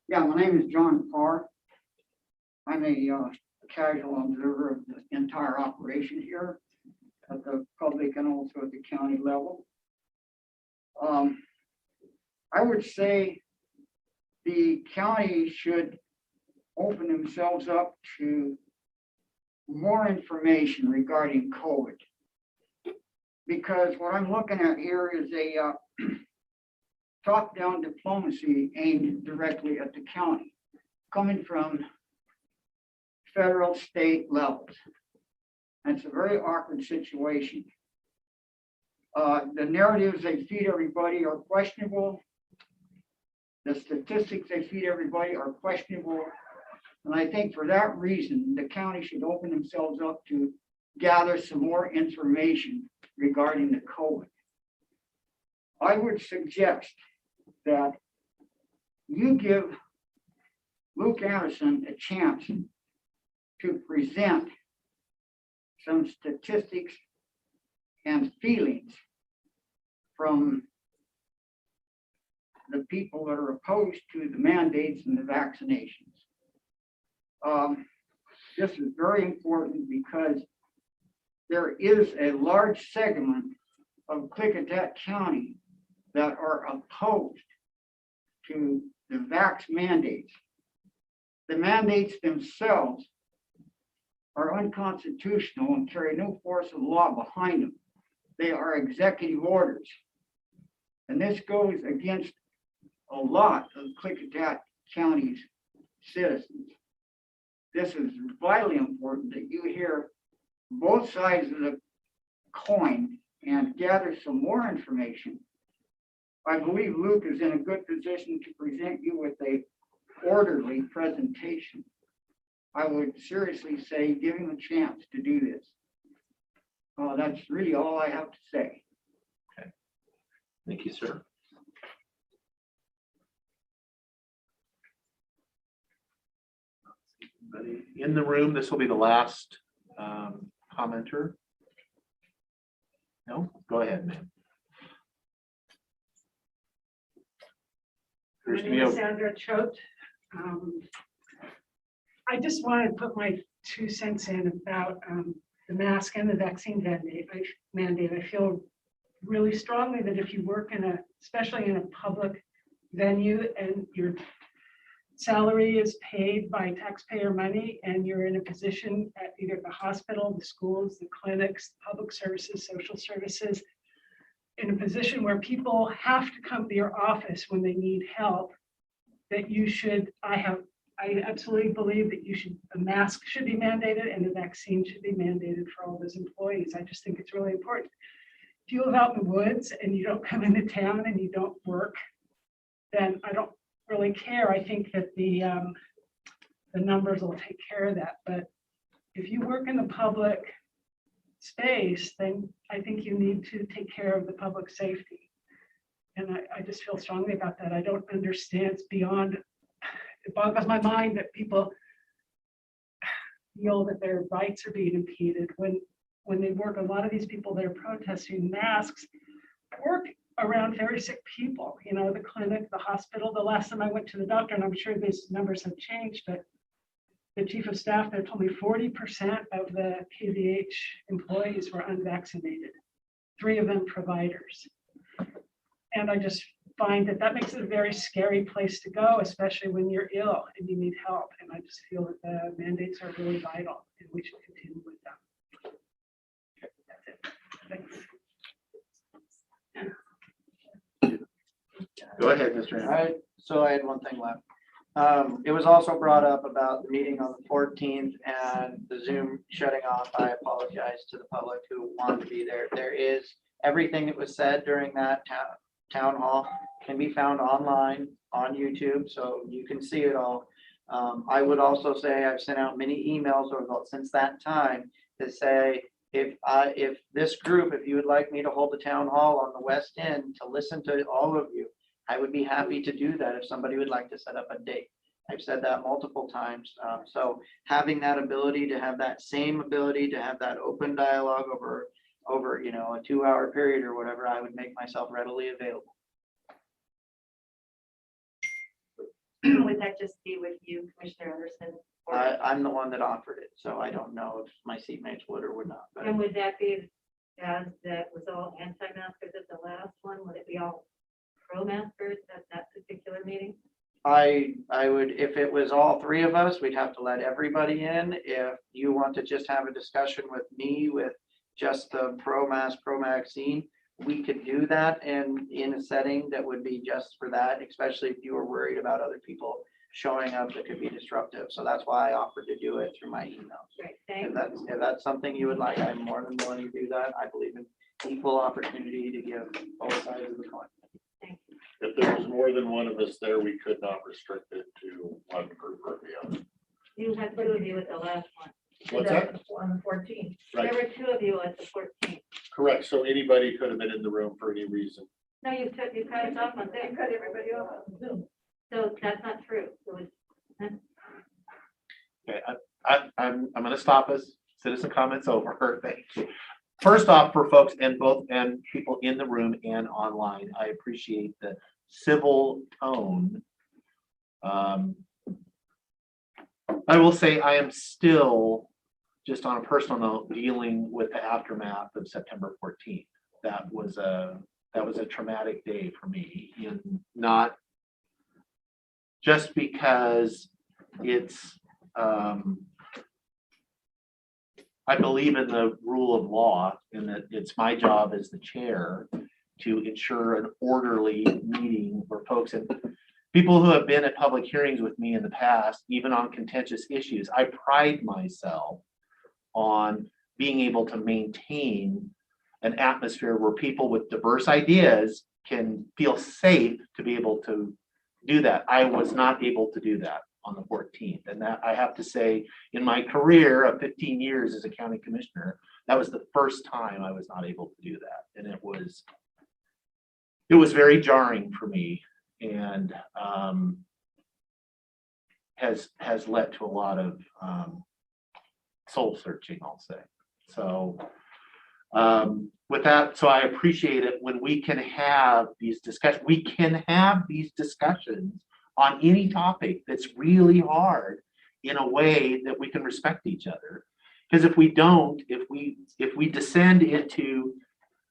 Yeah, my name is John Parr. I'm a casual observer of the entire operation here at the public and also at the county level. I would say the county should open themselves up to more information regarding COVID. Because what I'm looking at here is a top-down diplomacy aimed directly at the county, coming from federal, state levels. And it's a very awkward situation. The narratives they feed everybody are questionable. The statistics they feed everybody are questionable. And I think for that reason, the county should open themselves up to gather some more information regarding the COVID. I would suggest that you give Luke Anderson a chance to present some statistics and feelings from the people that are opposed to the mandates and the vaccinations. This is very important because there is a large segment of Klickitat County that are opposed to the vax mandates. The mandates themselves are unconstitutional and carry no force of law behind them. They are executive orders. And this goes against a lot of Klickitat County's citizens. This is vitally important that you hear both sides of the coin and gather some more information. I believe Luke is in a good position to present you with a orderly presentation. I would seriously say give him a chance to do this. That's really all I have to say. Okay. Thank you, sir. Anybody in the room? This will be the last commenter. No? Go ahead, ma'am. My name is Sandra Choate. I just want to put my 2 cents in about the mask and the vaccine mandate. I feel really strongly that if you work especially in a public venue and your salary is paid by taxpayer money and you're in a position at either the hospital, the schools, the clinics, public services, social services, in a position where people have to come to your office when they need help, that you should, I absolutely believe that a mask should be mandated and a vaccine should be mandated for all those employees. I just think it's really important. If you live out in the woods and you don't come into town and you don't work, then I don't really care. I think that the numbers will take care of that. But if you work in the public space, then I think you need to take care of the public safety. And I just feel strongly about that. I don't understand. It boggles my mind that people feel that their rights are being impeded when they work. A lot of these people that are protesting masks work around very sick people, the clinic, the hospital. The last time I went to the doctor, and I'm sure these numbers have changed, but the chief of staff there told me 40% of the KVH employees were unvaccinated, 3 of them providers. And I just find that makes it a very scary place to go, especially when you're ill and you need help. And I just feel that the mandates are really vital and we should continue with them. That's it. Thanks. Go ahead, Mr. Anderson. All right, so I had one thing left. It was also brought up about the meeting on the 14th and the Zoom shutting off. I apologize to the public who wanted to be there. There is everything that was said during that town hall can be found online on YouTube, so you can see it all. I would also say I've sent out many emails since that time to say, if this group, if you would like me to hold the town hall on the west end to listen to all of you, I would be happy to do that if somebody would like to set up a date. I've said that multiple times. So having that ability to have that same ability to have that open dialogue over a 2-hour period or whatever, I would make myself readily available. Would that just be with you, Commissioner Anderson? I'm the one that offered it, so I don't know if my seatmates would or would not. But And would that be, as that was all anti-maskers at the last one, would it be all pro-maskers at that particular meeting? I would, if it was all three of us, we'd have to let everybody in. If you want to just have a discussion with me with just the pro-mask, pro-vaccine, we could do that and in a setting that would be just for that, especially if you were worried about other people showing up that could be disruptive. So that's why I offered to do it through my emails. Right, thank If that's something you would like, I'm more than willing to do that. I believe in equal opportunity to give both sides of the coin. If there was more than one of us there, we could not restrict it to one group or the other. You had 2 of you at the last one. What's that? On the 14th. Right. There were 2 of you at the 14th. Correct. So anybody could have been in the room for any reason. No, you cut us off on there. You cut everybody off on Zoom. So that's not true. So it's, Okay, I'm gonna stop us. Citizen comments over. Thank you. First off, for folks and people in the room and online, I appreciate the civil tone. I will say I am still, just on a personal note, dealing with the aftermath of September 14th. That was a traumatic day for me, and not just because it's I believe in the rule of law and that it's my job as the chair to ensure an orderly meeting for folks and people who have been at public hearings with me in the past, even on contentious issues. I pride myself on being able to maintain an atmosphere where people with diverse ideas can feel safe to be able to do that. I was not able to do that on the 14th. And that I have to say, in my career of 15 years as a county commissioner, that was the first time I was not able to do that. And it was very jarring for me, and has led to a lot of soul searching, I'll say. So with that, so I appreciate it when we can have these discussions. We can have these discussions on any topic that's really hard in a way that we can respect each other. Because if we don't, if we descend into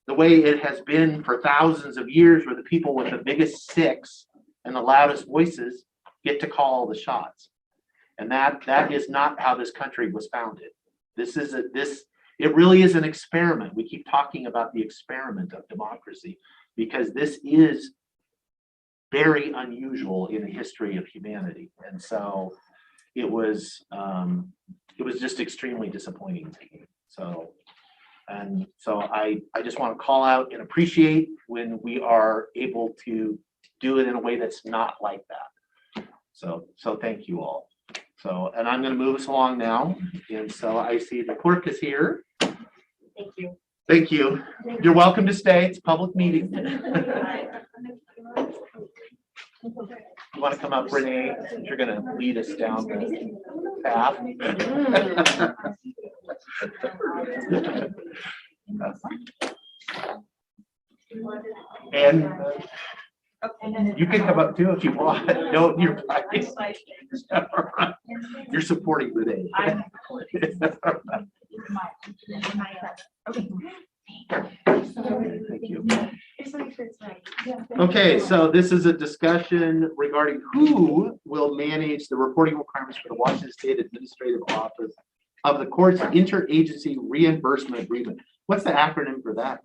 the way it has been for thousands of years, where the people with the biggest sticks and the loudest voices get to call the shots. And that is not how this country was founded. It really is an experiment. We keep talking about the experiment of democracy because this is very unusual in the history of humanity. And so it was just extremely disappointing to me. So I just want to call out and appreciate when we are able to do it in a way that's not like that. So thank you all. So, and I'm going to move us along now. And so I see the clerk is here. Thank you. Thank you. You're welcome to stay. It's a public meeting. You want to come up, Renee? You're going to lead us down the path. And you can come up too if you want. No, you're fine. You're supporting Renee. Thank you. Okay, so this is a discussion regarding who will manage the reporting requirements for the Washington State Administrative Office of the Court's Interagency Reimbursement Agreement. What's the acronym for that?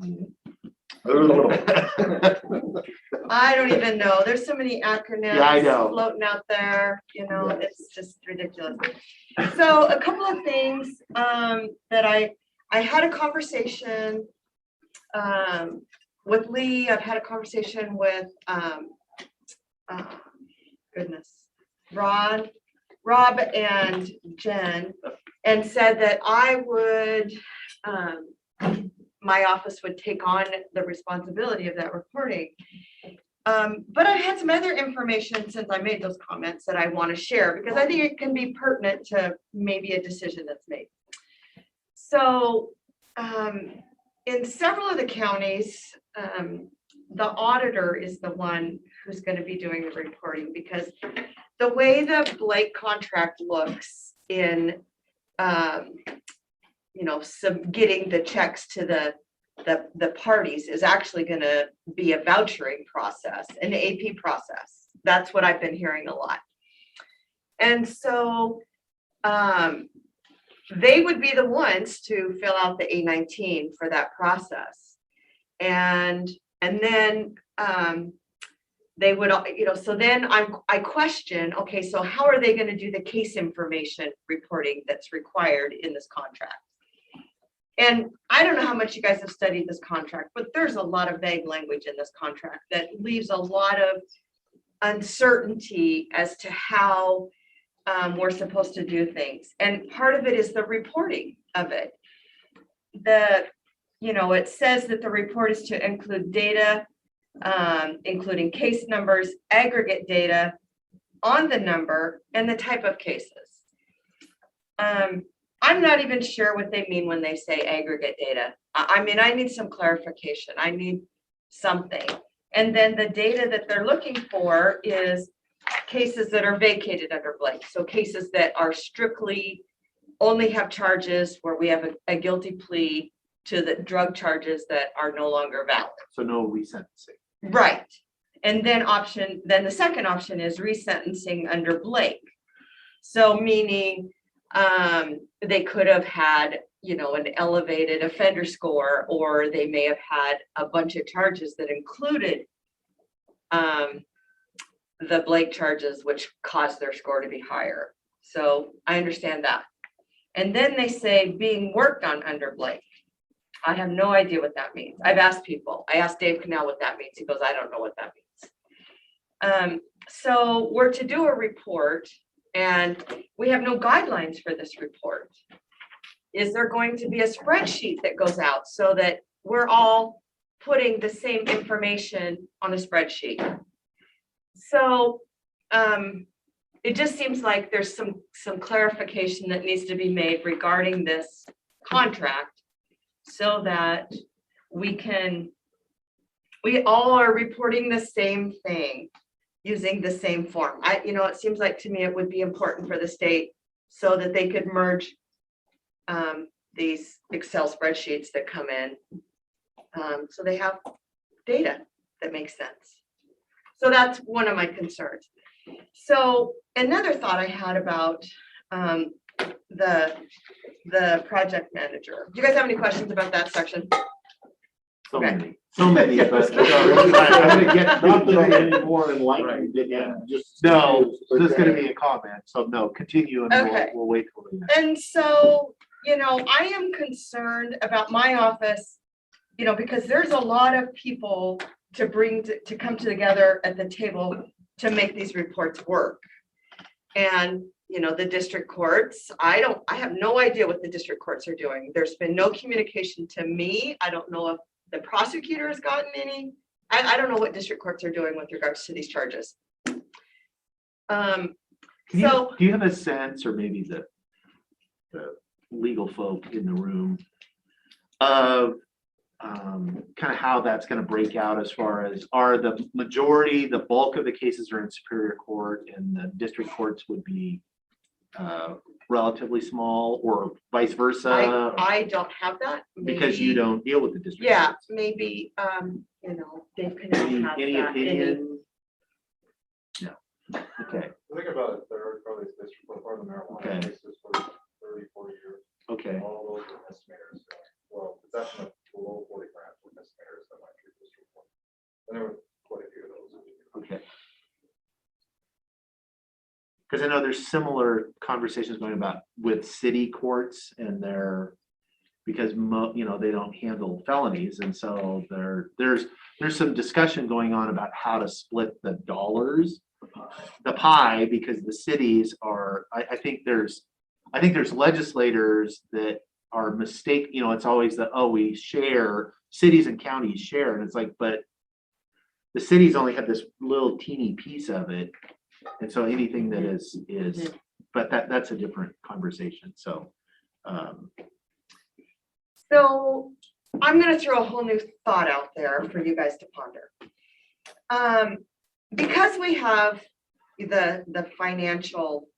I don't even know. There's so many acronyms Yeah, I know. floating out there, it's just ridiculous. So a couple of things that I had a conversation with Lee, I've had a conversation with, goodness, Rob and Jen, and said that I would, my office would take on the responsibility of that reporting. But I've had some other information since I made those comments that I want to share, because I think it can be pertinent to maybe a decision that's made. So in several of the counties, the auditor is the one who's going to be doing the reporting, because the way the Blake contract looks in, getting the checks to the parties is actually going to be a vouchering process, an AP process. That's what I've been hearing a lot. And so they would be the ones to fill out the A-19 for that process. And then they would, so then I question, okay, so how are they going to do the case information reporting that's required in this contract? And I don't know how much you guys have studied this contract, but there's a lot of vague language in this contract that leaves a lot of uncertainty as to how we're supposed to do things. And part of it is the reporting of it. It says that the report is to include data, including case numbers, aggregate data on the number, and the type of cases. I'm not even sure what they mean when they say aggregate data. I mean, I need some clarification. I need something. And then the data that they're looking for is cases that are vacated under Blake. So cases that are strictly only have charges where we have a guilty plea to the drug charges that are no longer valid. So no resentencing. Right. And then the second option is resentencing under Blake. So meaning they could have had, an elevated offender score, or they may have had a bunch of charges that included the Blake charges, which caused their score to be higher. So I understand that. And then they say being worked on under Blake. I have no idea what that means. I've asked people. I asked Dave Canal what that means. He goes, I don't know what that means. So we're to do a report, and we have no guidelines for this report. Is there going to be a spreadsheet that goes out so that we're all putting the same information on a spreadsheet? So it just seems like there's some clarification that needs to be made regarding this contract, so that we all are reporting the same thing using the same form. It seems like to me it would be important for the state so that they could merge these Excel spreadsheets that come in, so they have data that makes sense. So that's one of my concerns. So another thought I had about the project manager. Do you guys have any questions about that section? So Okay. many, but I'm gonna get not that any more enlightened. No, there's gonna be a comment, so no, continue and Okay. we'll wait till the end. And so, I am concerned about my office, because there's a lot of people to come together at the table to make these reports work. And, the district courts, I have no idea what the district courts are doing. There's been no communication to me. I don't know if the prosecutor has gotten any. I don't know what district courts are doing with regards to these charges. Do you have a sense, or maybe the legal folk in the room, of kind of how that's going to break out, as far as, are the majority, the bulk of the cases are in Superior Court and the district courts would be relatively small, or vice versa? I don't have that. Because you don't deal with the district. Yeah, courts. maybe, Dave can have Any that. opinion? No. Okay. Think about it, there are probably district court for the marijuana Okay. cases for 30, 40 years. Okay. All those are misdemeanors. Well, possession of below 40 grams were misdemeanors that went through district court. And there were quite a few of those. Okay. Because I know there's similar conversations going about with city courts and their because they don't handle felonies. And so there's some discussion going on about how to split the dollars, the pie, because the cities are, I think there's legislators that are it's always we share, cities and counties share. And it's like, but the cities only have this little teeny piece of it. And so anything that is, but that's a different conversation. So, So I'm gonna throw a whole new thought out there for you guys to ponder. Because we have the financial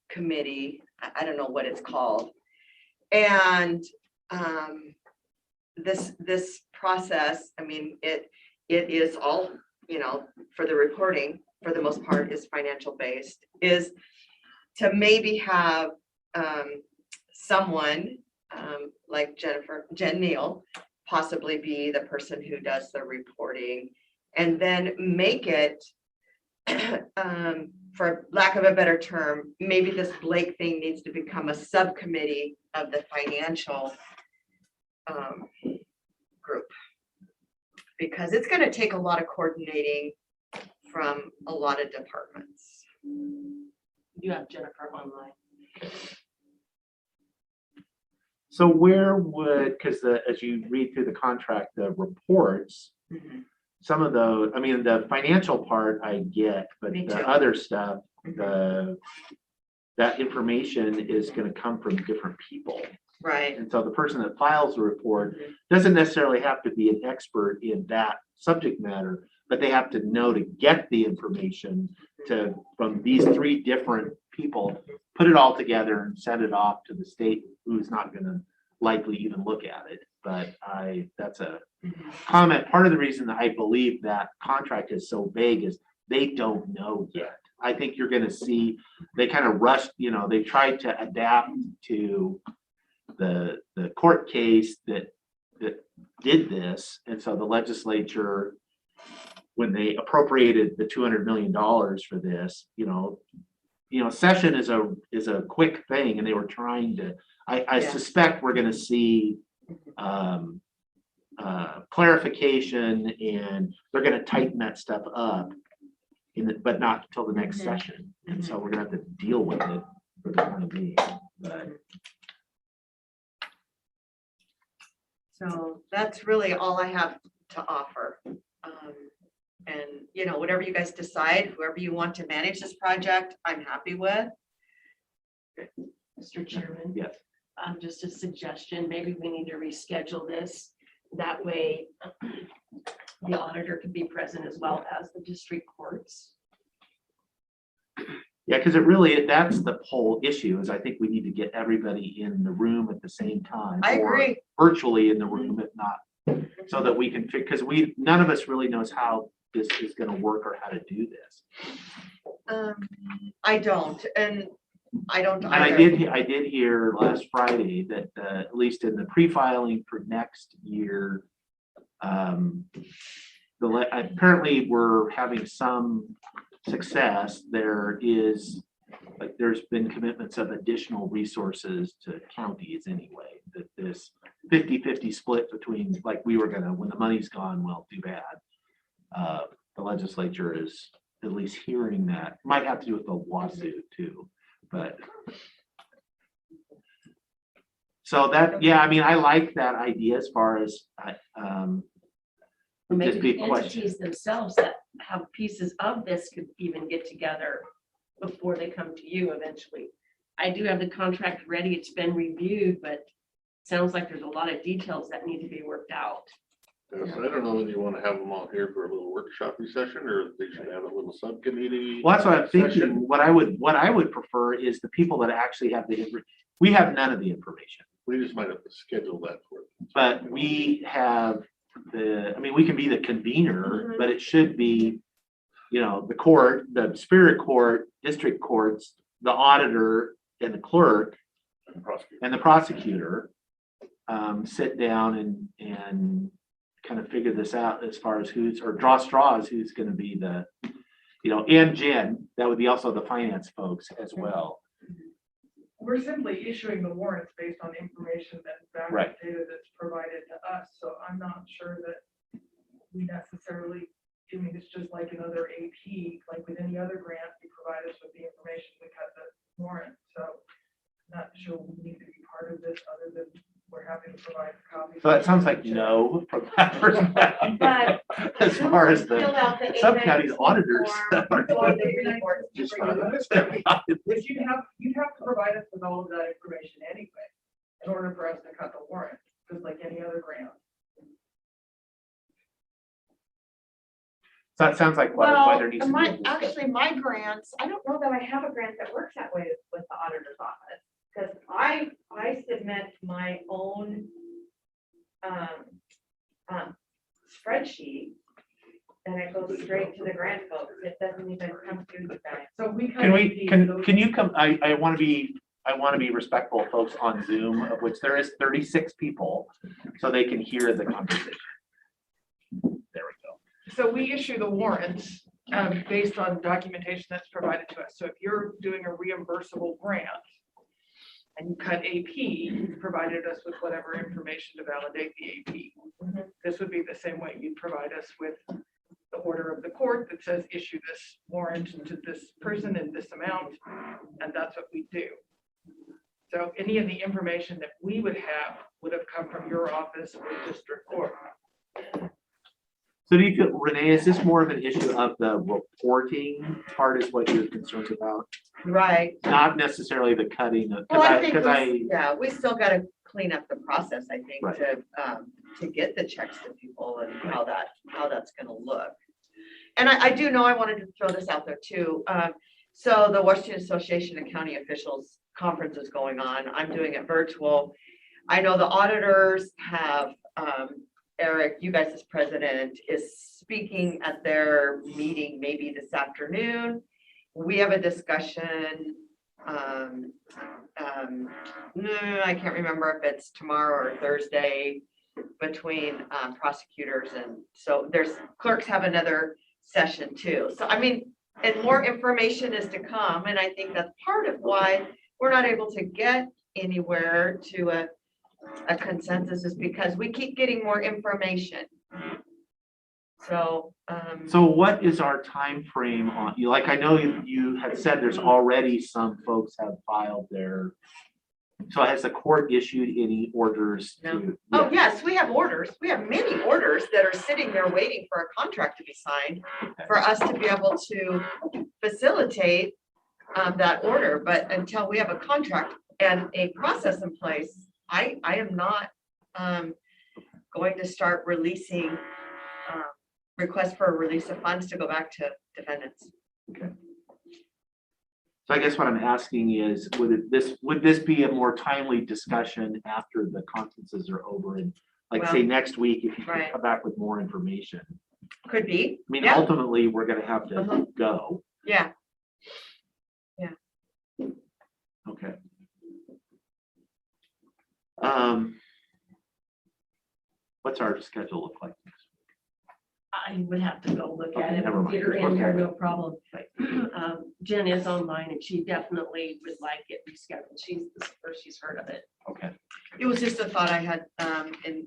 committee, I don't know what it's called, and this process, I mean, it is all, for the reporting, for the most part, is financial based, is to maybe have someone like Jen Neal possibly be the person who does the reporting, and then make it, for lack of a better term, maybe this Blake thing needs to become a subcommittee of the financial group. Because it's going to take a lot of coordinating from a lot of departments. You have Jennifer online. so where would, because as you read through the contract, the reports, some of those, I mean, the financial part I get, but Me the too. other stuff, that information is going to come from different people. Right. And so the person that files the report doesn't necessarily have to be an expert in that subject matter, but they have to know to get the information from these three different people, put it all together and send it off to the state, who's not going to likely even look at it. But that's a comment. Part of the reason that I believe that contract is so vague is they don't know yet. I think you're going to see, they kind of rushed, they tried to adapt to the court case that did this. And so the legislature, when they appropriated the $200 million for this, session is a quick thing, and they were trying to, I suspect we're going to see clarification, and they're going to tighten that stuff up, but not until the next session. And so we're going to have to deal with it for the time being. But So that's really all I have to offer. And whatever you guys decide, whoever you want to manage this project, I'm happy with. Mr. Chairman. Yes. Just a suggestion, maybe we need to reschedule this. That way the auditor can be present as well as the district courts. yeah, because that's the whole issue, is I think we need to get everybody in the room at the same time. I or agree. virtually in the room, if not, so that we can, because none of us really knows how this is going to work or how to do this. I don't, and I don't. And I did hear last Friday that at least in the pre-filing for next year, apparently we're having some success. There's been commitments of additional resources to counties anyway, that this 50-50 split between, like, we were gonna, when the money's gone, well, too bad. The legislature is at least hearing that. Might have to do with the lawsuit too, but. So that, yeah, I mean, I like that idea as far as, Or maybe just be the a question. entities themselves that have pieces of this could even get together before they come to you eventually. I do have the contract ready. It's been reviewed, but sounds like there's a lot of details that need to be worked out. Yes, I don't know whether you want to have them all here for a little workshop session, or if they should have a little subcommittee. Well, that's what I'm thinking. session. What I would prefer is the people that actually have we have none of the information, We just might have to schedule that for it. but we have we can be the convener, but it should be, the court, the Superior Court, district courts, the auditor and the clerk and the prosecutor sit down and kind of figure this out as far as draw straws, who's going to be the, and Jen, that would be also the finance folks as well. we're simply issuing the warrants based on information and backup Right. data that's provided to us, so I'm not sure that we necessarily, I mean, it's just like another AP, like with any other grant, you provide us with the information, we cut the warrant, so not sure we need to be part of this, other than we're happy to provide copies. So that sounds like no from that perspective. But As far as fill the out the some A9 counties auditors. form or the reports to Just bring trying up. to- Which you'd have to provide us with all of that information anyway, in order for us to cut the warrant, just like any other grant. So that sounds like why Well, there needs to be. a discussion. actually, my grants, I don't know that I have a grant that works that way with the auditor's office. Because I submit my own spreadsheet and it goes straight to the grant folks. It doesn't even come through you guys. So we. Can you come, I want to be respectful of folks on Zoom, of which there is 36 people, so they can hear the conversation. There we go. So we issue the warrants based on documentation that's provided to us. So if you're doing a reimbursable grant and you cut AP, you've provided us with whatever information to validate the AP. This would be the same way. You'd provide us with the order of the court that says issue this warrant to this person in this amount, and that's what we do. So any of the information that we would have come from your office or district court. So do you feel, Renee, is this more of an issue of the reporting part is what you're concerned about? Right. Not necessarily the cutting of, Well, I think, because yeah, we still gotta clean up the process, I think, Right. to get the checks to people and how that's gonna look. And I do know, I wanted to throw this out there too. So the Washington Association of County Officials Conference is going on. I'm doing it virtual. I know the auditors have, Eric, you guys as president, is speaking at their meeting maybe this afternoon. We have a discussion. No, I can't remember if it's tomorrow or Thursday between prosecutors, and so there's clerks have another session too. So I mean, and more information is to come, and I think that's part of why we're not able to get anywhere to a consensus, is because we keep getting more information. So, so what is our time frame on, like, I know you had said there's already some folks have filed their, so has the court issued any orders to? oh yes, we have orders. We have many orders that are sitting there waiting for a contract to be signed for us to be able to facilitate that order. But until we have a contract and a process in place, I am not going to start releasing requests for a release of funds to go back to defendants. Okay. So I guess what I'm asking is, would this be a more timely discussion after the conferences are over, and like say Well, next week, if you can right. come back with more information? Could be. I mean, Yeah. ultimately, we're gonna have to go. Yeah. Okay. What's our schedule look like? I would have to go look at Okay, it. never mind. Get her in here, Okay. no problem. Jen is online and she definitely would like it rescheduled. This is the first she's heard of it. Okay. It was just a thought I had in,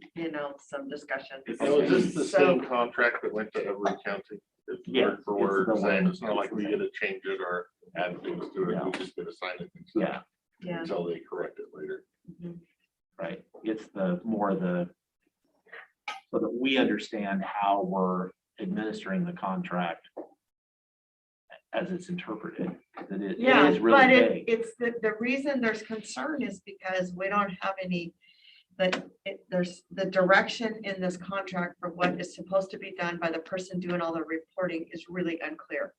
some discussion. Now, is this the So- same contract that went to every county? It's Yeah, word for it's word, the saying one. it's not like we get to change it or add things to it, we just get to sign it and stuff Yeah, Yeah. until they correct it later. right. It's so that we understand how we're administering the contract as it's interpreted. 'Cause it Yeah, is really but vague. it's the reason there's concern is because we don't have any, there's the direction in this contract for what is supposed to be done by the person doing all the reporting is really unclear.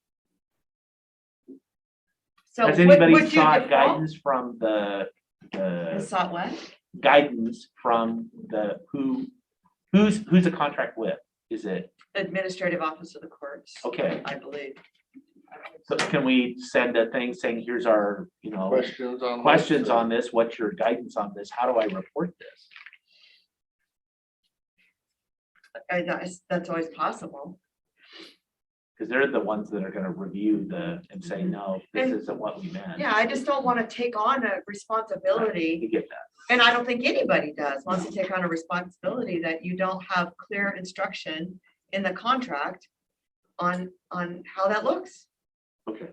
So Has would anybody you sought default? guidance from the Sought what? guidance from who's the contract with? Is it, Administrative Office of the Courts. okay, I believe. so can we send a thing saying, here's our, Questions on? questions on this, what's your guidance on this, how do I report this? That's always possible. Because they're the ones that are gonna review and say, no, this And- isn't what we meant. Yeah, I just don't want to take on a responsibility. You get that. And I don't think anybody wants to take on a responsibility that you don't have clear instruction in the contract on how that looks. Okay.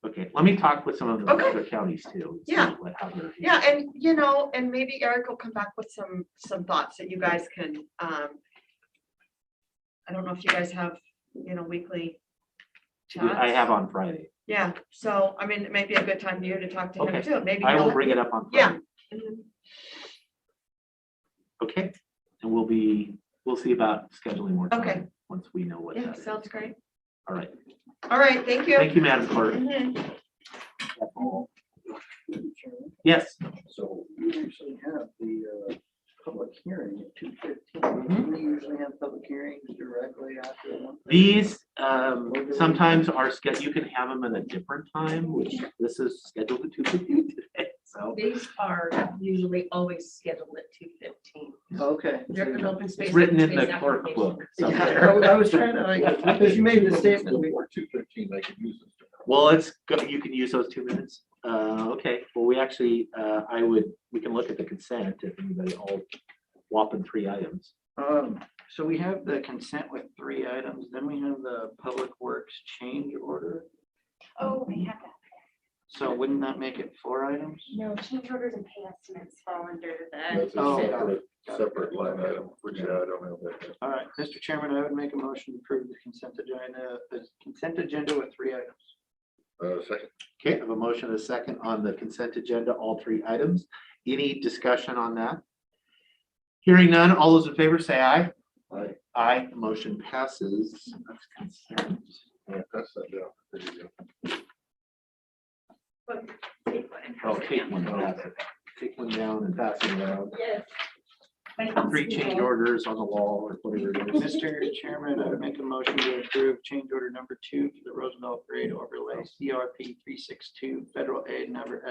Okay, let me talk with some of the Okay. other counties too. and see Yeah. how they're- Yeah, and and maybe Eric will come back with some thoughts that you guys can, I don't know if you guys have, weekly chats. I have on Friday. Yeah, so, I mean, it may be a good time for you to talk to him Okay. too, maybe. I will he'll- bring it up on Yeah. Friday. Mhm. Okay, and we'll see about scheduling more Okay. time once we know what Yeah, that is. sounds great. All right. All right, thank you. Thank you, Madam Clerk. Mhm. Yes. So we usually have the public hearing at 2:15. Mhm. We usually have public hearings directly after one. These sometimes are scheduled, you can have them at a different time, which this is scheduled at 2:15 today, so. These are usually always scheduled at 2:15. Okay. They're an open space. It's written in open the space clerk application. book Yeah, somewhere. I was trying to, because you made the statement. Before 2:15, they could use this. Well, you can use those 2 minutes. Okay, well, we actually, we can look at the consent if anybody, all whopping 3 items. So we have the consent with 3 items, then we have the public works change order. Oh, I have that. So wouldn't that make it 4 items? No, change orders and pay estimates fall under That's the. a separate line item, which I don't have that. All right, Mr. Chairman, I would make a motion to approve the consent agenda with 3 items. Second. Okay, I have a motion and a second on the consent agenda, all 3 items. Any discussion on that? Hearing none, all those in favor say aye. Aye. Aye, the motion passes. That's consent. Yeah, that's that down. There you go. Oh, take one down. Take one down and pass it around. Yes. 3 change orders on the wall or whatever it is. Mr. Chairman, I would make a motion to approve change order number 2 for the Roosevelt Grade Overlay CRP 362 Federal Aid number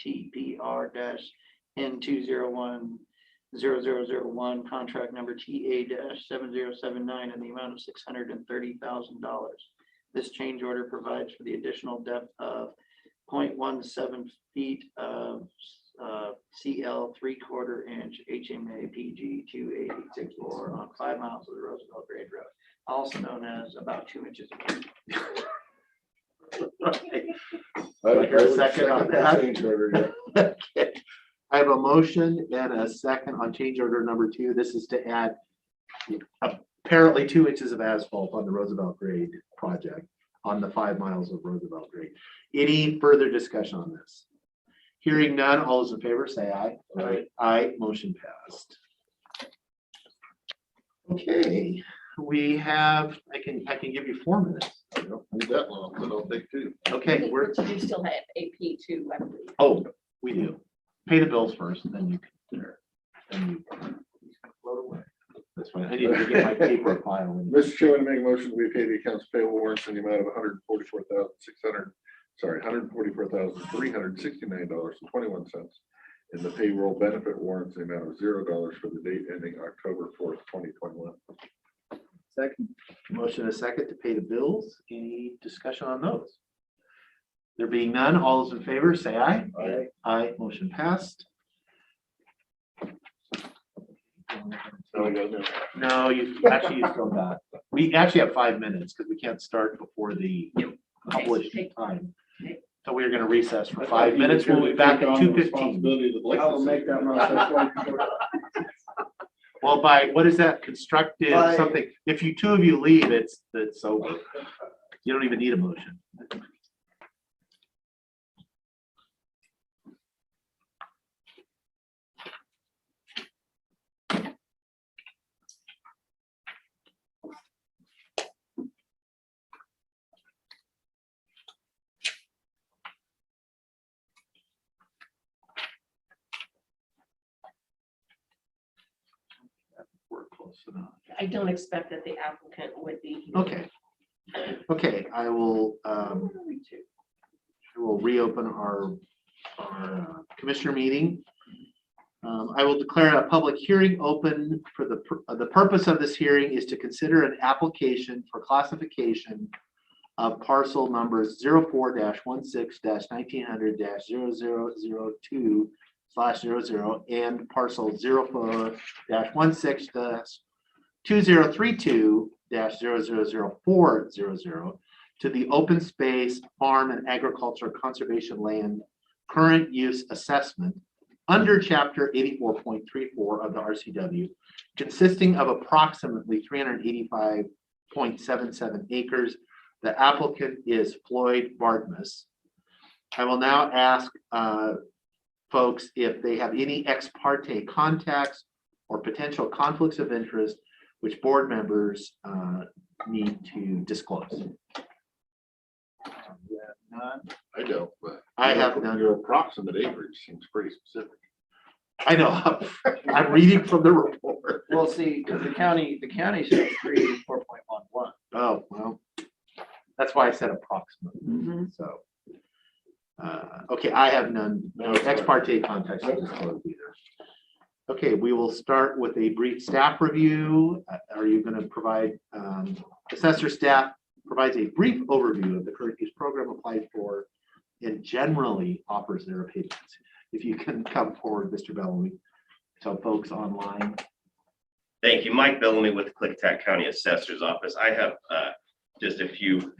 STPR-N201-0001, contract number TA-7079 in the amount of $630,000. This change order provides for the additional depth of 0.17 feet of CL 3/4 inch HMA PG 2864 on 5 miles of the Roosevelt Grade Road, also known as about 2 inches. I hear a second on that. Change order, yeah. Okay. I have a motion and a second on change order number 2. This is to add apparently 2 inches of asphalt on the Roosevelt Grade project on the 5 miles of Roosevelt Grade. Any further discussion on this? Hearing none, all those in favor say aye. Aye. Aye, motion passed. Okay, we have, I can give you 4 minutes. I don't need that long, but I'll take 2. Okay, we're, But you do still have AP too, I believe. oh, we do. Pay the bills first and then you can, then you can float away. That's fine. I need to get my paper file. Mr. Chairman, I make a motion, we pay the accounts payable warrants in the amount of $144,369.21. And the payroll benefit warrants in the amount of $0 for the date ending October 4th, 2021. Second. Motion a second to pay the bills. Any discussion on those? There being none, all those in favor, say aye. Aye. Aye, motion passed. Now we go. No, you still got, we actually have 5 minutes because we can't start before the published time. So we're gonna recess for 5 minutes. We'll be back at 2:15. I will make that motion. Well, by, what is that, constructive By- something, if 2 of you leave, it's over. You don't even need a motion. We're close enough. I don't expect that the applicant would be. here. Okay. Okay, I will reopen our commissioner meeting. I will declare a public hearing open for the purpose of this hearing is to consider an application for classification of parcel numbers 04-16-1900-0002/00 and parcel 04-16-2032-000400 to the open space, farm and agriculture conservation land current use assessment under chapter 84.34 of the RCW, consisting of approximately 385.77 acres. The applicant is Floyd Bartmus. I will now ask folks if they have any ex parte contacts or potential conflicts of interest which board members need to disclose. I don't, but. I have none. Your approximate acreage seems pretty specific. I know, I'm reading from the report. Well, see, the county says 384.11. Oh, well, that's why I said approximately, so. Okay, I have none, no ex parte contacts to disclose either. Okay, we will start with a brief staff review. Are you going to provide, assessor staff provides a brief overview of the current use program applied for and generally offers their opinions. If you can come forward, Mr. Bellamy, tell folks online. Thank you. Mike Bellamy with the Klickitat County Assessor's Office. I have just a few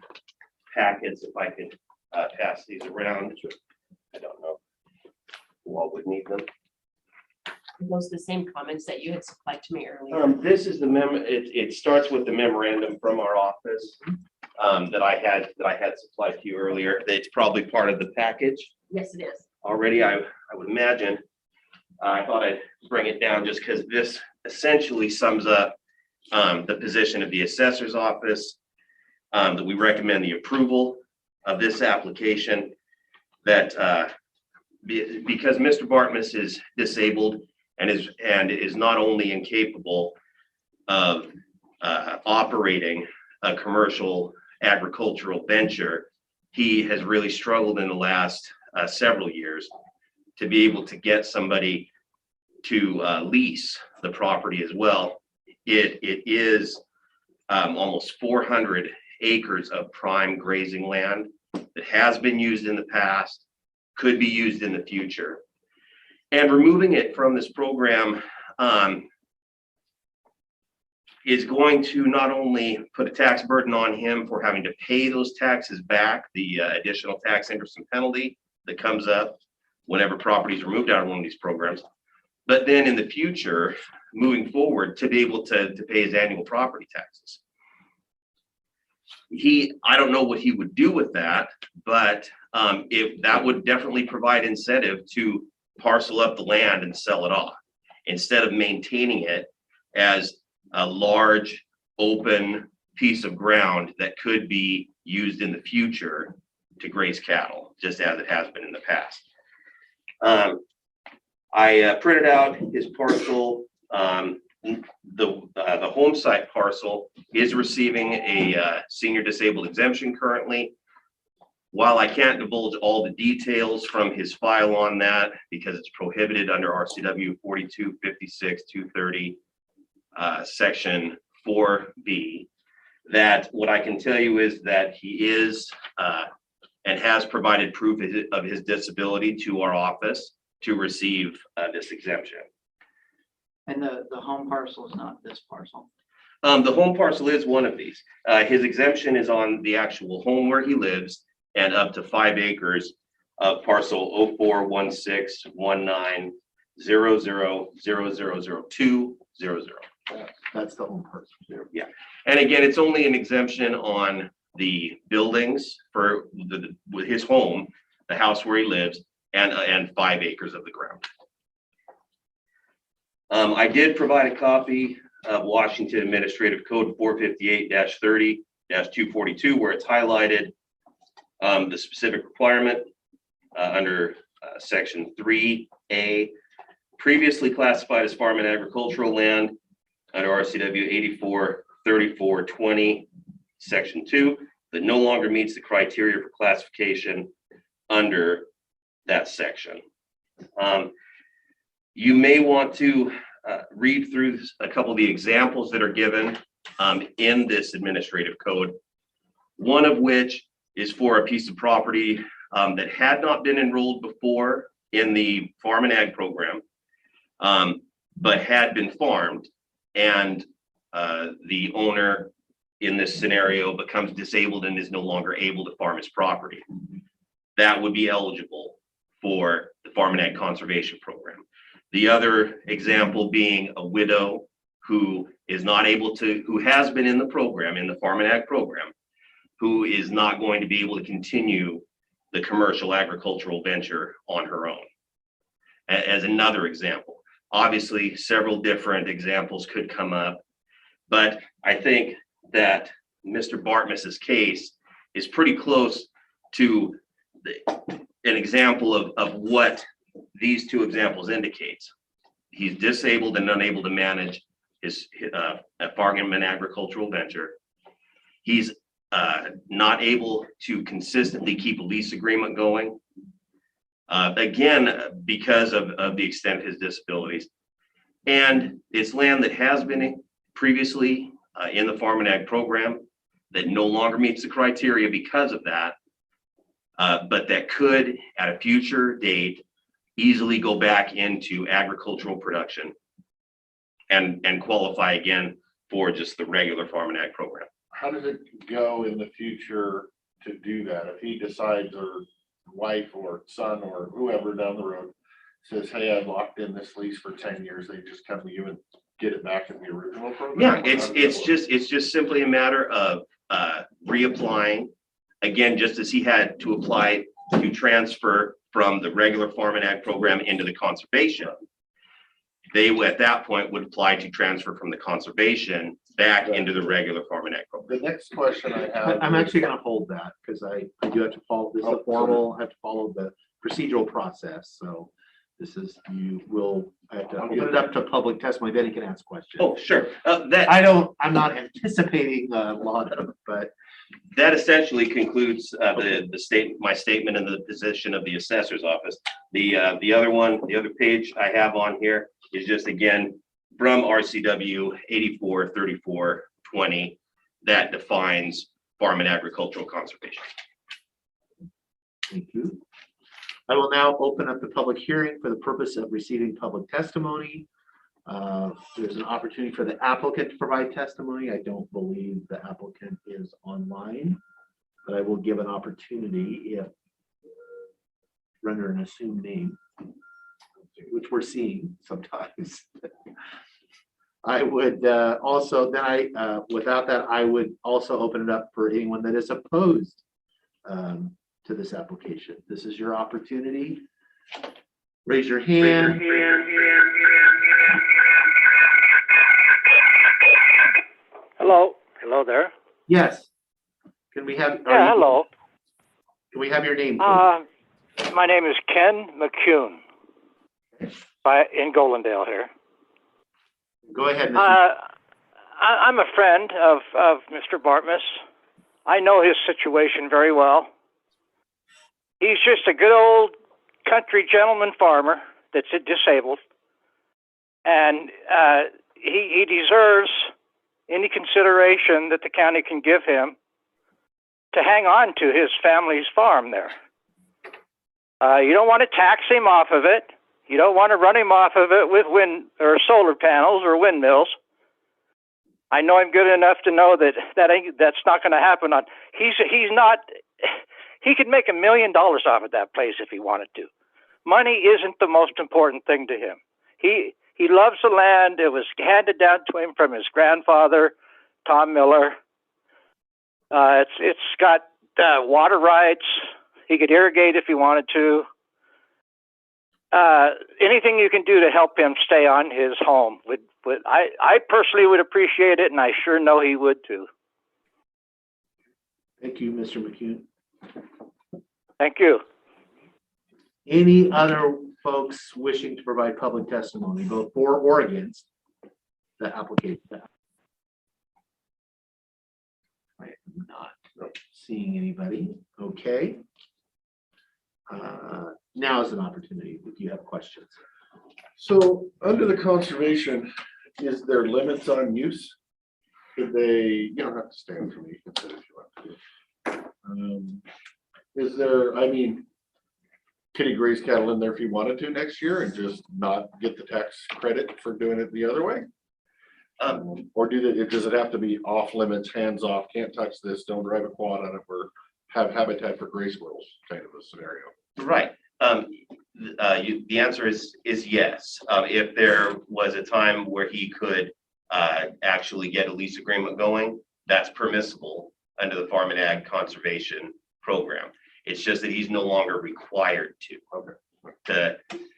packets, if I could pass these around. I don't know who all would need them. Those are the same comments that you had supplied to me earlier. This is the it starts with the memorandum from our office that I had supplied to you earlier. It's probably part of the package Yes, it is. already, I would imagine. I thought I'd bring it down just because this essentially sums up the position of the assessor's office, that we recommend the approval of this application, that because Mr. Bartmus is disabled and is not only incapable of operating a commercial agricultural venture, he has really struggled in the last several years to be able to get somebody to lease the property as well. It is almost 400 acres of prime grazing land that has been used in the past, could be used in the future. And removing it from this program is going to not only put a tax burden on him for having to pay those taxes back, the additional tax interest and penalty that comes up whenever property is removed out of one of these programs, but then in the future, moving forward, to be able to pay his annual property taxes. I don't know what he would do with that, but if that would definitely provide incentive to parcel up the land and sell it off instead of maintaining it as a large open piece of ground that could be used in the future to graze cattle, just as it has been in the past. I printed out his parcel. The home site parcel is receiving a senior disabled exemption currently. While I can't divulge all the details from his file on that because it's prohibited under RCW 4256-230 section 4B, that what I can tell you is that he is and has provided proof of his disability to our office to receive this exemption. And the home parcel is not this parcel. The home parcel is one of these. His exemption is on the actual home where he lives and up to 5 acres of parcel 04161900000200. That's the home parcel. Yeah, and again, it's only an exemption on the buildings for with his home, the house where he lives, and 5 acres of the ground. I did provide a copy of Washington Administrative Code 458-30-242, where it's highlighted the specific requirement under section 3A, previously classified as farm and agricultural land under RCW 843420, section 2, that no longer meets the criteria for classification under that section. You may want to read through a couple of the examples that are given in this administrative code. One of which is for a piece of property that had not been enrolled before in the Farm and Ag program, but had been farmed, and the owner in this scenario becomes disabled and is no longer able to farm his property. That would be eligible for the Farm and Ag Conservation Program. The other example being a widow who is not able to, who has been in the program, in the Farm and Ag program, who is not going to be able to continue the commercial agricultural venture on her own. As another example, obviously several different examples could come up, but I think that Mr. Bartmus's case is pretty close to an example of what these two examples indicates. He's disabled and unable to manage his farm and agricultural venture. He's not able to consistently keep a lease agreement going. Again, because of the extent of his disabilities. And it's land that has been previously in the Farm and Ag program that no longer meets the criteria because of that, but that could at a future date easily go back into agricultural production and qualify again for just the regular Farm and Ag program. How does it go in the future to do that? If he decides, or wife or son or whoever down the road says, hey, I locked in this lease for 10 years, they just come to you and get it back in the original program? Yeah, it's just simply a matter of reapplying. Again, just as he had to apply to transfer from the regular Farm and Ag program into the conservation, they at that point would apply to transfer from the conservation back into the regular Farm and Ag program. The next question I have. I'm actually gonna hold that, because I do have to follow, this is a formal, I have to follow the procedural process, so this is, you will, I have to open it up to public testimony, then you can ask questions. Oh, sure. I'm not anticipating a lot of, but. That essentially concludes my statement in the position of the assessor's office. The other page I have on here is just again from RCW 843420 that defines farm and agricultural conservation. Thank you. I will now open up the public hearing for the purpose of receiving public testimony. There's an opportunity for the applicant to provide testimony. I don't believe the applicant is online, but I will give an opportunity if render an assumed name, which we're seeing sometimes. I would also, then without that, I would also open it up for anyone that is opposed to this application. This is your opportunity. Raise your hand. Hello there. Yes. Can we have? Yeah, hello. Can we have your name, please? My name is Ken McCune. In Goldendale here. Go ahead. I'm a friend of Mr. Bartmus. I know his situation very well. He's just a good old country gentleman farmer that's disabled, and he deserves any consideration that the county can give him to hang on to his family's farm there. You don't want to tax him off of it. You don't want to run him off of it with wind or solar panels or windmills. I know him good enough to know that's not going to happen. He could make $1 million off of that place if he wanted to. Money isn't the most important thing to him. He loves the land. It was handed down to him from his grandfather, Tom Miller. It's got water rights. He could irrigate if he wanted to. Anything you can do to help him stay on his home I personally would appreciate it, and I sure know he would too. Thank you, Mr. McCune. Thank you. Any other folks wishing to provide public testimony, both for or against the application? I am not seeing anybody. Okay. Now is an opportunity if you have questions. So under the conservation, is there limits on use? Could they, you don't have to stand for me, you can sit if you want to. Is there, I mean, could he graze cattle in there if he wanted to next year and just not get the tax credit for doing it the other way? Or does it have to be off limits, hands off, can't touch this, don't drive a quad on it, or have habitat for gray squirrels kind of a scenario? Right. The answer is yes. If there was a time where he could actually get a lease agreement going, that's permissible under the Farm and Ag Conservation Program. It's just that he's no longer required to. Okay.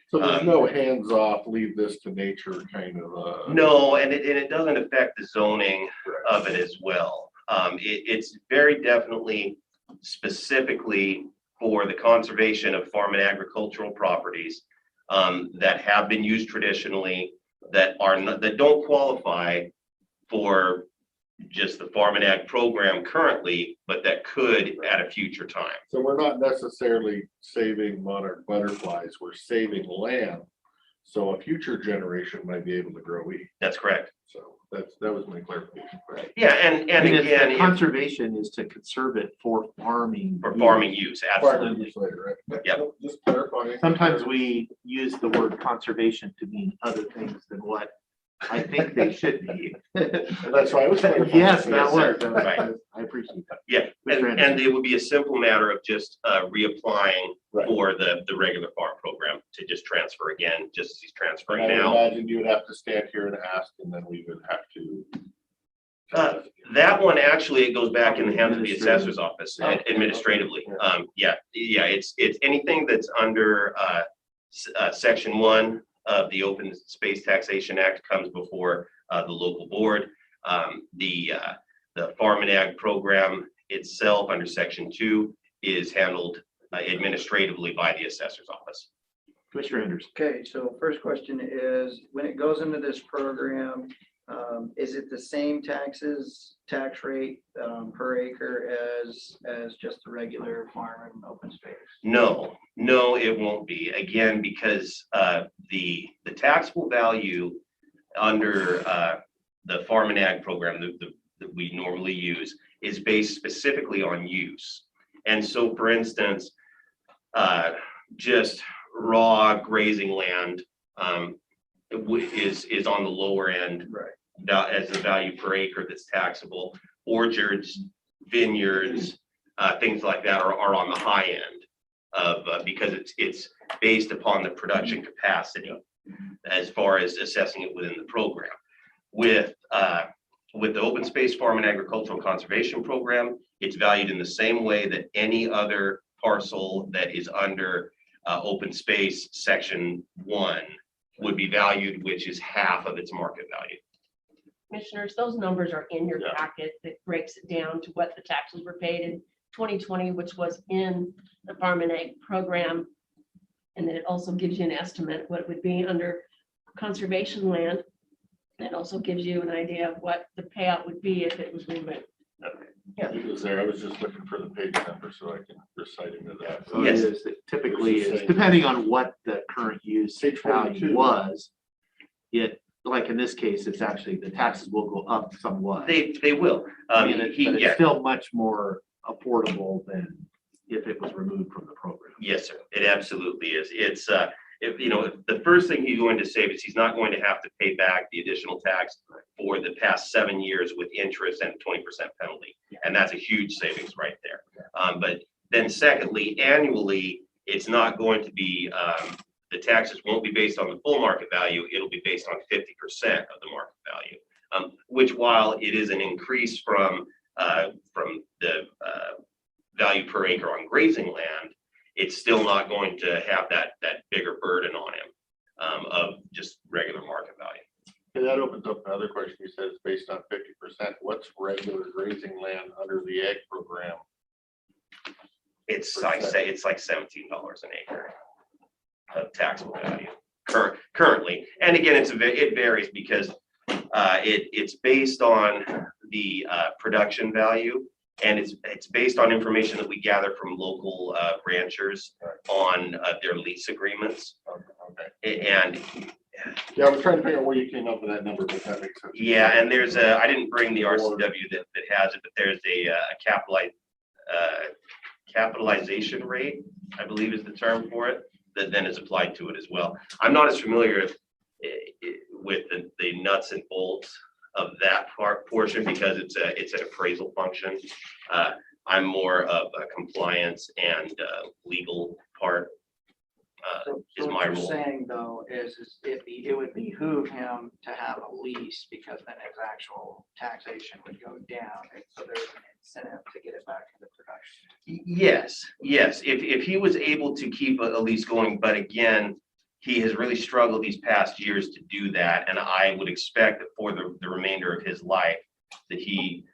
So there's no hands off, leave this to nature kind of. No, and it doesn't affect the zoning of it as well. It's very definitely specifically for the conservation of farm and agricultural properties that have been used traditionally, that don't qualify for just the Farm and Ag program currently, but that could at a future time. So we're not necessarily saving monarch butterflies, we're saving land. So a future generation might be able to grow wheat. That's correct. So that was my clarification. Right. Yeah, and again, conservation is to conserve it for farming. For farming use, Farming absolutely. use later, right? Yep. Just clarifying. Sometimes we use the word conservation to mean other things than what I think they should be. That's why I was. Yes, that works. Right. I appreciate that. Yeah, and it would be a simple matter of just reapplying Right. for the regular farm program to just transfer again, just as he's I transferring would now. imagine you would have to stand here and ask, and then we would have to. That one, actually, it goes back in the hands of the assessor's office administratively. It's anything that's under section 1 of the Open Space Taxation Act comes before the local board. The Farm and Ag program itself under section 2 is handled administratively by the assessor's office. Commissioner Anderson. Okay, so first question is, when it goes into this program, is it the same tax rate per acre as just the regular farm and open space? No, it won't be. Again, because the taxable value under the Farm and Ag program that we normally use is based specifically on use. And so, for instance, just raw grazing land is on the lower end, right, as the value per acre that's taxable. Orchards, vineyards, things like that are on the high end of because it's based upon the production capacity as far as assessing it within the program. With the Open Space Farm and Agricultural Conservation Program, it's valued in the same way that any other parcel that is under Open Space Section 1 would be valued, which is half of its market value. Commissioners, those numbers are in your packet that breaks it down to what the taxes were paid in 2020, which was in the Farm and Ag program. And then it also gives you an estimate what it would be under conservation land. It also gives you an idea of what the payout would be if it was removed. Okay. Yeah, it was there. I was just looking for the page number so I can recite into that. So it is, it typically is, depending on what the current use Page value 42. was, like in this case, it's actually, the taxes will go up somewhat. They will. But it's still much more affordable than if it was removed from the program. Yes, sir. It absolutely is. It's if the first thing he's going to save is he's not going to have to pay back the additional tax for the past 7 years with interest and 20% penalty. And that's a huge savings right there. But then secondly, annually, it's not going to be, the taxes won't be based on the full market value. It'll be based on 50% of the market value, which while it is an increase from the value per acre on grazing land, it's still not going to have that bigger burden on him of just regular market value. And that opens up another question. You said it's based on 50%. What's regular grazing land under the ag program? It's like $17 an acre of taxable value currently. And again, it varies because it's based on the production value. And it's based on information that we gather from local ranchers on their lease agreements. And Yeah, I was trying to figure out where you came up with that number, but that makes sense. Yeah, and there's a, I didn't bring the RCW that has it, but there's a capitalization rate, I believe is the term for it, that then is applied to it as well. I'm not as familiar with the nuts and bolts of that portion because it's an appraisal function. I'm more of a compliance and legal part is my What you're role. saying though is it would behoove him to have a lease because then his actual taxation would go down. And so there's an incentive to get it back into production. Yes, yes, if he was able to keep a lease going, but again, he has really struggled these past years to do that, and I would expect that for the remainder of his life, that he,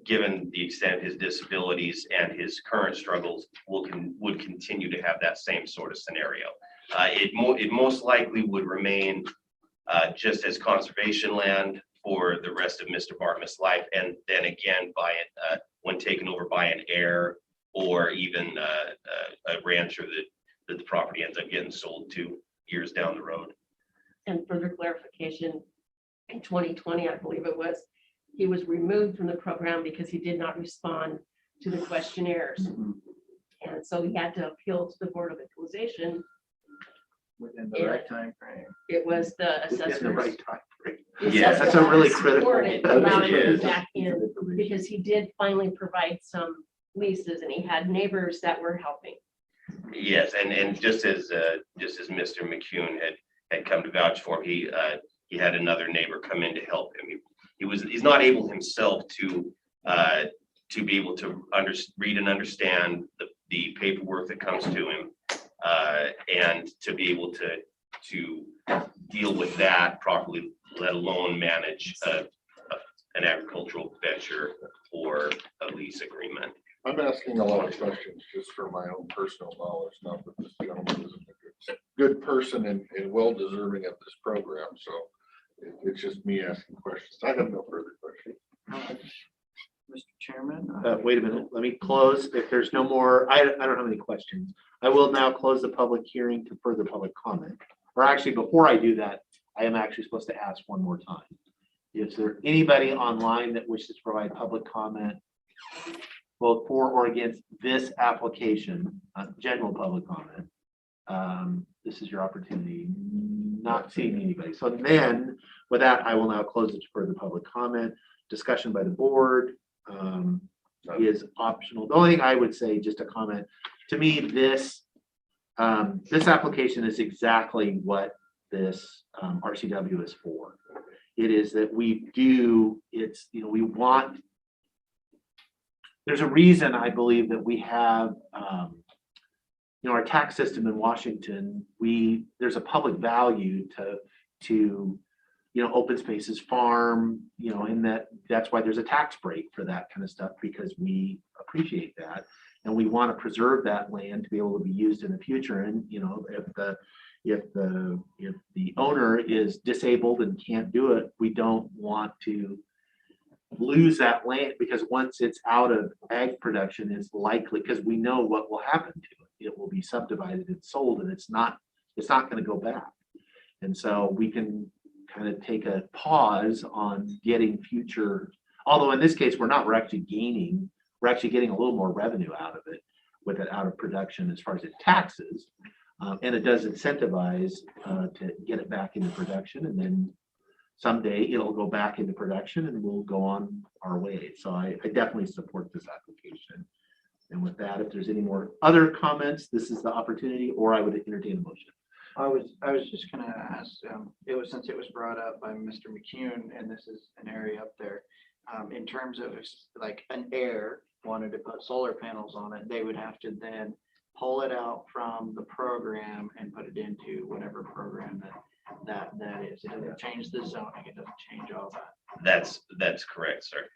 given the extent of his disabilities and his current struggles, would continue to have that same sort of scenario. It most likely would remain just as conservation land for the rest of Mr. Bartmus' life, and then again, when taken over by an heir or even a rancher that the property ends up getting sold to years down the road. And further clarification, in 2020, I believe it was, he was removed from the program because he did not respond to the questionnaires. And so he had to appeal to the Board of Equalization. Within the right time frame. It was the assessors. In the right time frame. the Yeah, that's a really assessors critical. supported allowing him Yes. back in because he did finally provide some leases and he had neighbors that were helping. Yes, and just as Mr. McCune had come to vouch for him, he had another neighbor come in to help him. He's not able himself to be able to read and understand the paperwork that comes to him, and to be able to deal with that properly, let alone manage an agricultural venture or a lease agreement. I'm asking a lot of questions just for my own personal knowledge, not that this gentleman isn't a good person and well deserving of this program, so it's just me asking questions. I have no further questions. Mr. Chairman. Wait a minute, let me close. If there's no more, I don't have any questions. I will now close the public hearing to further public comment. Or actually, before I do that, I am actually supposed to ask one more time. Is there anybody online that wishes to provide public comment, both for or against this application, general public comment? This is your opportunity. Not seeing anybody. So then, with that, I will now close it to further public comment. Discussion by the board is optional. The only thing I would say, just a comment, to me, this application is exactly what this RCW is for. It is that we want, there's a reason I believe that we have, our tax system in Washington, there's a public value to open spaces, farm, and that's why there's a tax break for that kind of stuff, because we appreciate that. And we want to preserve that land to be able to be used in the future. And, if the owner is disabled and can't do it, we don't want to lose that land, because once it's out of ag production, it's likely, because we know what will happen to it. It will be subdivided and sold, and it's not going to go back. And so we can kind of take a pause on getting future, although in this case, we're actually getting a little more revenue out of it with it out of production as far as it taxes. And it does incentivize to get it back into production, and then someday it'll go back into production and we'll go on our way. So I definitely support this application. And with that, if there's any more other comments, this is the opportunity, or I would entertain a motion. I was just gonna ask, since it was brought up by Mr. McCune, and this is an area up there, in terms of if like an heir wanted to put solar panels on it, they would have to then pull it out from the program and put it into whatever program that is. It doesn't change the zoning, it doesn't change all that. That's correct, sir.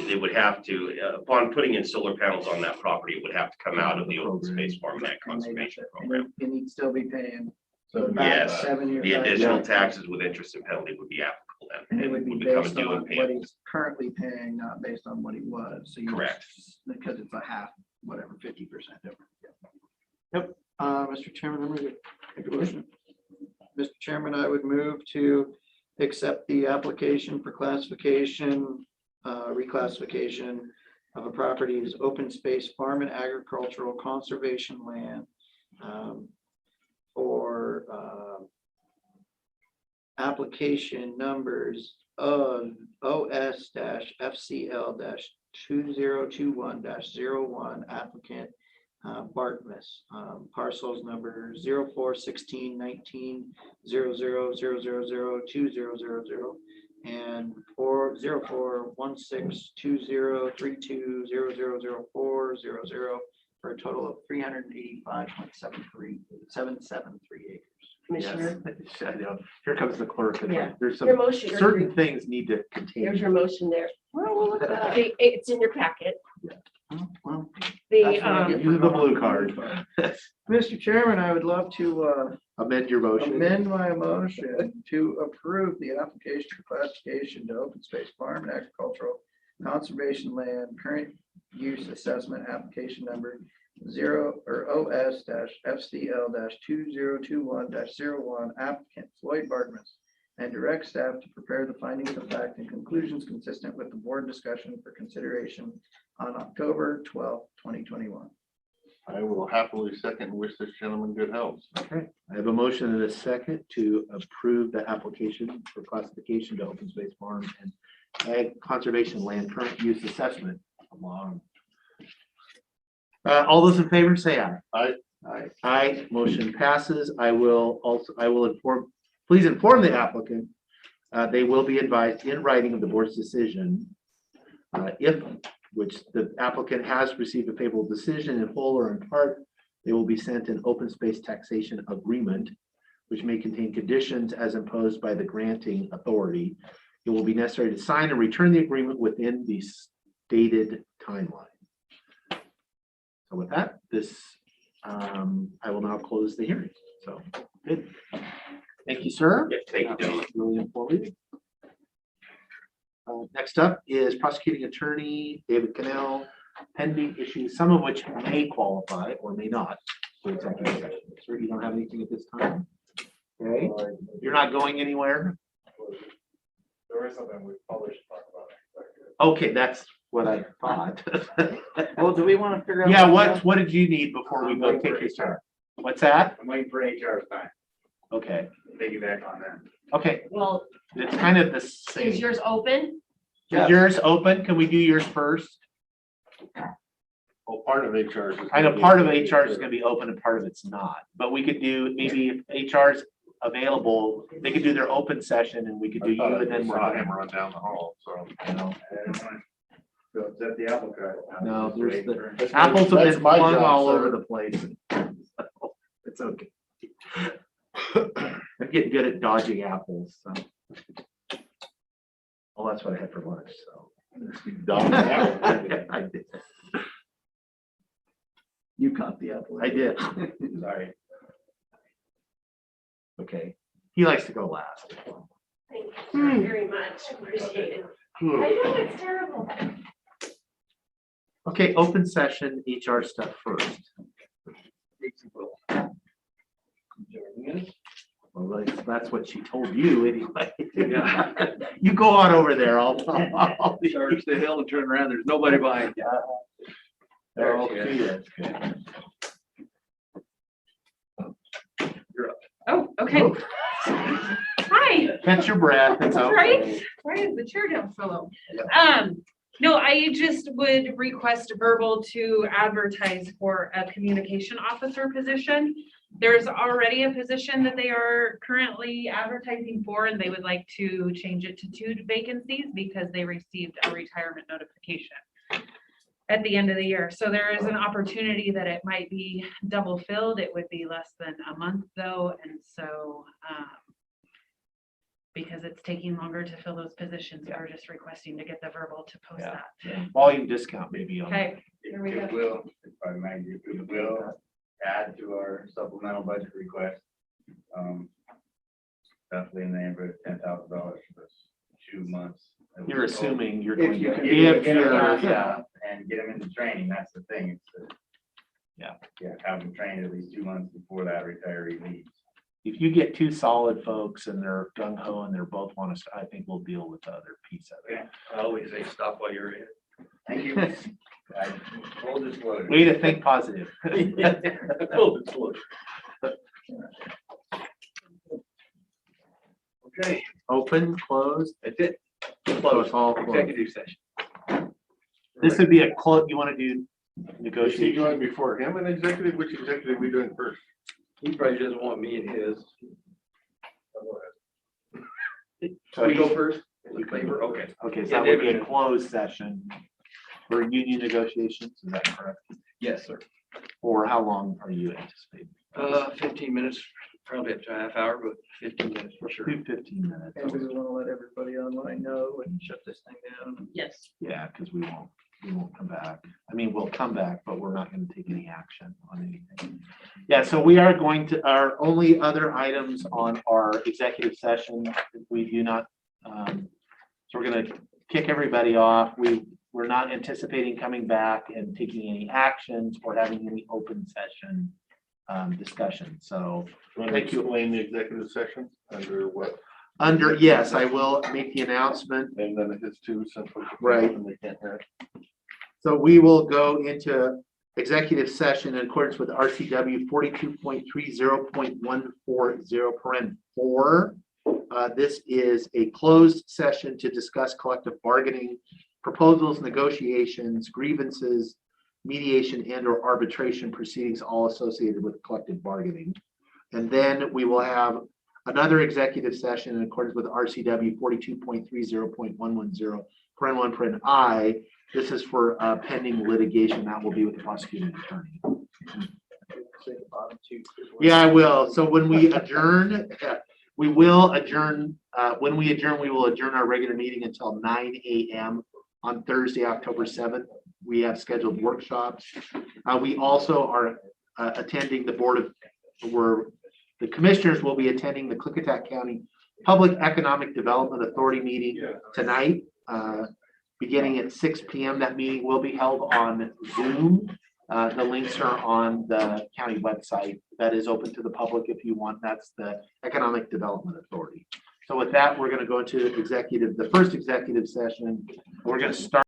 They would have to, upon putting in solar panels on that property, it would have to come out of the open space farm and conservation program. And he'd still be paying. Yes, 7 years. the additional taxes with interest and penalty would be applicable then. And it would be become based due on and what payable. he's currently paying, not based on what he was. So Correct. Because it's a half, whatever, 50% difference. Yep. Mr. Chairman, I'm ready to make a motion. Mr. Chairman, I would move to accept the application for classification, reclassification of a property as open space farm and agricultural conservation land for application numbers of OS-FCL-2021-01 applicant Bartmus, parcels number 04161900000200 and 404162032000400 for a total of 385.773 acres. Commissioner, Yes, I know. Here comes the clerk. and Yeah. There's Your some motion, certain things need to continue. here's your motion there. It's in your packet. Well, The, that's what I get Use the blue card. Mr. Chairman, I would love to Amend your motion. amend my motion to approve the application for classification to open space farm and agricultural conservation land, current use assessment application number OS-FCL-2021-01 applicant Floyd Bartmus, and direct staff to prepare the findings of fact and conclusions consistent with the board discussion for consideration on October 12th, 2021. I will happily second and wish this gentleman good health. Okay, I have a motion and a second to approve the application for classification to open space farm and ag conservation land current use assessment. Along. All those in favor say aye. Aye. Aye. Aye, motion passes. I will inform, please inform the applicant. They will be advised in writing of the board's decision. If which the applicant has received a favorable decision in whole or in part, they will be sent an open space taxation agreement, which may contain conditions as imposed by the granting authority. It will be necessary to sign and return the agreement within the stated timeline. So with that, I will now close the hearing. So, good. Thank you, sir. Thank you, gentlemen. Really informative. Next up is prosecuting attorney David Cannell, pending issues, some of which may qualify or may not for executive session. Sir, you don't have anything at this time? Okay, you're not going anywhere? There is something we probably should talk about. Okay, that's what I thought. Well, do we want to figure out? Yeah, what did you need before we go take your turn? What's that? I'm waiting for HR's time. Okay, Piggyback on that. okay, Well, it's kind of the is same. yours open? Is yours open? Can we do yours first? Well, part of HR is. I know part of HR is gonna be open and part of it's not, but we could do, maybe if HR's available, they could do their open session and we could do you and then Saw we're. him run down the hall, so. You know, So it's at the apple cart. no, there's the That's apples have that's been my flung job, all sir. over the place. It's okay. I'm getting good at dodging apples, so. Well, that's what I had for lunch, so. Dodging apples. I did. You caught the apple. I did. Sorry. Okay, he likes to go last. Thank you very much. Appreciate it. I know it's terrible. Okay, open session, HR stuff first. Well, that's what she told you anyway. Yeah. You go on over there, I'll be. Charge the hill and turn around. There's nobody behind you. There she is. Oh, okay. Hi. Catch your breath, it's okay. Right? Why is the chair down so low? No, I just would request a verbal to advertise for a communication officer position. There's already a position that they are currently advertising for, and they would like to change it to 2 vacancies because they received a retirement notification at the end of the year. So there is an opportunity that it might be double filled. It would be less than a month though. And so, because it's taking longer to fill those positions, we're just requesting to get the verbal to post that. Volume discount maybe. Okay, here we go. It will, if I may, it will add to our supplemental budget request. Definitely in the neighborhood of $10,000 for this 2 months. You're assuming you're If going you to. can If get them you're- out, yeah, and get them into training, that's the thing. It's Yeah. have them trained at least 2 months before that retiree leaves. if you get two solid folks and they're gung ho and they're both want to, I think we'll deal with the other piece of it. I always say stop while you're here. Thank you. Full disclosure. Way to think positive. Full disclosure. Okay, Open, closed. that's it. Close, all closed. Executive session. This would be a close, you want to do Is he negotiation? going before him an executive? Which executive are we doing first? He probably doesn't want me in his. So We go he's- first? In favor? Okay. Okay, so that would be a closed session for union negotiations, is that correct? Yes, sir. Or how long are you anticipating? 15 minutes, probably up to a half hour, but 15 minutes for sure. Do 15 minutes. And we want to let everybody online know and shut this thing down. Yes. Yeah, because we won't come back. I mean, we'll come back, but we're not going to take any action on anything. Yeah, so we are going to, our only other items on our executive session, we do not, so we're going to kick everybody off. We're not anticipating coming back and taking any actions or having any open session discussion. So Want to explain the executive session under what? under, yes, I will make the announcement. And then his two simple. Right. And they can't hear. So we will go into executive session in accordance with RCW 42.30.140 this is a closed session to discuss collective bargaining, proposals, negotiations, grievances, mediation and or arbitration proceedings, all associated with collective bargaining. And then we will have another executive session in accordance with RCW 42.30.110 This is for pending litigation that will be with the prosecuting attorney. Yeah, I will. So when we adjourn, we will adjourn. When we adjourn, we will adjourn our regular meeting until 9 a.m. on Thursday, October 7th. We have scheduled workshops. We also are attending the the commissioners will be attending the Klickitat County Public Economic Development Authority meeting tonight, beginning at 6 p.m. That meeting will be held on Zoom. The links are on the county website. That is open to the public if you want. That's the Economic Development Authority. So with that, we're going to go into the first executive session. We're going to start